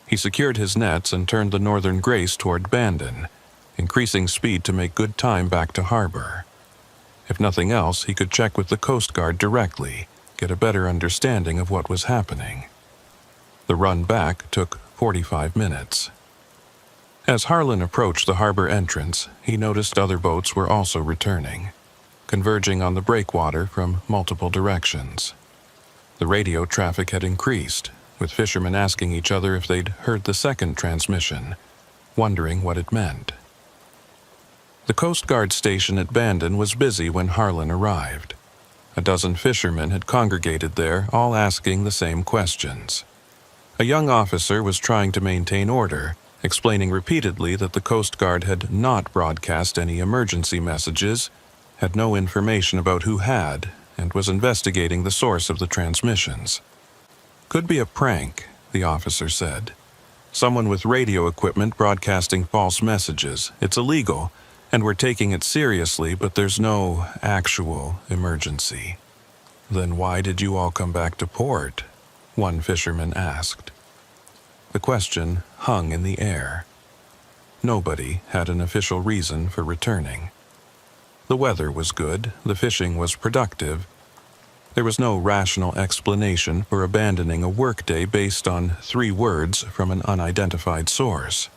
He secured his nets and turned the Northern Grace toward Bandon, increasing speed to make good time back to harbor. If nothing else, he could check with the Coast Guard directly, get a better understanding of what was happening. The run back took 45 minutes. As Harlan approached the harbor entrance, he noticed other boats were also returning, converging on the breakwater from multiple directions. The radio traffic had increased, with fishermen asking each other if they'd heard the second transmission, wondering what it meant. The Coast Guard station at Bandon was busy when Harlan arrived. A dozen fishermen had congregated there, all asking the same questions. A young officer was trying to maintain order, explaining repeatedly that the Coast Guard had not broadcast any emergency messages, had no information about who had, and was investigating the source of the transmissions. "Could be a prank," the officer said. "Someone with radio equipment broadcasting false messages. It's illegal, and we're taking it seriously, but there's no actual emergency." "Then why did you all come back to port?" one fisherman asked. The question hung in the air. Nobody had an official reason for returning. The weather was good, the fishing was productive. There was no rational explanation for abandoning a workday based on 3 words from an unidentified source.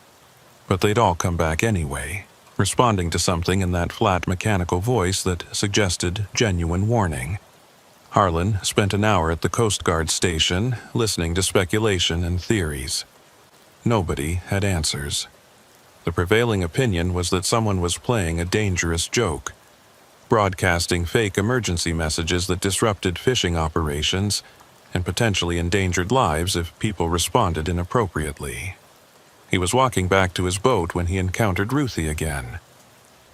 But they'd all come back anyway, responding to something in that flat mechanical voice that suggested genuine warning. Harlan spent an hour at the Coast Guard station, listening to speculation and theories. Nobody had answers. The prevailing opinion was that someone was playing a dangerous joke, broadcasting fake emergency messages that disrupted fishing operations and potentially endangered lives if people responded inappropriately. He was walking back to his boat when he encountered Ruthie again.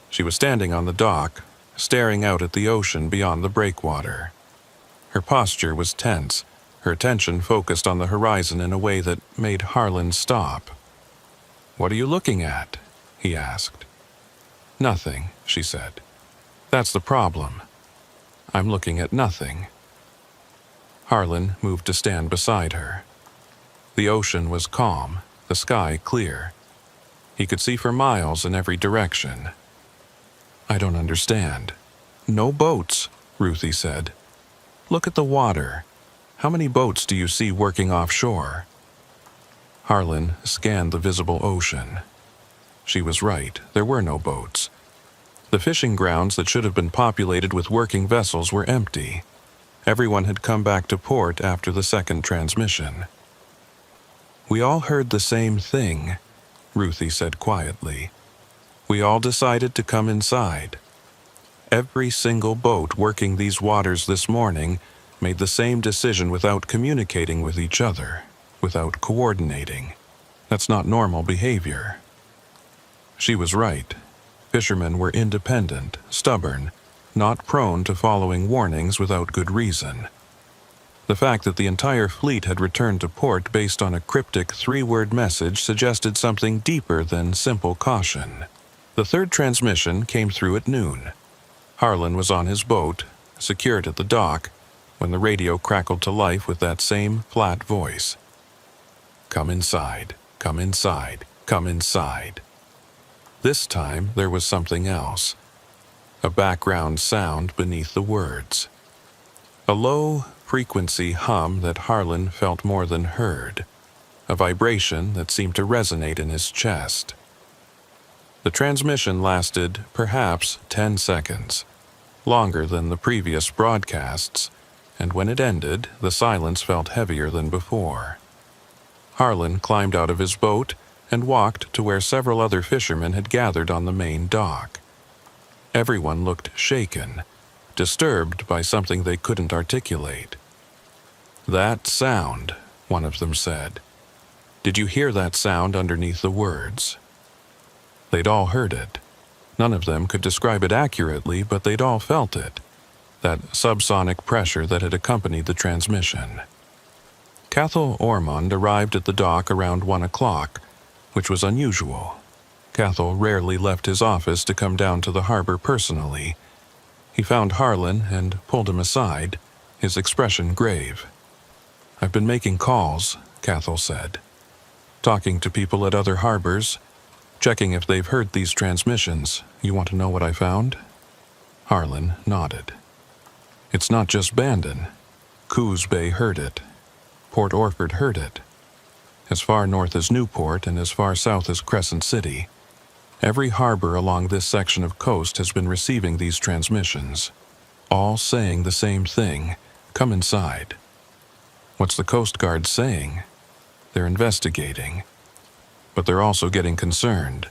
She was standing on the dock, staring out at the ocean beyond the breakwater. Her posture was tense, her attention focused on the horizon in a way that made Harlan stop. "What are you looking at?" he asked. "Nothing," she said. "That's the problem. I'm looking at nothing." Harlan moved to stand beside her. The ocean was calm, the sky clear. He could see for miles in every direction. "I don't understand." "No boats," Ruthie said. "Look at the water. How many boats do you see working offshore?" Harlan scanned the visible ocean. She was right, there were no boats. The fishing grounds that should have been populated with working vessels were empty. Everyone had come back to port after the second transmission. "We all heard the same thing," Ruthie said quietly. "We all decided to come inside. Every single boat working these waters this morning made the same decision without communicating with each other, without coordinating. That's not normal behavior." She was right. Fishermen were independent, stubborn, not prone to following warnings without good reason. The fact that the entire fleet had returned to port based on a cryptic 3-word message suggested something deeper than simple caution. The third transmission came through at noon. Harlan was on his boat, secured at the dock, when the radio crackled to life with that same flat voice. Come inside, come inside, come inside. This time there was something else, a background sound beneath the words. A low frequency hum that Harlan felt more than heard, a vibration that seemed to resonate in his chest. The transmission lasted perhaps 10 seconds, longer than the previous broadcasts, and when it ended, the silence felt heavier than before. Harlan climbed out of his boat and walked to where several other fishermen had gathered on the main dock. Everyone looked shaken, disturbed by something they couldn't articulate. That sound, one of them said. Did you hear that sound underneath the words? They'd all heard it. None of them could describe it accurately, but they'd all felt it. That subsonic pressure that had accompanied the transmission. Cathal Ormond arrived at the dock around 1 o'clock, which was unusual. Cathal rarely left his office to come down to the harbor personally. He found Harlan and pulled him aside, his expression grave. I've been making calls, Cathal said. Talking to people at other harbors, checking if they've heard these transmissions. You want to know what I found? Harlan nodded. It's not just Bandon. Coos Bay heard it. Port Orford heard it. As far north as Newport and as far south as Crescent City. Every harbor along this section of coast has been receiving these transmissions, all saying the same thing, come inside. What's the Coast Guard saying? They're investigating. But they're also getting concerned.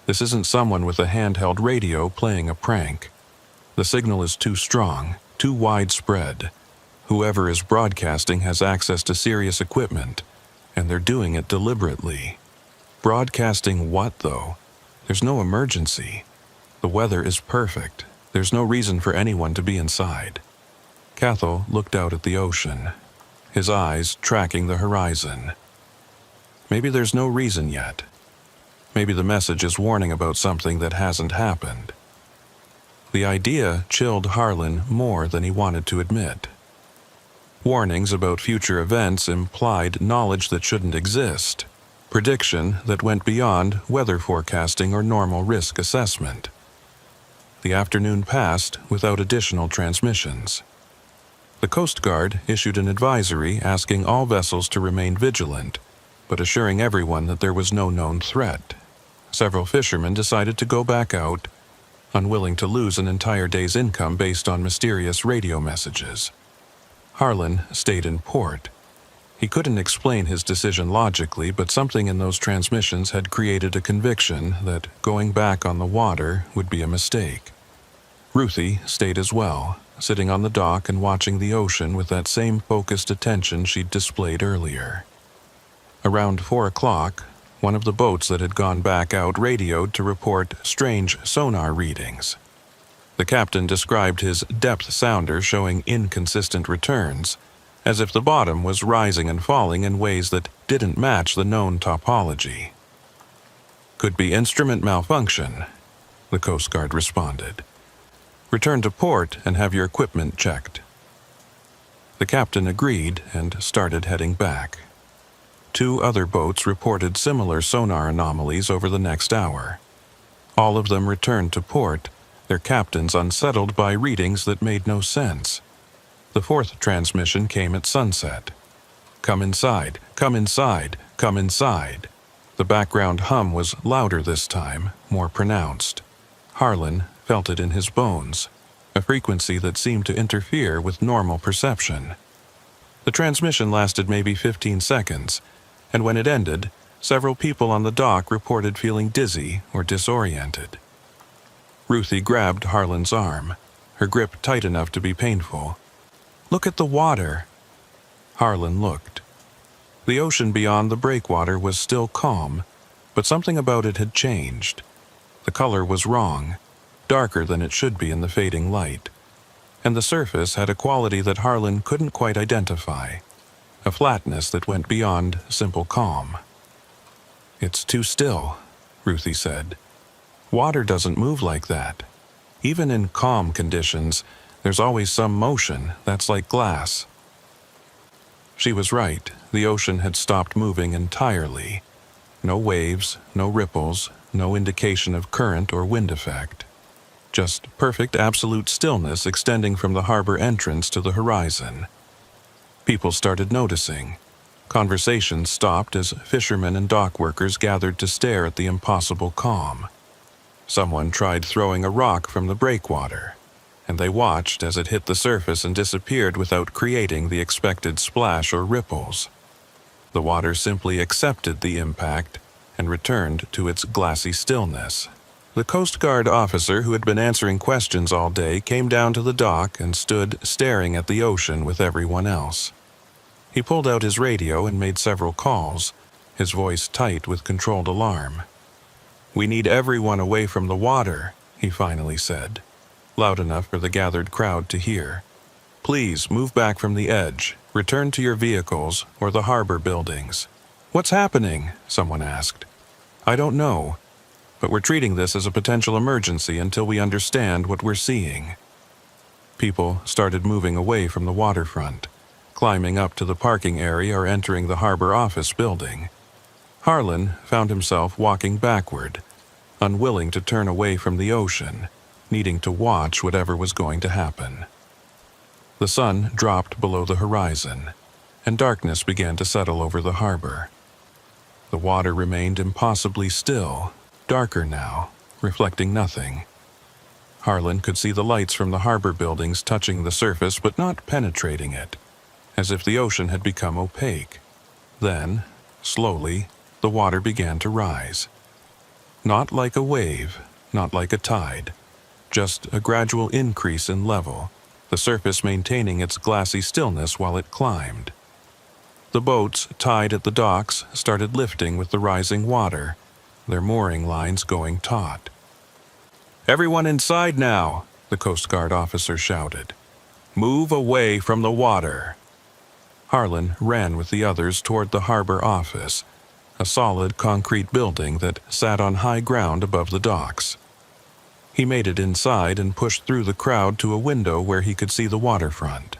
This isn't someone with a handheld radio playing a prank. The signal is too strong, too widespread. Whoever is broadcasting has access to serious equipment, and they're doing it deliberately. Broadcasting what, though? There's no emergency. The weather is perfect. There's no reason for anyone to be inside. Cathal looked out at the ocean, his eyes tracking the horizon. Maybe there's no reason yet. Maybe the message is warning about something that hasn't happened. The idea chilled Harlan more than he wanted to admit. Warnings about future events implied knowledge that shouldn't exist, prediction that went beyond weather forecasting or normal risk assessment. The afternoon passed without additional transmissions. The Coast Guard issued an advisory asking all vessels to remain vigilant, but assuring everyone that there was no known threat. Several fishermen decided to go back out, unwilling to lose an entire day's income based on mysterious radio messages. Harlan stayed in port. He couldn't explain his decision logically, but something in those transmissions had created a conviction that going back on the water would be a mistake. Ruthie stayed as well, sitting on the dock and watching the ocean with that same focused attention she'd displayed earlier. Around 4 o'clock, one of the boats that had gone back out radioed to report strange sonar readings. The captain described his depth sounder showing inconsistent returns, as if the bottom was rising and falling in ways that didn't match the known topology. Could be instrument malfunction, the Coast Guard responded. Return to port and have your equipment checked. The captain agreed and started heading back. 2 other boats reported similar sonar anomalies over the next hour. All of them returned to port, their captains unsettled by readings that made no sense. The 4th transmission came at sunset. Come inside, come inside, come inside. The background hum was louder this time, more pronounced. Harlan felt it in his bones, a frequency that seemed to interfere with normal perception. The transmission lasted maybe 15 seconds, and when it ended, several people on the dock reported feeling dizzy or disoriented. Ruthie grabbed Harlan's arm, her grip tight enough to be painful. Look at the water. Harlan looked. The ocean beyond the breakwater was still calm, but something about it had changed. The color was wrong, darker than it should be in the fading light, and the surface had a quality that Harlan couldn't quite identify, a flatness that went beyond simple calm. It's too still, Ruthie said. Water doesn't move like that. Even in calm conditions, There's always some motion that's like glass." She was right. The ocean had stopped moving entirely. No waves, no ripples, no indication of current or wind effect. Just perfect absolute stillness extending from the harbor entrance to the horizon. People started noticing. Conversations stopped as fishermen and dock workers gathered to stare at the impossible calm. Someone tried throwing a rock from the breakwater, and they watched as it hit the surface and disappeared without creating the expected splash or ripples. The water simply accepted the impact and returned to its glassy stillness. The Coast Guard officer who had been answering questions all day came down to the dock and stood staring at the ocean with everyone else. He pulled out his radio and made several calls, his voice tight with controlled alarm. "We need everyone away from the water," he finally said, loud enough for the gathered crowd to hear. "Please move back from the edge, return to your vehicles or the harbor buildings." "What's happening?" someone asked. "I don't know, but we're treating this as a potential emergency until we understand what we're seeing." People started moving away from the waterfront, climbing up to the parking area or entering the harbor office building. Harlan found himself walking backward, unwilling to turn away from the ocean, needing to watch whatever was going to happen. The sun dropped below the horizon, and darkness began to settle over the harbor. The water remained impossibly still, darker now, reflecting nothing. Harlan could see the lights from the harbor buildings touching the surface but not penetrating it, as if the ocean had become opaque. Then, slowly, the water began to rise. Not like a wave, not like a tide, just a gradual increase in level, the surface maintaining its glassy stillness while it climbed. The boats tied at the docks started lifting with the rising water, their mooring lines going taut. "Everyone inside now," the Coast Guard officer shouted. "Move away from the water." Harlan ran with the others toward the harbor office, a solid concrete building that sat on high ground above the docks. He made it inside and pushed through the crowd to a window where he could see the waterfront.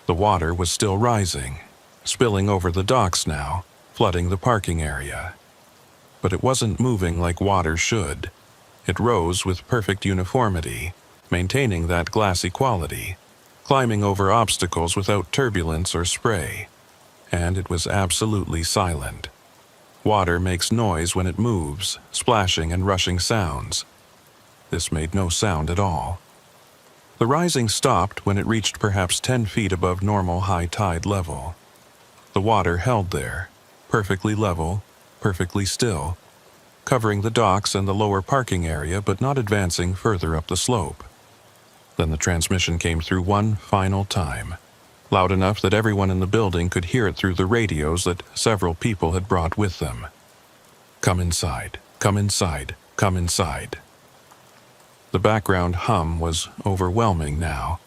The water was still rising, spilling over the docks now, flooding the parking area. But it wasn't moving like water should. It rose with perfect uniformity, maintaining that glassy quality, climbing over obstacles without turbulence or spray. And it was absolutely silent. Water makes noise when it moves, splashing and rushing sounds. This made no sound at all. The rising stopped when it reached perhaps 10 feet above normal high tide level. The water held there, perfectly level, perfectly still, covering the docks and the lower parking area but not advancing further up the slope. Then the transmission came through one final time, loud enough that everyone in the building could hear it through the radios that several people had brought with them. "Come inside, come inside, come inside." The background hum was overwhelming now,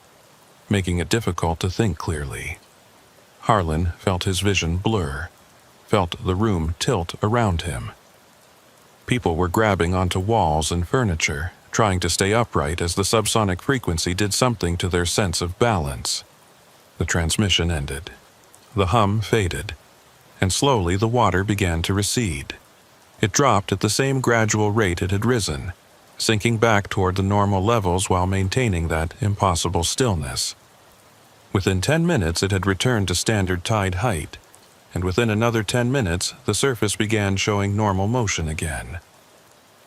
making it difficult to think clearly. Harlan felt his vision blur, felt the room tilt around him. People were grabbing onto walls and furniture, trying to stay upright as the subsonic frequency did something to their sense of balance. The transmission ended. The hum faded, and slowly the water began to recede. It dropped at the same gradual rate it had risen, sinking back toward the normal levels while maintaining that impossible stillness. Within 10 minutes it had returned to standard tide height, and within another 10 minutes the surface began showing normal motion again.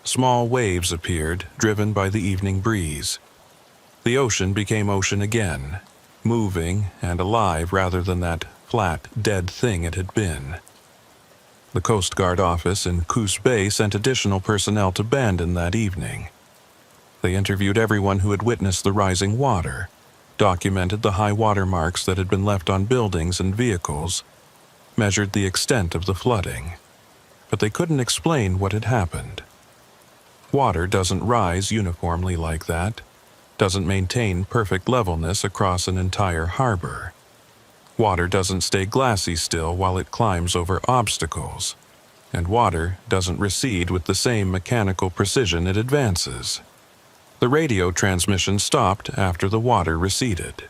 Small waves appeared, driven by the evening breeze. The ocean became ocean again, moving and alive rather than that flat, dead thing it had been. The Coast Guard office in Coos Bay sent additional personnel to Bandon that evening. They interviewed everyone who had witnessed the rising water, documented the high water marks that had been left on buildings and vehicles, measured the extent of the flooding. But they couldn't explain what had happened. Water doesn't rise uniformly like that, doesn't maintain perfect levelness across an entire harbor. Water doesn't stay glassy still while it climbs over obstacles, and water doesn't recede with the same mechanical precision it advances. The radio transmission stopped after the water receded.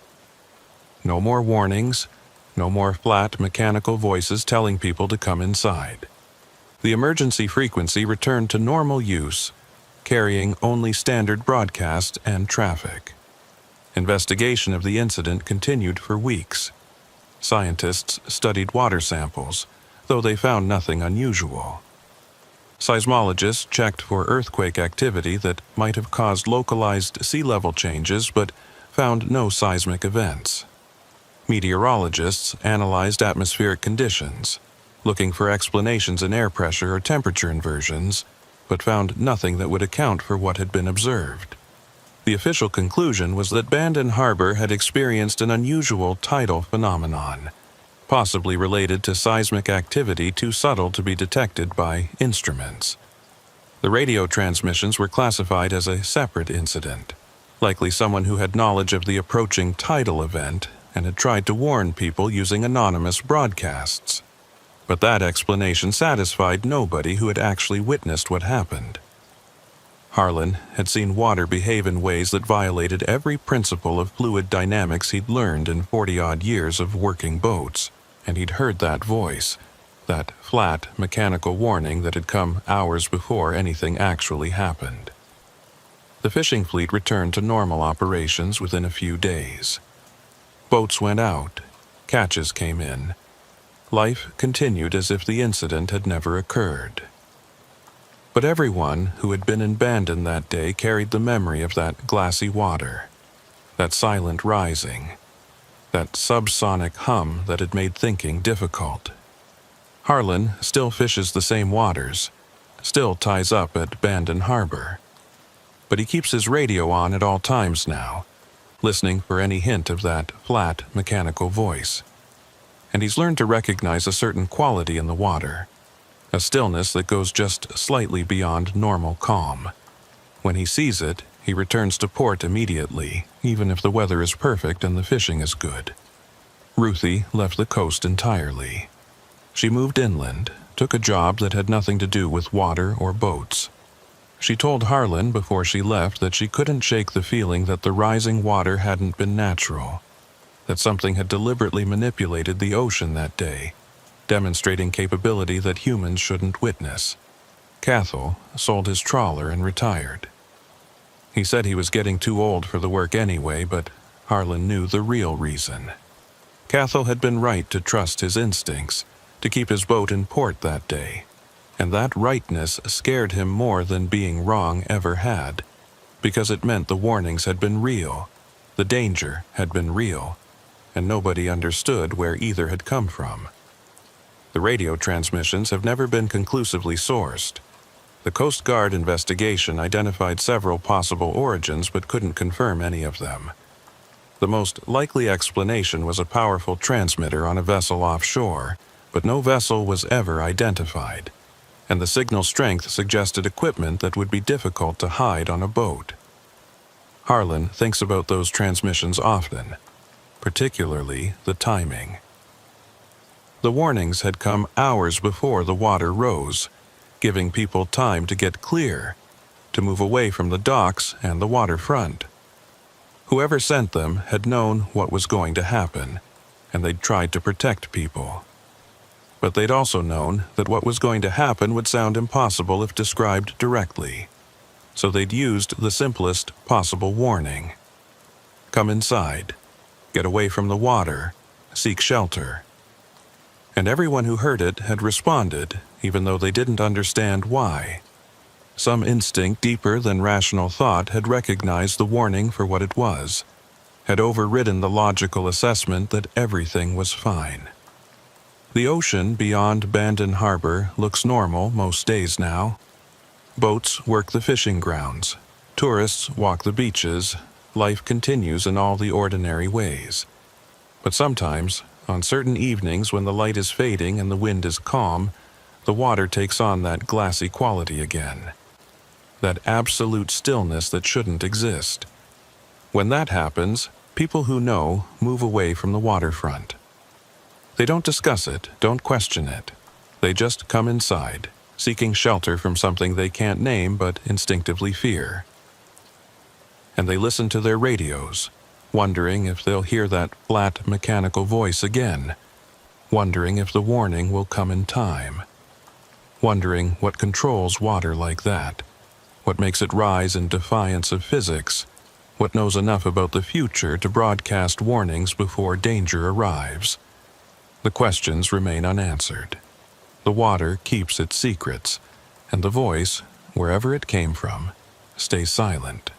No more warnings, no more flat mechanical voices telling people to come inside. The emergency frequency returned to normal use, carrying only standard broadcast and traffic. Investigation of the incident continued for weeks. Scientists studied water samples, though they found nothing unusual. Seismologists checked for earthquake activity that might have caused localized sea level changes but found no seismic events. Meteorologists analyzed atmospheric conditions, looking for explanations in air pressure or temperature inversions, but found nothing that would account for what had been observed. The official conclusion was that Bandon Harbor had experienced an unusual tidal phenomenon, possibly related to seismic activity too subtle to be detected by instruments. The radio transmissions were classified as a separate incident, likely someone who had knowledge of the approaching tidal event and had tried to warn people using anonymous broadcasts. But that explanation satisfied nobody who had actually witnessed what happened. Harlan had seen water behave in ways that violated every principle of fluid dynamics he'd learned in 40-odd years of working boats, and he'd heard that voice, that flat, mechanical warning that had come hours before anything actually happened. The fishing fleet returned to normal operations within a few days. Boats went out, catches came in. Life continued as if the incident had never occurred. But everyone who had been in Bandon that day carried the memory of that glassy water, that silent rising, that subsonic hum that had made thinking difficult. Harlan still fishes the same waters, still ties up at Bandon Harbor. But he keeps his radio on at all times now, listening for any hint of that flat, mechanical voice. And he's learned to recognize a certain quality in the water, a stillness that goes just slightly beyond normal calm. When he sees it, he returns to port immediately, even if the weather is perfect and the fishing is good. Ruthie left the coast entirely. She moved inland, took a job that had nothing to do with water or boats. She told Harlan before she left that she couldn't shake the feeling that the rising water hadn't been natural, that something had deliberately manipulated the ocean that day, demonstrating capability that humans shouldn't witness. Cathal sold his trawler and retired. He said he was getting too old for the work anyway, but Harlan knew the real reason. Cathal had been right to trust his instincts, to keep his boat in port that day, and that rightness scared him more than being wrong ever had, because it meant the warnings had been real, the danger had been real, and nobody understood where either had come from. The radio transmissions have never been conclusively sourced. The Coast Guard investigation identified several possible origins but couldn't confirm any of them. The most likely explanation was a powerful transmitter on a vessel offshore, but no vessel was ever identified, and the signal strength suggested equipment that would be difficult to hide on a boat. Harlan thinks about those transmissions often, particularly the timing. The warnings had come hours before the water rose, giving people time to get clear, to move away from the docks and the waterfront. Whoever sent them had known what was going to happen, and they'd tried to protect people. But they'd also known that what was going to happen would sound impossible if described directly, so they'd used the simplest possible warning. Come inside, get away from the water, seek shelter. And everyone who heard it had responded, even though they didn't understand why. Some instinct deeper than rational thought had recognized the warning for what it was, had overridden the logical assessment that everything was fine. The ocean beyond Bandon Harbor looks normal most days now. Boats work the fishing grounds, tourists walk the beaches, life continues in all the ordinary ways. But sometimes, on certain evenings when the light is fading and the wind is calm, the water takes on that glassy quality again. That absolute stillness that shouldn't exist. When that happens, people who know move away from the waterfront. They don't discuss it, don't question it. They just come inside, seeking shelter from something they can't name but instinctively fear. and they listen to their radios, wondering if they'll hear that flat mechanical voice again, wondering if the warning will come in time, wondering what controls water like that, what makes it rise in defiance of physics, what knows enough about the future to broadcast warnings before danger arrives. The questions remain unanswered. The water keeps its secrets, and the voice, wherever it came from, stays silent.